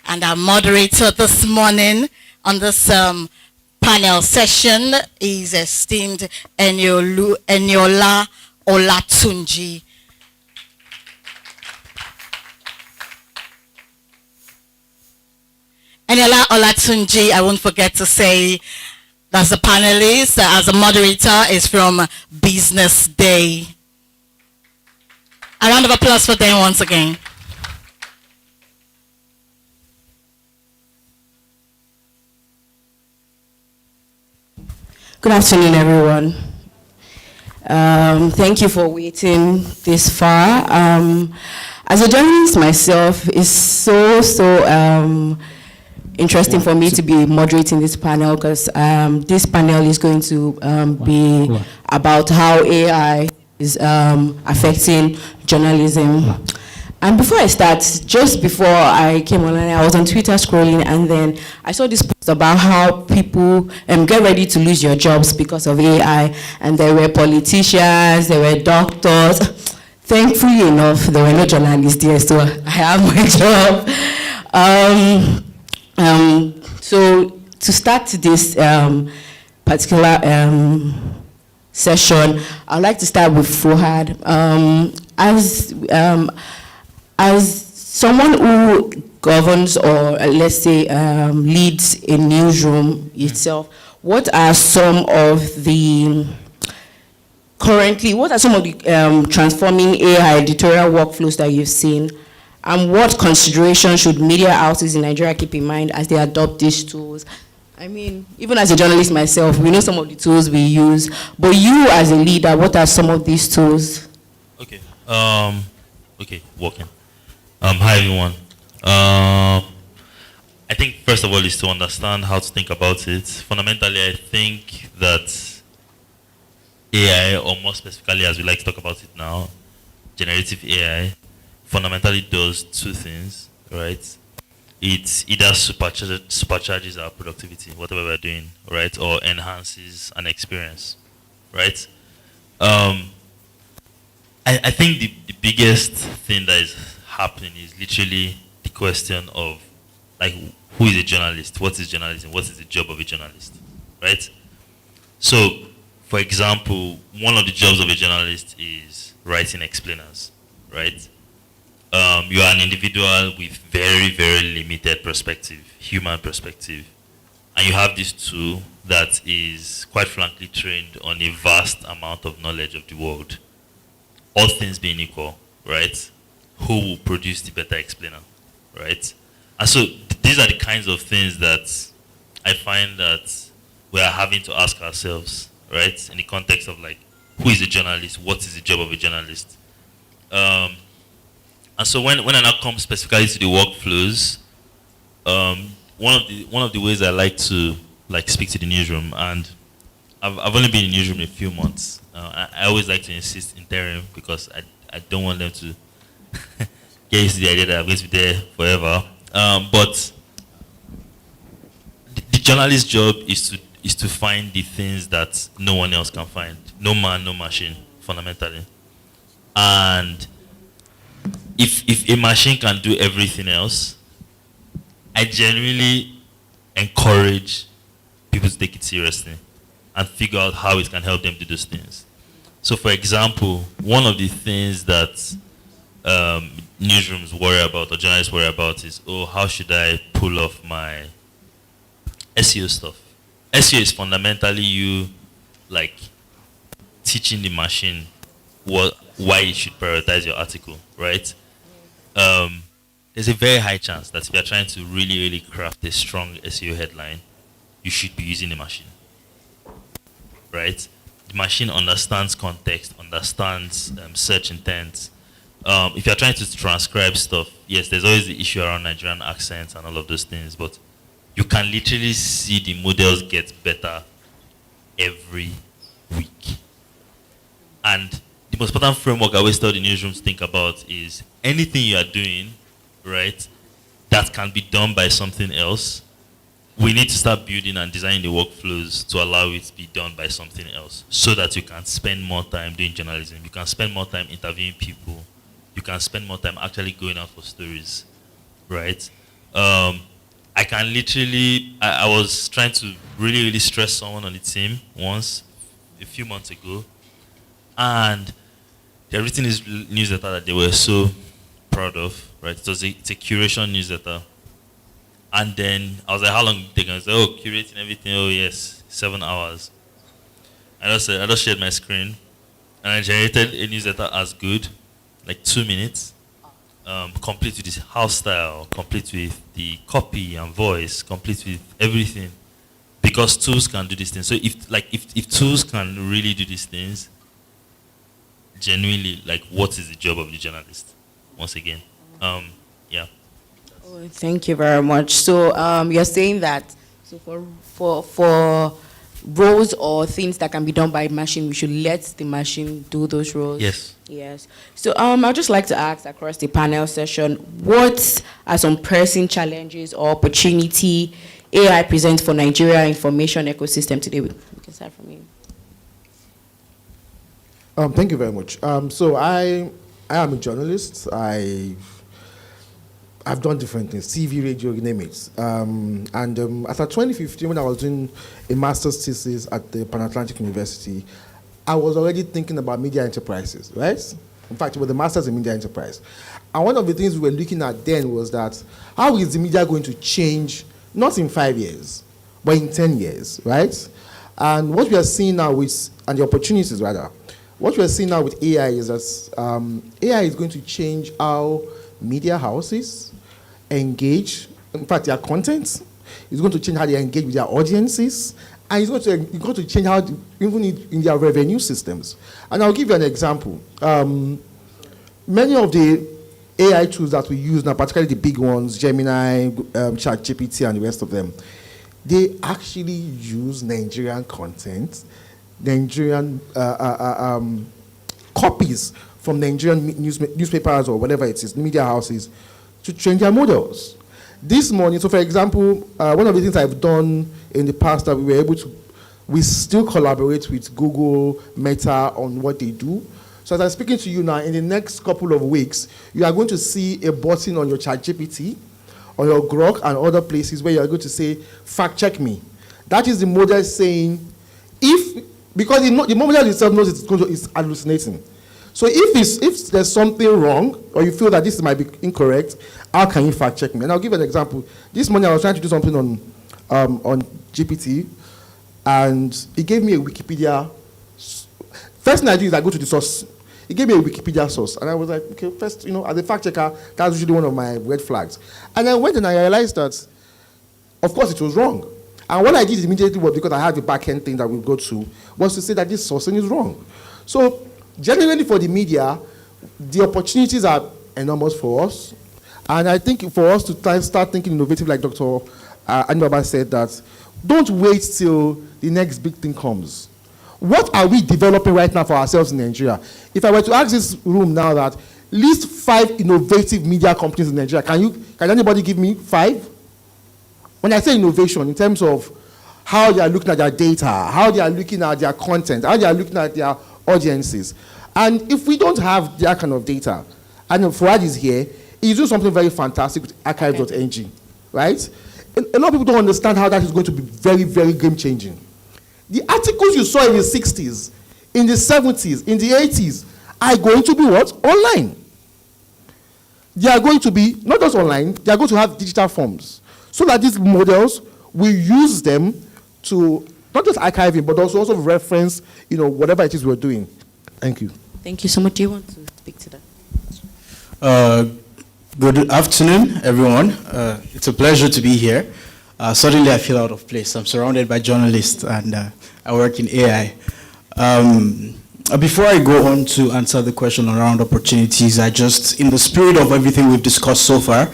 and our moderator this morning on this panel session is esteemed Eniola Olatunji. Eniola Olatunji, I won't forget to say, as a panelist, as a moderator, is from BusinessDay. A round of applause for them once again. Good afternoon, everyone. Thank you for waiting this far. As a journalist myself, it's so interesting for me to be moderating this panel, because this panel is going to be about how AI is affecting journalism. And before I start, just before I came online, I was on Twitter scrolling, and then I saw this post about how people get ready to lose your jobs because of AI, and there were politicians, there were doctors. Thankfully enough, there were no journalists there, so I have my job. So to start this particular session, I'd like to start with Fuad. As someone who governs, or let's say leads a newsroom itself, what are some of the transforming AI editorial workflows that you've seen? And what considerations should media houses in Nigeria keep in mind as they adopt these tools? I mean, even as a journalist myself, we know some of the tools we use, but you as a leader, what are some of these tools? Okay, working. Hi everyone. I think first of all is to understand how to think about it. Fundamentally, I think that AI, or more specifically as we like to talk about it now, generative AI, fundamentally does two things, right? It either supercharges our productivity, whatever we're doing, right, or enhances an experience, right? I think the biggest thing that is happening is literally the question of, like, who is a journalist? What is journalism? What is the job of a journalist, right? So, for example, one of the jobs of a journalist is writing explainers, right? You are an individual with very, very limited perspective, human perspective. And you have this tool that is quite frankly trained on a vast amount of knowledge of the world. All things being equal, right? Who will produce the better explainer, right? And so these are the kinds of things that I find that we are having to ask ourselves, right? In the context of like, who is a journalist? What is the job of a journalist? And so when I now come specifically to the workflows, one of the ways I like to like speak to the newsroom, and I've only been in the newsroom a few months. I always like to insist interim because I don't want them to get used to the idea that I'm going to be there forever. But the journalist's job is to find the things that no one else can find. No man, no machine, fundamentally. And if a machine can do everything else, I genuinely encourage people to take it seriously and figure out how it can help them do those things. So for example, one of the things that newsrooms worry about or journalists worry about is, oh, how should I pull off my SEO stuff? SEO is fundamentally you like teaching the machine why it should prioritize your article, right? There's a very high chance that if you're trying to really, really craft a strong SEO headline, you should be using a machine, right? The machine understands context, understands search intent. If you're trying to transcribe stuff, yes, there's always the issue around Nigerian accents and all of those things, but you can literally see the models get better every week. And the most important framework I always tell the newsrooms to think about is anything you are doing, right, that can be done by something else, we need to start building and designing the workflows to allow it to be done by something else so that you can spend more time doing journalism. You can spend more time interviewing people. You can spend more time actually going out for stories, right? I can literally, I was trying to really, really stress someone on the team once, a few months ago, and they're written this newsletter that they were so proud of, right? It's a curation newsletter. And then I was like, how long did they go? I said, oh, curating everything, oh yes, 7 hours. I just shared my screen, and I generated a newsletter as good, like 2 minutes, complete with this house style, complete with the copy and voice, complete with everything. Because tools can do these things. So if tools can really do these things, genuinely, like, what is the job of the journalist? Once again, yeah. Oh, thank you very much. So you're saying that so for roles or things that can be done by machine, we should let the machine do those roles. Yes. Yes. So I'd just like to ask across the panel session, what are some pressing challenges or opportunity AI presents for Nigeria information ecosystem today? We can start from you. Thank you very much. So I am a journalist. I've done different things, TV, radio, you name it. After 2015, when I was doing a master's thesis at the Pan-Atlantic University, I was already thinking about media enterprises, right? In fact, it was the master's in media enterprise. And one of the things we were looking at then was that how is the media going to change, not in 5 years, but in 10 years, right? And what we are seeing now with, and the opportunities rather, what we are seeing now with AI is that AI is going to change how media houses engage, in fact, their content. It's going to change how they engage with their audiences, and it's going to change how, even in their revenue systems. And I'll give you an example. Many of the AI tools that we use now, particularly the big ones, Gemini, ChatGPT, and the rest of them, they actually use Nigerian content, Nigerian copies from Nigerian newspapers or whatever it is, media houses, to train their models. This morning, so for example, one of the things I've done in the past that we still collaborate with Google, Meta on what they do. So as I'm speaking to you now, in the next couple of weeks, you are going to see a button on your ChatGPT, on your Grok and other places where you are going to say, fact check me. That is the model saying, because the model itself knows it's hallucinating. So if there's something wrong, or you feel that this might be incorrect, how can you fact check me? And I'll give an example. This morning I was trying to do something on GPT, and it gave me a Wikipedia. First thing I do is I go to the source. It gave me a Wikipedia source, and I was like, okay, first, as a fact checker, that's usually one of my red flags. And I went and I realized that, of course, it was wrong. And what I did immediately was, because I had the back-end thing that we go to, was to say that this sourcing is wrong. So, generally for the media, the opportunities are enormous for us. And I think for us to start thinking innovative, like Dr. Anibaba said, that don't wait till the next big thing comes. What are we developing right now for ourselves in Nigeria? If I were to ask this room now that list 5 innovative media companies in Nigeria, can anybody give me 5? When I say innovation, in terms of how they are looking at their data, how they are looking at their content, how they are looking at their audiences. And if we don't have that kind of data, and Fuad is here, he's doing something very fantastic with archive.ng, right? A lot of people don't understand how that is going to be very, very game-changing. The articles you saw in the 60s, in the 70s, in the 80s, are going to be what? Online. They are going to be, not just online, they are going to have digital forms. So that these models, we use them to not just archiving, but also reference, whatever it is we're doing. Thank you. Thank you so much. Do you want to speak to that? Good afternoon, everyone. It's a pleasure to be here. Suddenly I feel out of place. I'm surrounded by journalists and I work in AI. Before I go on to answer the question around opportunities, I just, in the spirit of everything we've discussed so far,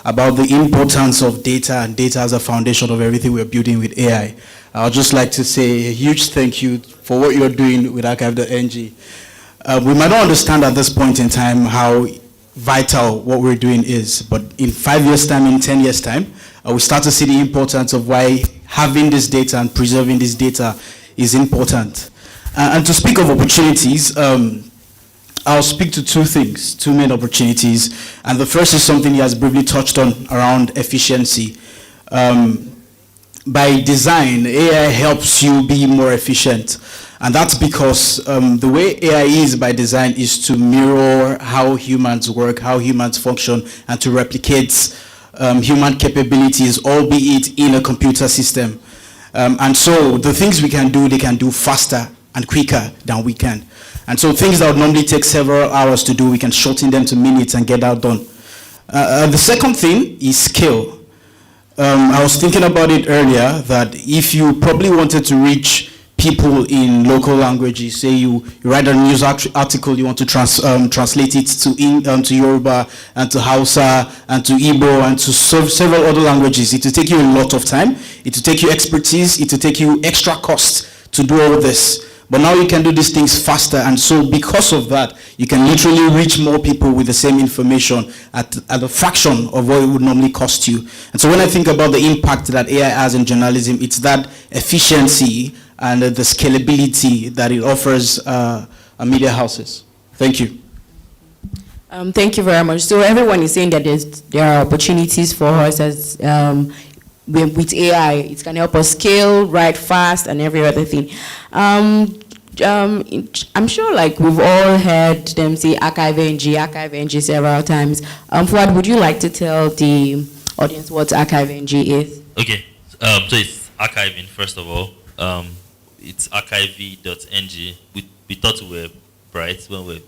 about the importance of data and data as a foundation of everything we're building with AI, I would just like to say a huge thank you for what you're doing with archive.ng. We might not understand at this point in time how vital what we're doing is, but in 5 years' time, in 10 years' time, we start to see the importance of why having this data and preserving this data is important. And to speak of opportunities, I'll speak to two main opportunities. And the first is something he has briefly touched on around efficiency. By design, AI helps you be more efficient. And that's because the way AI is by design is to mirror how humans work, how humans function, and to replicate human capabilities, albeit in a computer system. And so the things we can do, they can do faster and quicker than we can. And so things that would normally take several hours to do, we can shorten them to minutes and get that done. The second thing is scale. I was thinking about it earlier that if you probably wanted to reach people in local languages, say you write a news article, you want to translate it to Yoruba and to Hausa and to Igbo and to several other languages, it will take you a lot of time, it will take you expertise, it will take you extra cost to do all this. But now you can do these things faster, and so because of that, you can literally reach more people with the same information at a fraction of what it would normally cost you. And so when I think about the impact that AI has in journalism, it's that efficiency and the scalability that it offers media houses. Thank you. Thank you very much. So everyone is saying that there are opportunities for us as with AI. It can help us scale, write fast, and every other thing. I'm sure like we've all heard them say archive.ng several times. Fuad, would you like to tell the audience what archive.ng is? Okay, so it's archiving, first of all. It's archive.ng. We thought we were bright when we were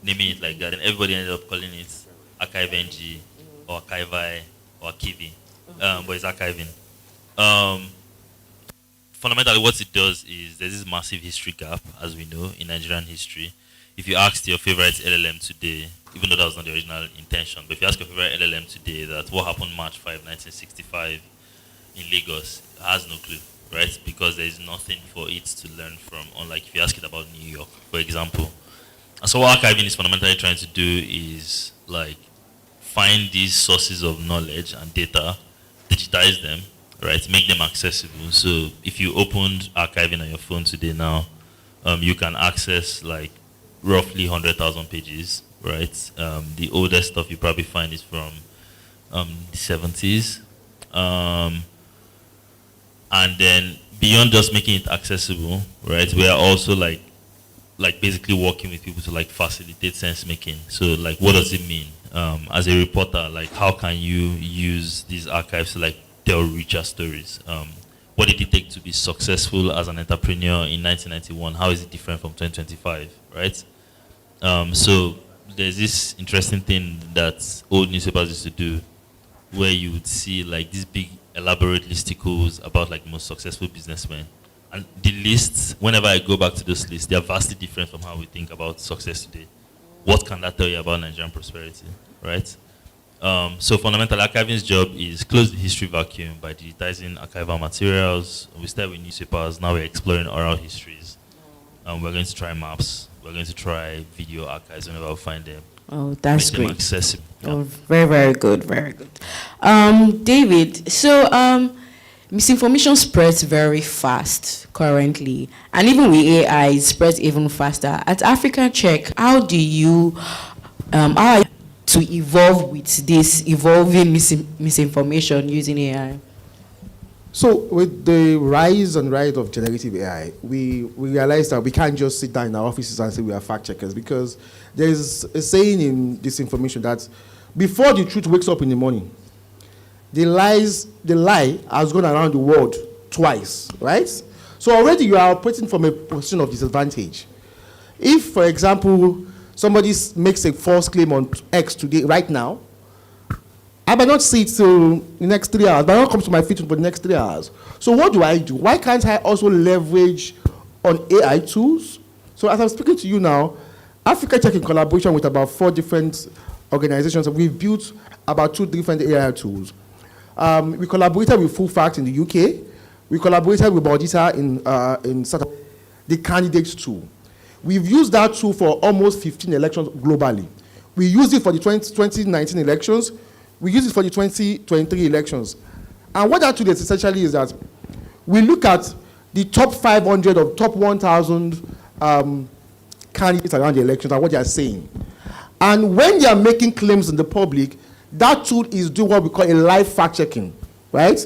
naming it like that, and everybody ended up calling it archive.ng or archivi or archivi. But it's archiving. Fundamentally, what it does is there's this massive history gap, as we know, in Nigerian history. If you asked your favorite LLM today, even though that was not the original intention, but if you ask your favorite LLM today that what happened March 5, 1965 in Lagos, it has no clue, right? Because there is nothing for it to learn from, unlike if you ask it about New York, for example. And so what archiving is fundamentally trying to do is like find these sources of knowledge and data, digitize them, right, make them accessible. So if you opened archiving on your phone today now, you can access like roughly 100,000 pages, right? The oldest stuff you probably find is from the 70s. And then beyond just making it accessible, right, we are also like like basically working with people to like facilitate sense making. So like, what does it mean? As a reporter, like how can you use these archives to like tell richer stories? What did it take to be successful as an entrepreneur in 1991? How is it different from 2025, right? So there's this interesting thing that old newspapers used to do, where you would see like these big elaborate listicles about like the most successful businessmen. And the lists, whenever I go back to those lists, they are vastly different from how we think about success today. What can that tell you about Nigerian prosperity, right? So fundamentally, archiving's job is close the history vacuum by digitizing archival materials. We start with newspapers, now we're exploring oral histories. We're going to try maps, we're going to try video archives whenever we find them. Oh, that's Make them great. accessible. Oh, very, very good, very good. David, so misinformation spreads very fast currently, and even with AI, it spreads even faster. At Africa Check, how do you, how are you to evolve with this evolving misinformation using AI? So with the rise of generative AI, we realized that we can't just sit down in our offices and say we are fact checkers, because there's a saying in disinformation that before the truth wakes up in the morning, the lie has gone around the world twice, right? So already you are operating from a position of disadvantage. If, for example, somebody makes a false claim on X today, right now, I might not see it till the next 3 hours, but I don't come to my feet for the next 3 hours. So what do I do? Why can't I also leverage on AI tools? So as I'm speaking to you now, Africa Check, in collaboration with about 4 different organizations, we've built about 2 different AI tools. We collaborated with Full Fact in the UK. We collaborated with Baudita in South Africa, the candidates tool. We've used that tool for almost 15 elections globally. We used it for the 2019 elections. We use it for the 2023 elections. And what that tool is essentially is that we look at the top 500 or top 1,000 candidates around the elections and what they are saying. And when they are making claims in the public, that tool is doing what we call a live fact checking, right?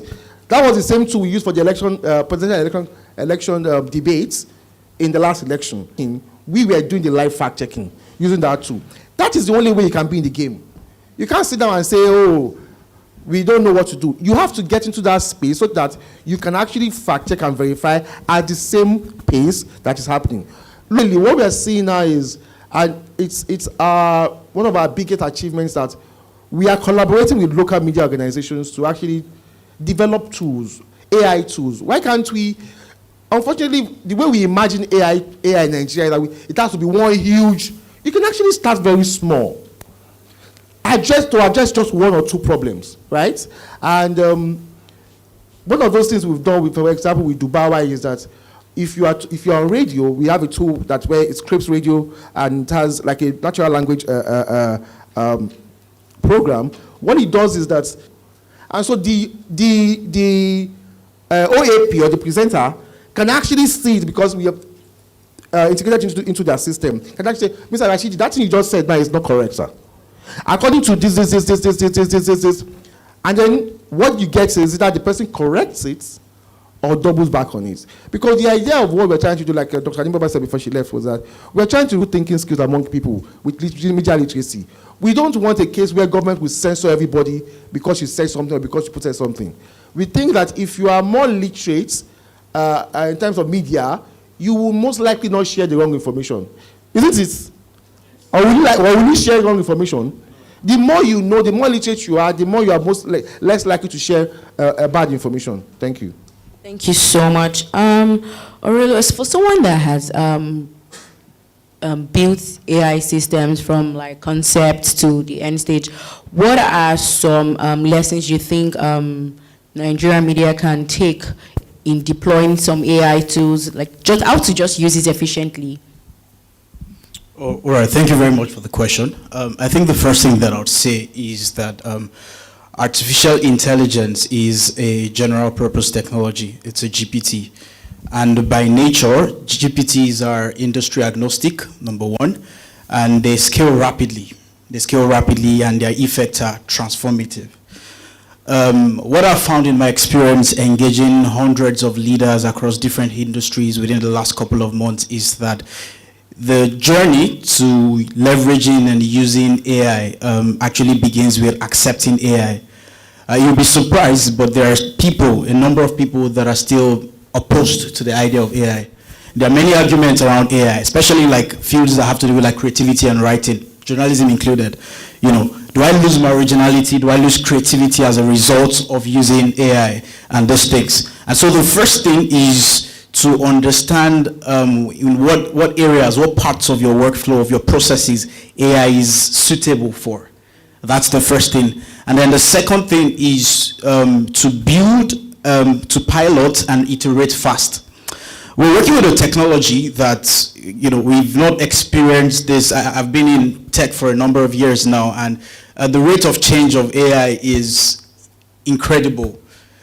That was the same tool we used for the presidential election debates in the last election. We were doing the live fact checking using that tool. That is the only way you can be in the game. You can't sit down and say, oh, we don't know what to do. You have to get into that space so that you can actually fact check and verify at the same pace that is happening. Really, what we are seeing now is, and it's one of our biggest achievements, that we are collaborating with local media organizations to actually develop tools, AI tools. Why can't we? Unfortunately, the way we imagine AI in Nigeria, that it has to be one huge. You can actually start very small. Address just 1 or 2 problems, right? And one of those things we've done, with, for example, with Dubawa, is that if you're on radio, we have a tool where it scrapes radio and it has like a natural language program. What it does is that, and so the OAP or the presenter can actually see it, because we have integrated into their system. Can actually say, Mr. Rashidi, that thing you just said now is not correct, sir. According to this, and then what you get is that the person corrects it or doubles back on it. Because the idea of what we're trying to do, like Dr. Adibaba said before she left, was that we're trying to do thinking skills among people with media literacy. We don't want a case where government will censor everybody because you said something or because you put something. We think that if you are more literate in terms of media, you will most likely not share the wrong information. Isn't it? Or will you share wrong information? The more you know, the more literate you are, the more you are less likely to share bad information. Thank you. Thank you so much. Aurelio, for someone that has built AI systems from like concept to the end stage, what are some lessons you think Nigerian media can take in deploying some AI tools, like just how to just use it efficiently? All right, thank you very much for the question. I think the first thing that I would say is that artificial intelligence is a general purpose technology. It's a GPT. And by nature, GPTs are industry agnostic, number one, and they scale rapidly. They scale rapidly and their effects are transformative. What I've found in my experience engaging hundreds of leaders across different industries within the last couple of months is that the journey to leveraging and using AI actually begins with accepting AI. You'll be surprised, but there are people, a number of people that are still opposed to the idea of AI. There are many arguments around AI, especially like fields that have to do with like creativity and writing, journalism included. You know, do I lose my originality? Do I lose creativity as a result of using AI and those things? And so the first thing is to understand in what areas, what parts of your workflow, of your processes, AI is suitable for. That's the first thing. And then the second thing is to build, to pilot and iterate fast. We're working with a technology that, you know, we've not experienced this. I've been in tech for a number of years now, and the rate of change of AI is incredible.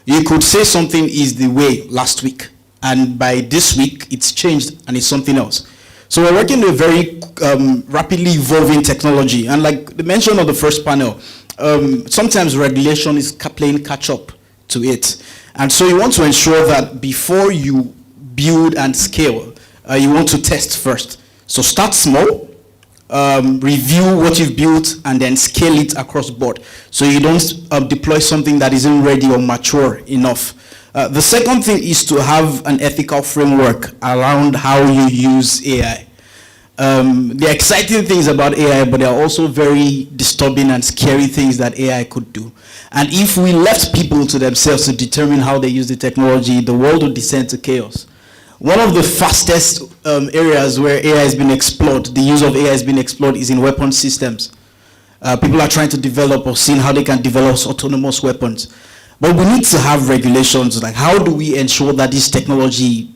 You could say something is the way last week, and by this week, it's changed and it's something else. So we're working with a very rapidly evolving technology. And like the mention of the first panel, sometimes regulation is playing catch up to it. And so you want to ensure that before you build and scale, you want to test first. So start small, review what you've built, and then scale it across board. So you don't deploy something that isn't ready or mature enough. The second thing is to have an ethical framework around how you use AI. There are exciting things about AI, but there are also very disturbing and scary things that AI could do. And if we left people to themselves to determine how they use the technology, the world would descend to chaos. One of the fastest areas where AI has been explored, the use of AI has been explored, is in weapon systems. People are trying to develop or seeing how they can develop autonomous weapons. But we need to have regulations, like how do we ensure that this technology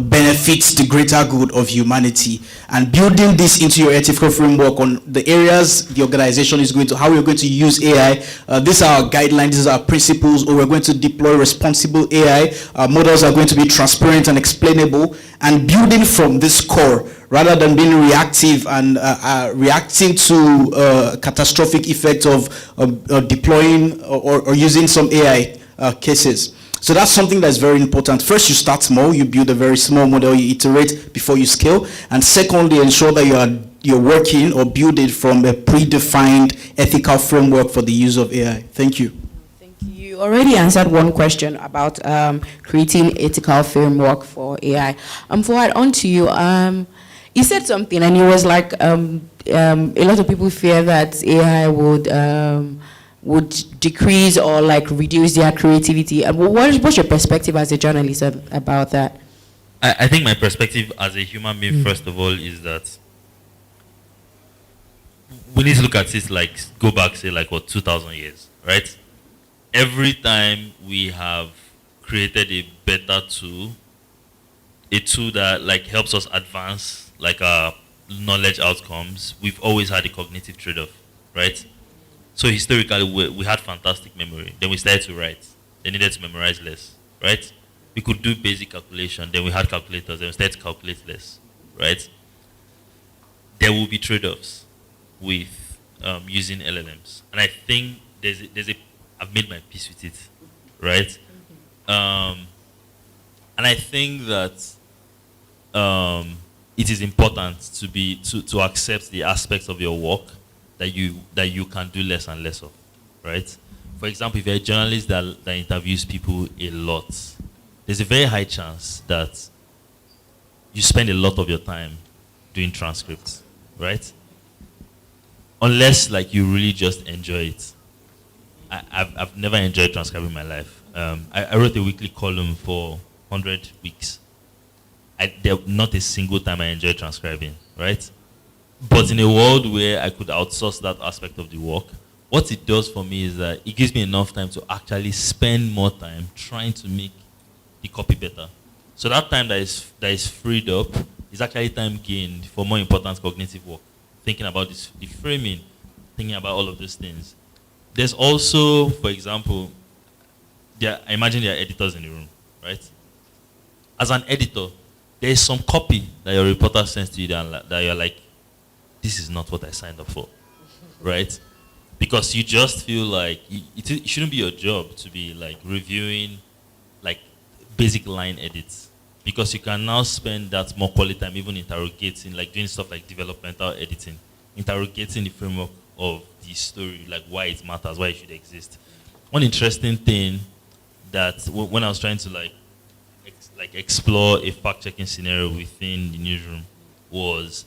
benefits the greater good of humanity, and building this into your ethical framework on the areas the organization is going to, how we're going to use AI. These are our guidelines, these are our principles, or we're going to deploy responsible AI. Models are going to be transparent and explainable, and building from this core rather than being reactive and reacting to catastrophic effects of deploying or using some AI cases. So that's something that's very important. First, you start small, you build a very small model, you iterate before you scale. And secondly, ensure that you're working or building from a predefined ethical framework for the use of AI. Thank you. Thank you. You already answered one question about creating ethical framework for AI. Forward on to you. You said something, and it was like a lot of people fear that AI would decrease or like reduce their creativity. What's your perspective as a journalist about that? I think my perspective as a human being, first of all, is that we need to look at it like, go back, say, like, what, 2,000 years, right? Every time we have created a better tool, a tool that, like, helps us advance, like, our knowledge outcomes, we've always had a cognitive trade-off, right? So historically, we had fantastic memory. Then we started to write. They needed to memorize less, right? We could do basic calculation. Then we had calculators. Then we started to calculate less, right? There will be trade-offs with using LLMs. And I think I've made my peace with it, right? And I think that it is important to accept the aspects of your work that you can do less and less of, right? For example, if you're a journalist that interviews people a lot, there's a very high chance that you spend a lot of your time doing transcripts, right? Unless like you really just enjoy it. I've never enjoyed transcribing my life. I wrote a weekly column for 100 weeks. There not a single time I enjoyed transcribing, right? But in a world where I could outsource that aspect of the work, what it does for me is that it gives me enough time to actually spend more time trying to make the copy better. So that time that is freed up is actually time gained for more important cognitive work. Thinking about the framing, thinking about all of these things. There's also, for example, I imagine there are editors in the room, right? As an editor, there is some copy that your reporter sends to you that you're like, this is not what I signed up for, right? Because you just feel like it shouldn't be your job to be like reviewing like basic line edits, because you can now spend that more quality time even interrogating, like doing stuff like developmental editing, interrogating the framework of the story, like why it matters, why it should exist. One interesting thing that when I was trying to like explore a fact-checking scenario within the newsroom was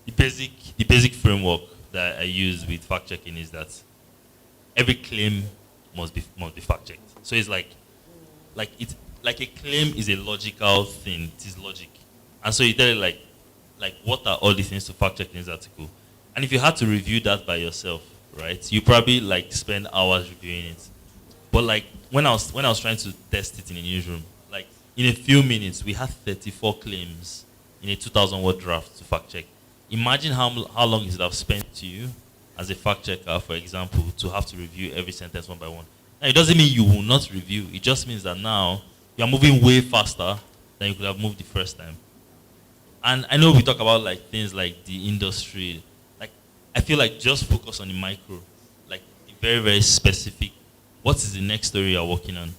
the basic framework that I use with fact-checking is that every claim must be fact-checked. So it's like a claim is a logical thing. It is logic, and so you tell it like what are all the things to fact-check in this article, and if you had to review that by yourself, right, you probably like spend hours reviewing it. But like when I was trying to test it in the newsroom, like in a few minutes we had 34 claims in a 2,000-word draft to fact-check. Imagine how long it would have spent to you as a fact-checker, for example, to have to review every sentence one by one. Now, it doesn't mean you will not review. It just means that now you are moving way faster than you could have moved the first time. And I know we talk about like things like the industry. Like I feel like just focus on the micro, like the very, very specific. What is the next story you're working on?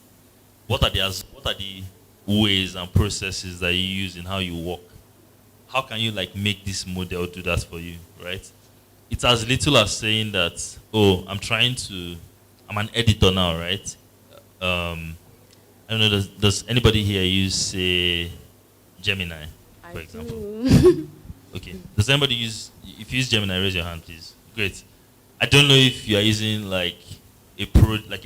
What are the ways and processes that you use in how you work? How can you like make this model do that for you, right? It's as little as saying that, oh, I'm an editor now, right? I don't know, does anybody here use, say, Gemini, for example? Okay. Does anybody if you use Gemini, raise your hand, please. Great. I don't know if you are using like a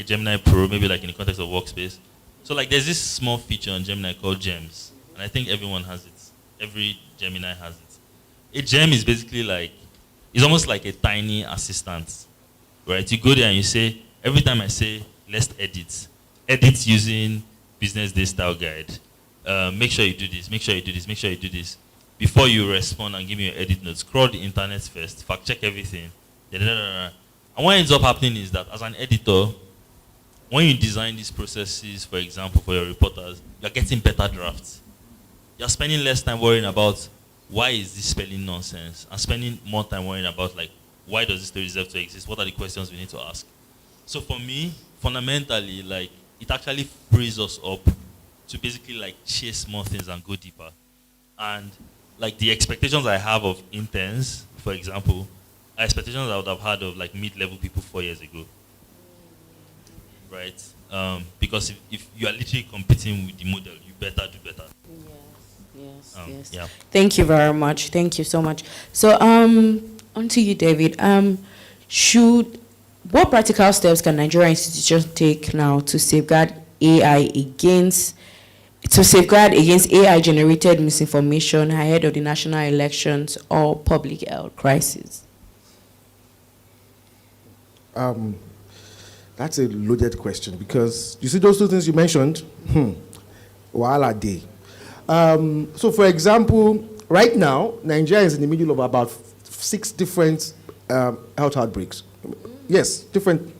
Gemini Pro, maybe like in the context of workspace. So like there's this small feature on Gemini called gems, and I think everyone has it. Every Gemini has it. A gem is basically like, it's almost like a tiny assistant, right? You go there and you say, every time I say, let's edit using Business Day style guide. Make sure you do this, make sure you do this, make sure you do this. Before you respond and give me your edit notes, scroll the internet first, fact check everything. And what ends up happening is that as an editor, when you design these processes, for example, for your reporters, you're getting better drafts. You're spending less time worrying about why is this spelling nonsense, and spending more time worrying about like why does this story deserve to exist? What are the questions we need to ask? So for me, fundamentally, like it actually frees us up to basically like chase more things and go deeper. And like the expectations I have of interns, for example, are expectations I would have had of like mid-level people 4 years ago, right? Because if you are literally competing with the model, you better do better. Yes. Yeah. Thank you very much. Thank you so much. So, on to you, David. What practical steps can Nigerian institutions take now to safeguard against AI-generated misinformation ahead of the national elections or public health crisis? That's a loaded question because you see those two things you mentioned, while are they? So, for example, right now, Nigeria is in the middle of about 6 different health outbreaks. Yes, different.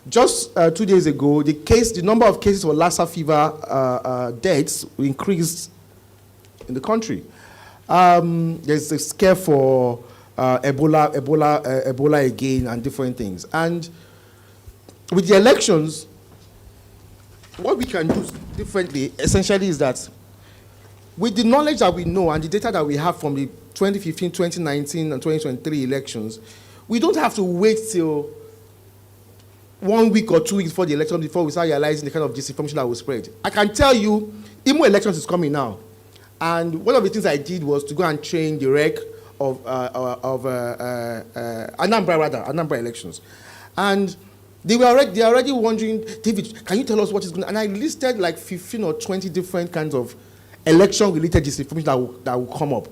Just 2 days ago, the number of cases for Lassa fever deaths increased in the country. There's a scare for Ebola again and different things. And with the elections, what we can do differently, essentially, is that with the knowledge that we know and the data that we have from the 2015, 2019, and 2023 elections, we don't have to wait till 1 week or 2 weeks before the election before we start realizing the kind of disinformation that will spread. I can tell you, IMO elections is coming now. And one of the things I did was to go and train the rec of Anambra elections. And they are already wondering, David, can you tell us what is going on? And I listed like 15 or 20 different kinds of election-related disinformation that will come up.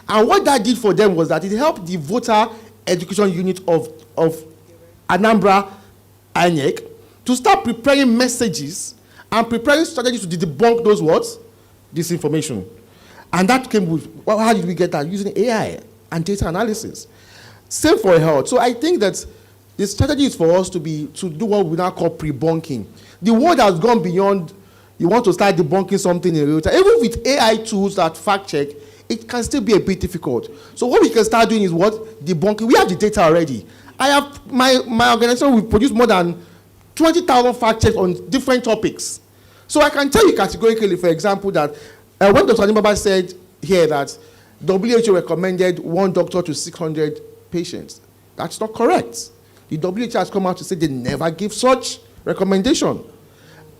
And what that did for them was that it helped the voter education unit of Anambra INEC to start preparing messages and preparing strategies to debunk those words, disinformation. And that came with, well, how did we get that? Using AI and data analysis. Same for health. So I think that the strategy is for us to do what we now call pre-bunking. The world has gone beyond, you want to start debunking something in real time. Even with AI tools that fact check, it can still be a bit difficult. So what we can start doing is what? Debunking. We have the data already. I have, my organization will produce more than 20,000 fact checks on different topics. So I can tell you categorically, for example, that When Dr. Anibaba said here that WHO recommended 1 doctor to 600 patients, that's not correct. The WHO has come out to say they never give such recommendation.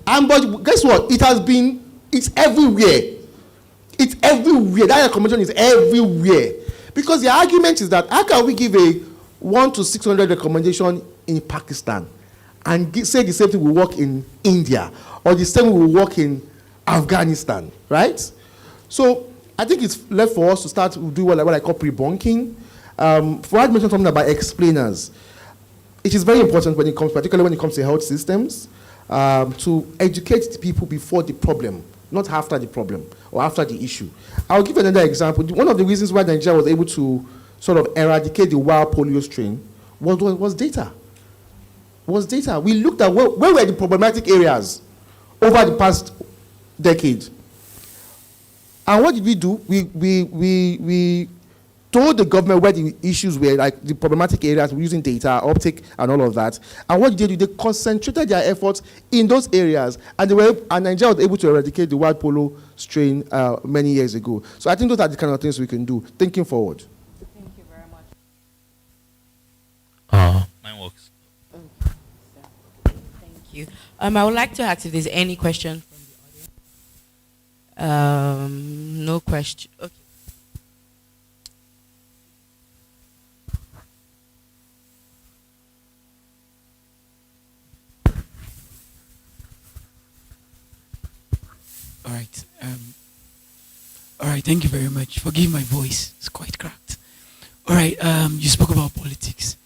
But guess what? It's everywhere. It's everywhere. That recommendation is everywhere. Because the argument is that how can we give a 1 to 600 recommendation in Pakistan and say the same thing will work in India or the same will work in Afghanistan, right? So I think it's left for us to start to do what I call pre-bunking. Fuad mentioned something about explainers. It is very important when it comes, particularly when it comes to health systems, to educate the people before the problem, not after the problem or after the issue. I'll give another example. One of the reasons why Nigeria was able to sort of eradicate the wild polio strain was data. We looked at where were the problematic areas over the past decade. And what did we do? We told the government where the issues were, like the problematic areas, we're using data, optic, and all of that. And what did they do? They concentrated their efforts in those areas, and Nigeria was able to eradicate the wild polio strain many years ago. So I think those are the kind of things we can do, thinking forward. Thank you very much. Mine works. Thank you. I would like to ask if there's any question from the audience. No question. Okay. All right, thank you very much. Forgive my voice, it's quite cracked. All right, you spoke about politics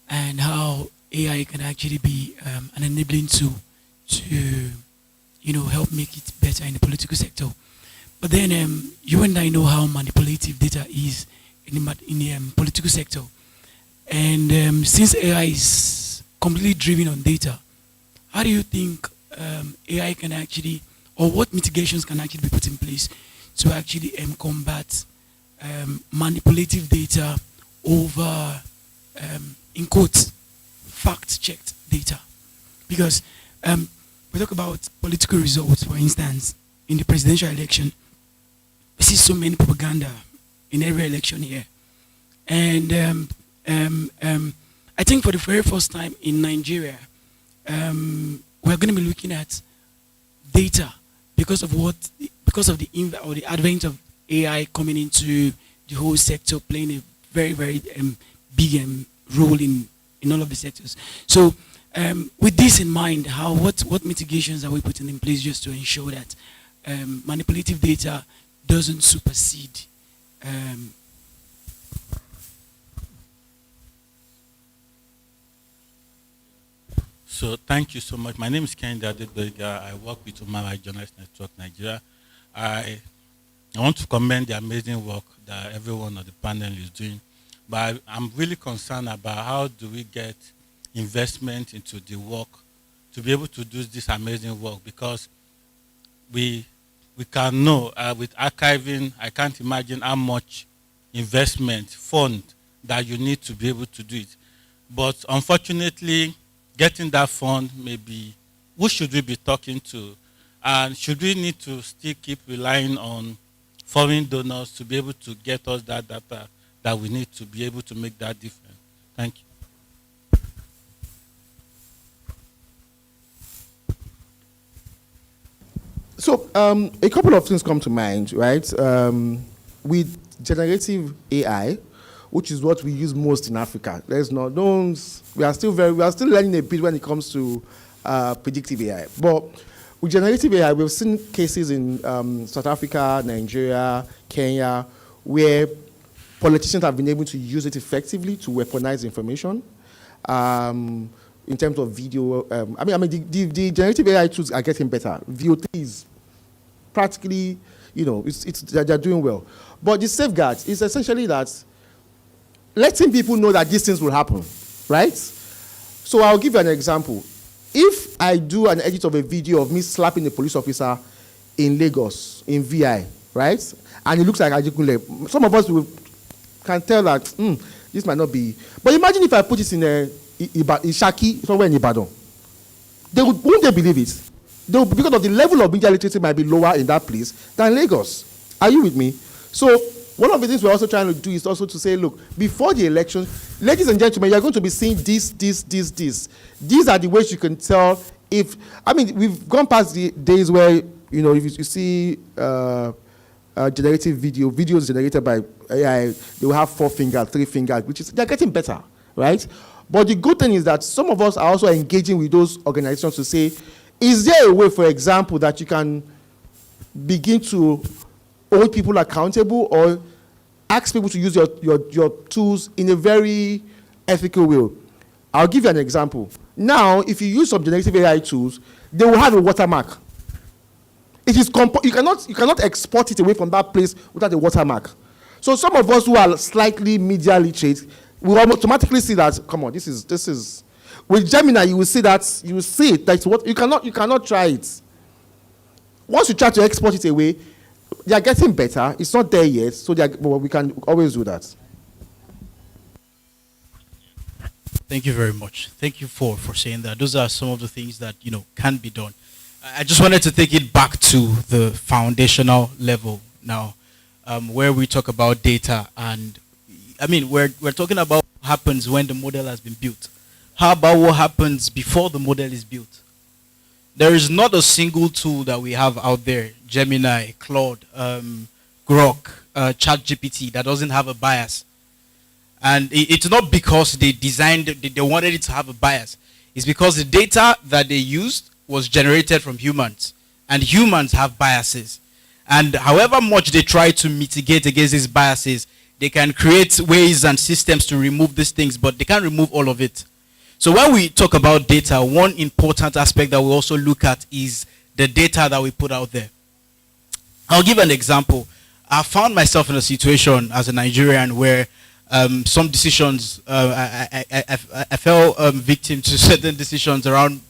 and how AI can actually be an enabling tool to, help make it better in the political sector. But then you and I know how manipulative data is in the political sector. And since AI is completely driven on data, how do you think AI can actually, or what mitigations can actually be put in place to actually combat manipulative data over, in quotes, fact-checked data? Because we talk about political results, for instance, in the presidential election, we see so many propaganda in every election here. And I think for the very first time in Nigeria, we're going to be looking at data because of the advent of AI coming into the whole sector, playing a very, very big role in all of the sectors. So with this in mind, what mitigations are we putting in place just to ensure that manipulative data doesn't supersede So thank you so much. My name is Kennedy Adedega. I work with Human Journalist Network Nigeria. I want to commend the amazing work that everyone on the panel is doing, but I'm really concerned about how do we get investment into the work to be able to do this amazing work, because we can know with archiving, I can't imagine how much investment, fund that you need to be able to do it. But unfortunately, getting that fund, maybe who should we be talking to? And should we need to still keep relying on foreign donors to be able to get us that data that we need to be able to make that difference? Thank you. So a couple of things come to mind, right? With generative AI, which is what we use most in Africa. We are still learning a bit when it comes to predictive AI. But with generative AI, we've seen cases in South Africa, Nigeria, Kenya, where politicians have been able to use it effectively to weaponize information. In terms of video, the generative AI tools are getting better. VO3 is practically, they're doing well. But the safeguard is essentially that letting people know that these things will happen, right? So I'll give you an example. If I do an edit of a video of me slapping a police officer in Lagos, in VI, right? And it looks like Ajikunle, some of us can tell that this might not be. But imagine if I put it in Shaki, somewhere in Ibadan. Wouldn't they believe it? though, because of the level of media literacy might be lower in that place than Lagos. Are you with me? So one of the things we're also trying to do is also to say, look, before the election, ladies and gentlemen, you're going to be seeing this. These are the ways you can tell if, I mean, we've gone past the days where, you know, if you see generative videos generated by AI, they will have 4 fingers, 3 fingers, which is, they're getting better, right? But the good thing is that some of us are also engaging with those organizations to say, is there a way, for example, that you can begin to hold people accountable or ask people to use your tools in a very ethical way? I'll give you an example. Now, if you use some generative AI tools, they will have a watermark. It is you cannot export it away from that place without a watermark. So some of us who are slightly media literate will automatically see that, come on, this is with Gemini, you will see that, you will see it. That's what you cannot try it. Once you try to export it away, they are getting better. It's not there yet, so we can always do that. Thank you very much. Thank you for saying that. Those are some of the things that, you know, can be done. I just wanted to take it back to the foundational level now, where we talk about data, and I mean, we're talking about what happens when the model has been built. How about what happens before the model is built? There is not a single tool that we have out there, Gemini, Claude, Grok, ChatGPT, that doesn't have a bias. And it's not because they designed, they wanted it to have a bias. It's because the data that they used was generated from humans. And humans have biases. And however much they try to mitigate against these biases, they can create ways and systems to remove these things, but they can't remove all of it. So when we talk about data, one important aspect that we also look at is the data that we put out there. I'll give an example. I found myself in a situation as a Nigerian where some decisions, I fell victim to certain decisions around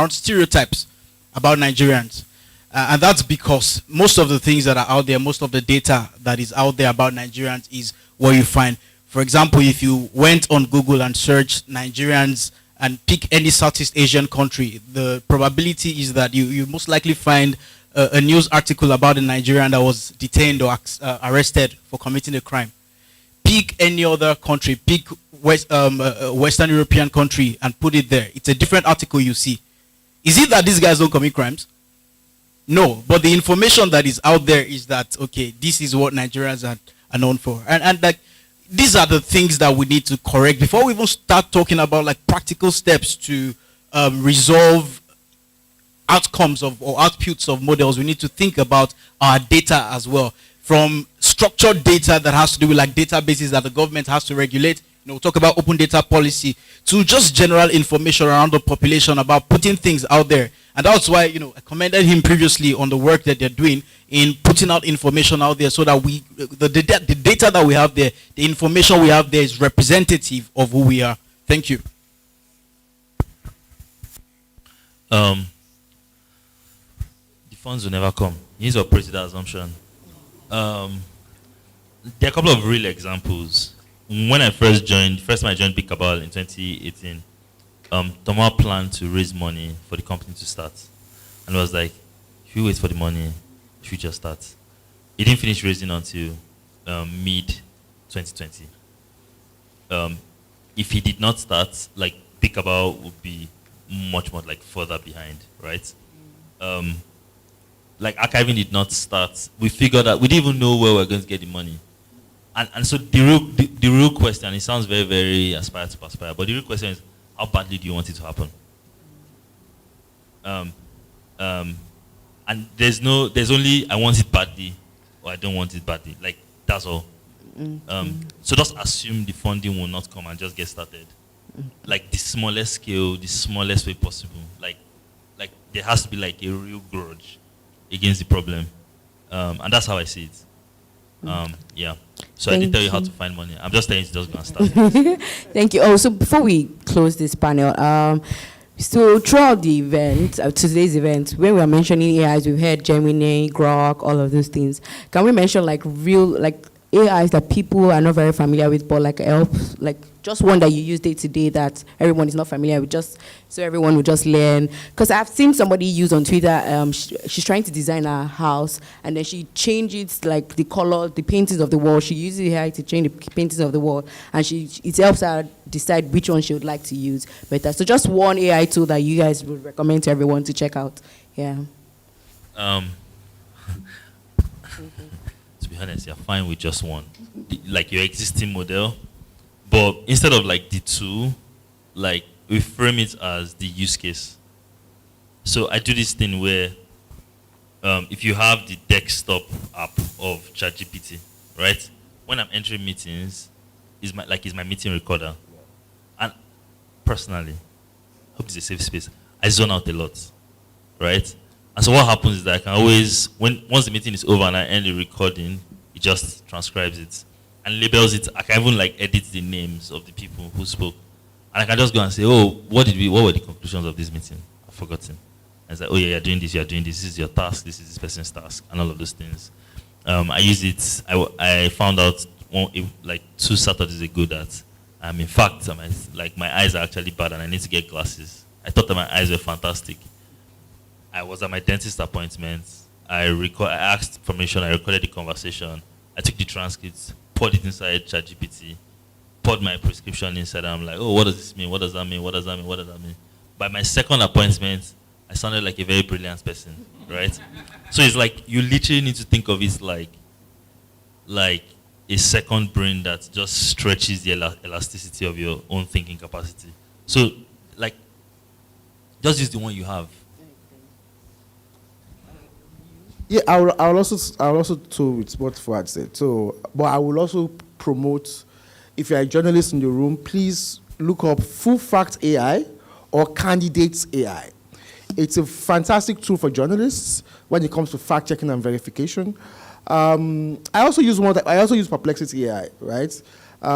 stereotypes about Nigerians. And that's because most of the things that are out there, most of the data that is out there about Nigerians is what you find. For example, if you went on Google and searched Nigerians and pick any Southeast Asian country, the probability is that you most likely find a news article about a Nigerian that was detained or arrested for committing a crime. Pick any other country, pick Western European country and put it there. It's a different article you see. Is it that these guys don't commit crimes? No, but the information that is out there is that, okay, this is what Nigerians are known for. And like, these are the things that we need to correct before we even start talking about like practical steps to resolve outcomes or outputs of models. We need to think about our data as well. From structured data that has to do with like databases that the government has to regulate, you know, we'll talk about open data policy, to just general information around the population about putting things out there. And that's why, you know, I commended him previously on the work that they're doing in putting out information out there so that the data that we have there, the information we have there is representative of who we are. Thank you. The funds will never come. He's operated that assumption. There are a couple of real examples. When I first time I joined Big Cabal in 2018, Thomas planned to raise money for the company to start. And it was like, if you wait for the money, you should just start. He didn't finish raising until mid-2020. If he did not start, like, Big Cabal would be much more like further behind, right? Like archiving did not start. We figured out, we didn't even know where we were going to get the money. And so the real question, it sounds very, very aspire to perspire, but the real question is, how badly do you want it to happen? And there's only I want it badly or I don't want it badly. Like, that's all. So just assume the funding will not come and just get started. Like the smallest scale, the smallest way possible. Like there has to be like a real grudge against the problem. And that's how I see it. Yeah. So I didn't tell you how to find money. I'm just telling you to just go and start. Thank you. Oh, so before we close this panel, so throughout the event, today's event, when we are mentioning AIs, we've heard Gemini, Grok, all of those things. Can we mention like real, like AIs that people are not very familiar with, but like helps, like just one that you use day to day that everyone is not familiar with, just so everyone will just learn. Because I've seen somebody use on Twitter, she's trying to design her house, and then she changes like the color, the paintings of the wall. She uses AI to change the paintings of the wall, and it helps her decide which one she would like to use better. So just one AI tool that you guys would recommend to everyone to check out. Yeah. To be honest, you're fine with just one, like your existing model. But instead of like the two, like we frame it as the use case. So I do this thing where if you have the desktop app of ChatGPT, right? When I'm entering meetings, is my meeting recorder. And personally, hope it's a safe space, I zone out a lot, right? And so what happens is that I can always, once the meeting is over and I end the recording, it just transcribes it and labels it. I can even like edit the names of the people who spoke. And I can just go and say, oh, what were the conclusions of this meeting? I've forgotten. And it's like, oh yeah, you're doing this, this is your task, this is this person's task, and all of those things. I use it, I found out like 2 Saturdays ago that in fact, my eyes are actually bad and I need to get glasses. I thought that my eyes were fantastic. I was at my dentist appointment. I asked permission, I recorded the conversation. I took the transcripts, poured it inside ChatGPT, poured my prescription inside, and I'm like, oh, what does this mean? What does that mean? What does that mean? What does that mean? By my second appointment, I sounded like a very brilliant person, right? So it's like you literally need to think of it like a second brain that just stretches the elasticity of your own thinking capacity. So like, just use the one you have. Yeah, I'll also too with what Fuad said. So, but I will also promote, if you're a journalist in the room, please look up Full Fact AI or Candidates AI. It's a fantastic tool for journalists when it comes to fact checking and verification. I also use Perplexity AI, right?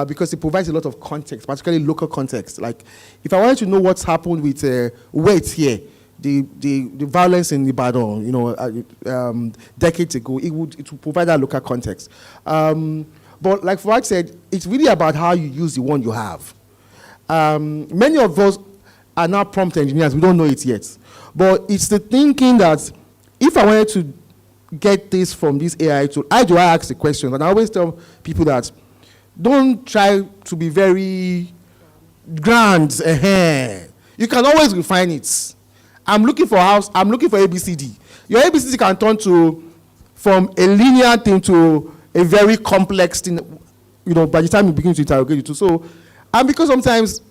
Because it provides a lot of context, particularly local context. Like, if I wanted to know what's happened with weight here, the violence in Ibadan, decades ago, it would provide that local context. But like Fuad said, it's really about how you use the one you have. Many of us are now prompt engineers. We don't know it yet. But it's the thinking that if I wanted to get this from this AI tool, how do I ask the question? And I always tell people that don't try to be very grand. You can always refine it. I'm looking for ABCD. Your ABCD can turn from a linear thing to a very complex thing, by the time you begin to interrogate it. So, and because sometimes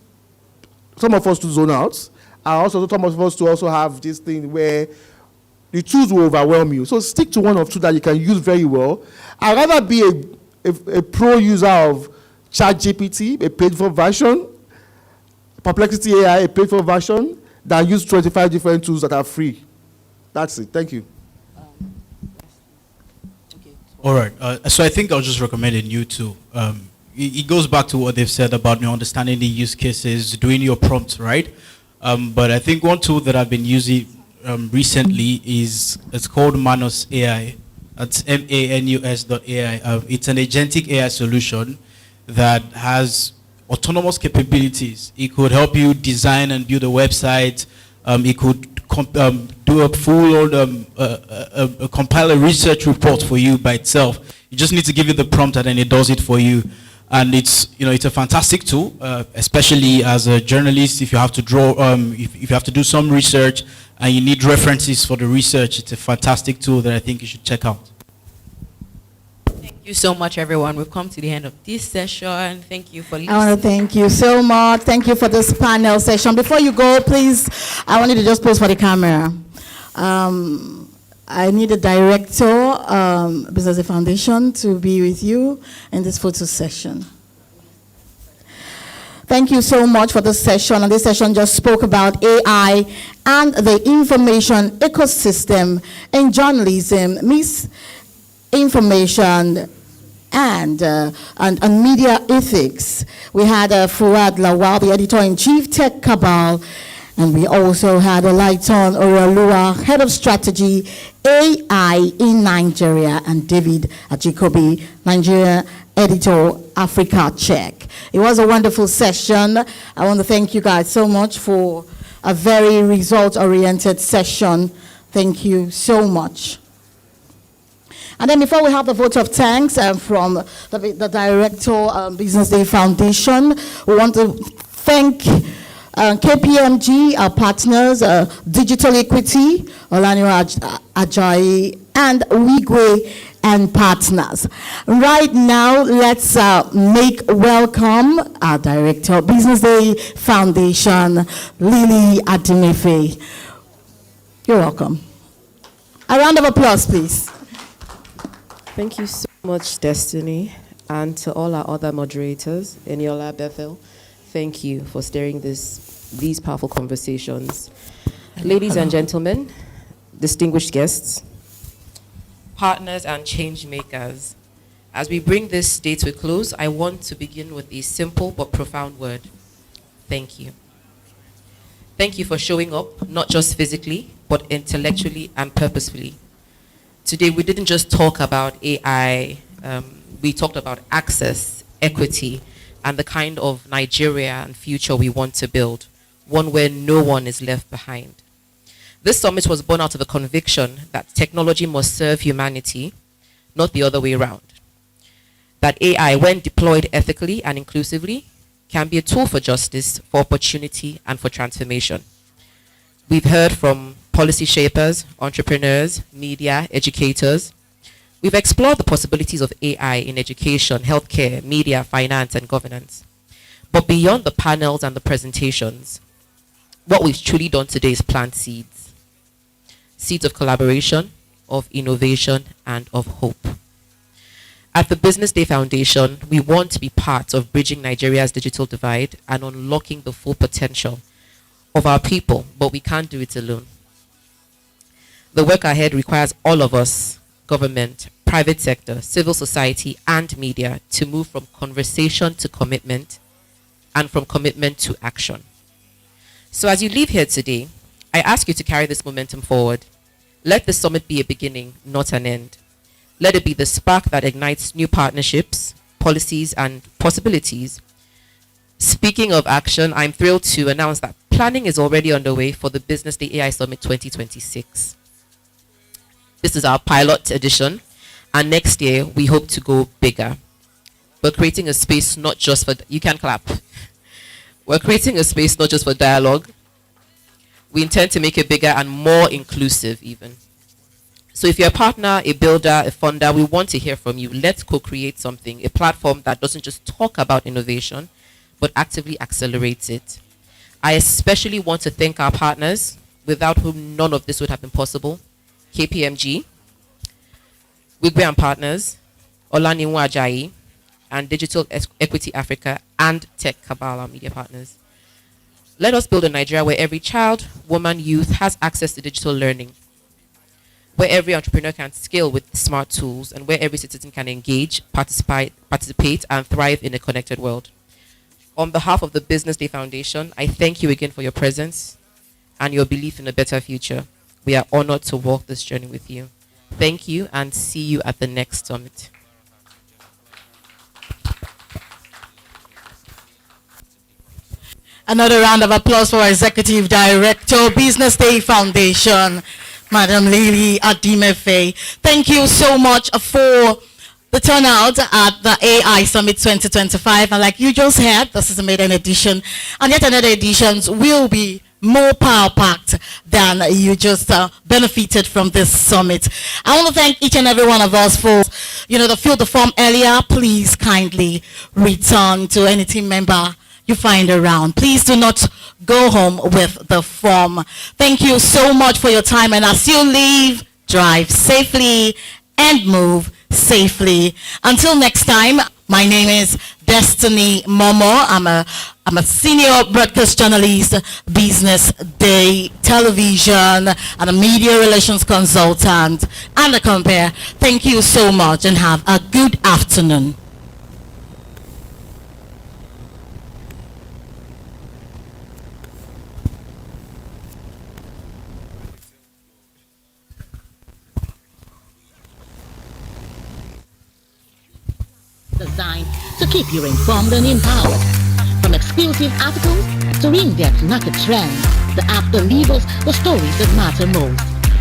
some of us to zone out, and also some of us to also have this thing where the tools will overwhelm you. So stick to one or two that you can use very well. I'd rather be a pro user of ChatGPT, a paid-for version, Perplexity AI, a paid-for version, than use 25 different tools that are free. That's it. Thank you. All right. So I think I'll just recommend a new tool. It goes back to what they've said about understanding the use cases, doing your prompts, right? But I think one tool that I've been using recently it's called Manus AI. That's manus.ai. It's an agentic AI solution that has autonomous capabilities. It could help you design and build a website. It could do a full compile a research report for you by itself. You just need to give it the prompt and then it does it for you. And it's a fantastic tool, especially as a journalist. If you have to draw, if you have to do some research and you need references for the research, it's a fantastic tool that I think you should check out. Thank you so much, everyone. We've come to the end of this session. Thank you for listening. I want to thank you so much. Thank you for this panel session. Before you go, please, I want you to just pose for the camera. I need a director, BusinessDay Foundation, to be with you in this photo session. Thank you so much for this session. And this session just spoke about AI and the information ecosystem in journalism, misinformation, and media ethics. We had Fuad Lawal, the editor-in-chief, Tech Cabal, And we also had Olaiton Oralua, Head of Strategy, AI in Nigeria, and David Ajikobi, Nigeria Editor, Africa Check. It was a wonderful session. I want to thank you guys so much for a very result-oriented session. Thank you so much. And then before we have the vote of thanks from the Director, Business Day Foundation, we want to thank KPMG, our partners, Digital Equity, Olaniwa Ajayi, and Wigwe and partners. Right now, let's make welcome our Director, Business Day Foundation, Lily Adimefe. You're welcome. A round of applause, please. Thank you so much, Destiny, and to all our other moderators, Eniola, Bethel. Thank you for steering these powerful conversations. Ladies and gentlemen, distinguished guests, partners and change makers, as we bring this day to a close, I want to begin with a simple but profound word. Thank you. Thank you for showing up, not just physically, but intellectually and purposefully. Today, we didn't just talk about AI, we talked about access, equity, and the kind of Nigeria and future we want to build, one where no one is left behind. This summit was born out of a conviction that technology must serve humanity, not the other way around. That AI, when deployed ethically and inclusively, can be a tool for justice, for opportunity, and for transformation. We've heard from policy shapers, entrepreneurs, media, educators. We've explored the possibilities of AI in education, healthcare, media, finance, and governance. But beyond the panels and the presentations, what we've truly done today is plant seeds. Seeds of collaboration, of innovation, and of hope. At the Business Day Foundation, we want to be part of bridging Nigeria's digital divide and unlocking the full potential of our people, but we can't do it alone. The work ahead requires all of us, government, private sector, civil society, and media, to move from conversation to commitment, and from commitment to action. So as you leave here today, I ask you to carry this momentum forward. Let the summit be a beginning, not an end. Let it be the spark that ignites new partnerships, policies, and possibilities. Speaking of action, I'm thrilled to announce that planning is already underway for the Business Day AI Summit 2026. This is our pilot edition, and next year we hope to go bigger. We're creating a space not just for, you can clap. We're creating a space not just for dialogue. We intend to make it bigger and more inclusive even. So if you're a partner, a builder, a funder, we want to hear from you. Let's co-create something, a platform that doesn't just talk about innovation, but actively accelerates it. I especially want to thank our partners, without whom none of this would have been possible. KPMG, Wigwe and Partners, Olaniwa Ajayi, and Digital Equity Africa, and Tech Kabbalah media partners. Let us build a Nigeria where every child, woman, youth has access to digital learning, where every entrepreneur can scale with smart tools, and where every citizen can engage, participate, and thrive in a connected world. On behalf of the Business Day Foundation, I thank you again for your presence and your belief in a better future. We are honored to walk this journey with you. Thank you, and see you at the next summit. Another round of applause for our Executive Director, Business Day Foundation, Madam Lily Adimefe. Thank you so much for the turnout at the AI Summit 2025. And like you just heard, this is a maiden edition, and yet another editions will be more power-packed than you just benefited from this summit. I want to thank each and every one of us for, the fill the form earlier. Please kindly return to any team member you find around. Please do not go home with the form. Thank you so much for your time, and as you leave, drive safely and move safely. Until next time, my name is Destiny Momo. I'm a senior broadcast journalist, Business Day Television, and a media relations consultant and a compare. Thank you so much, and have a good afternoon. designed to keep you informed and empowered. From exclusive articles to in-depth market trends, the app delivers the stories that matter most.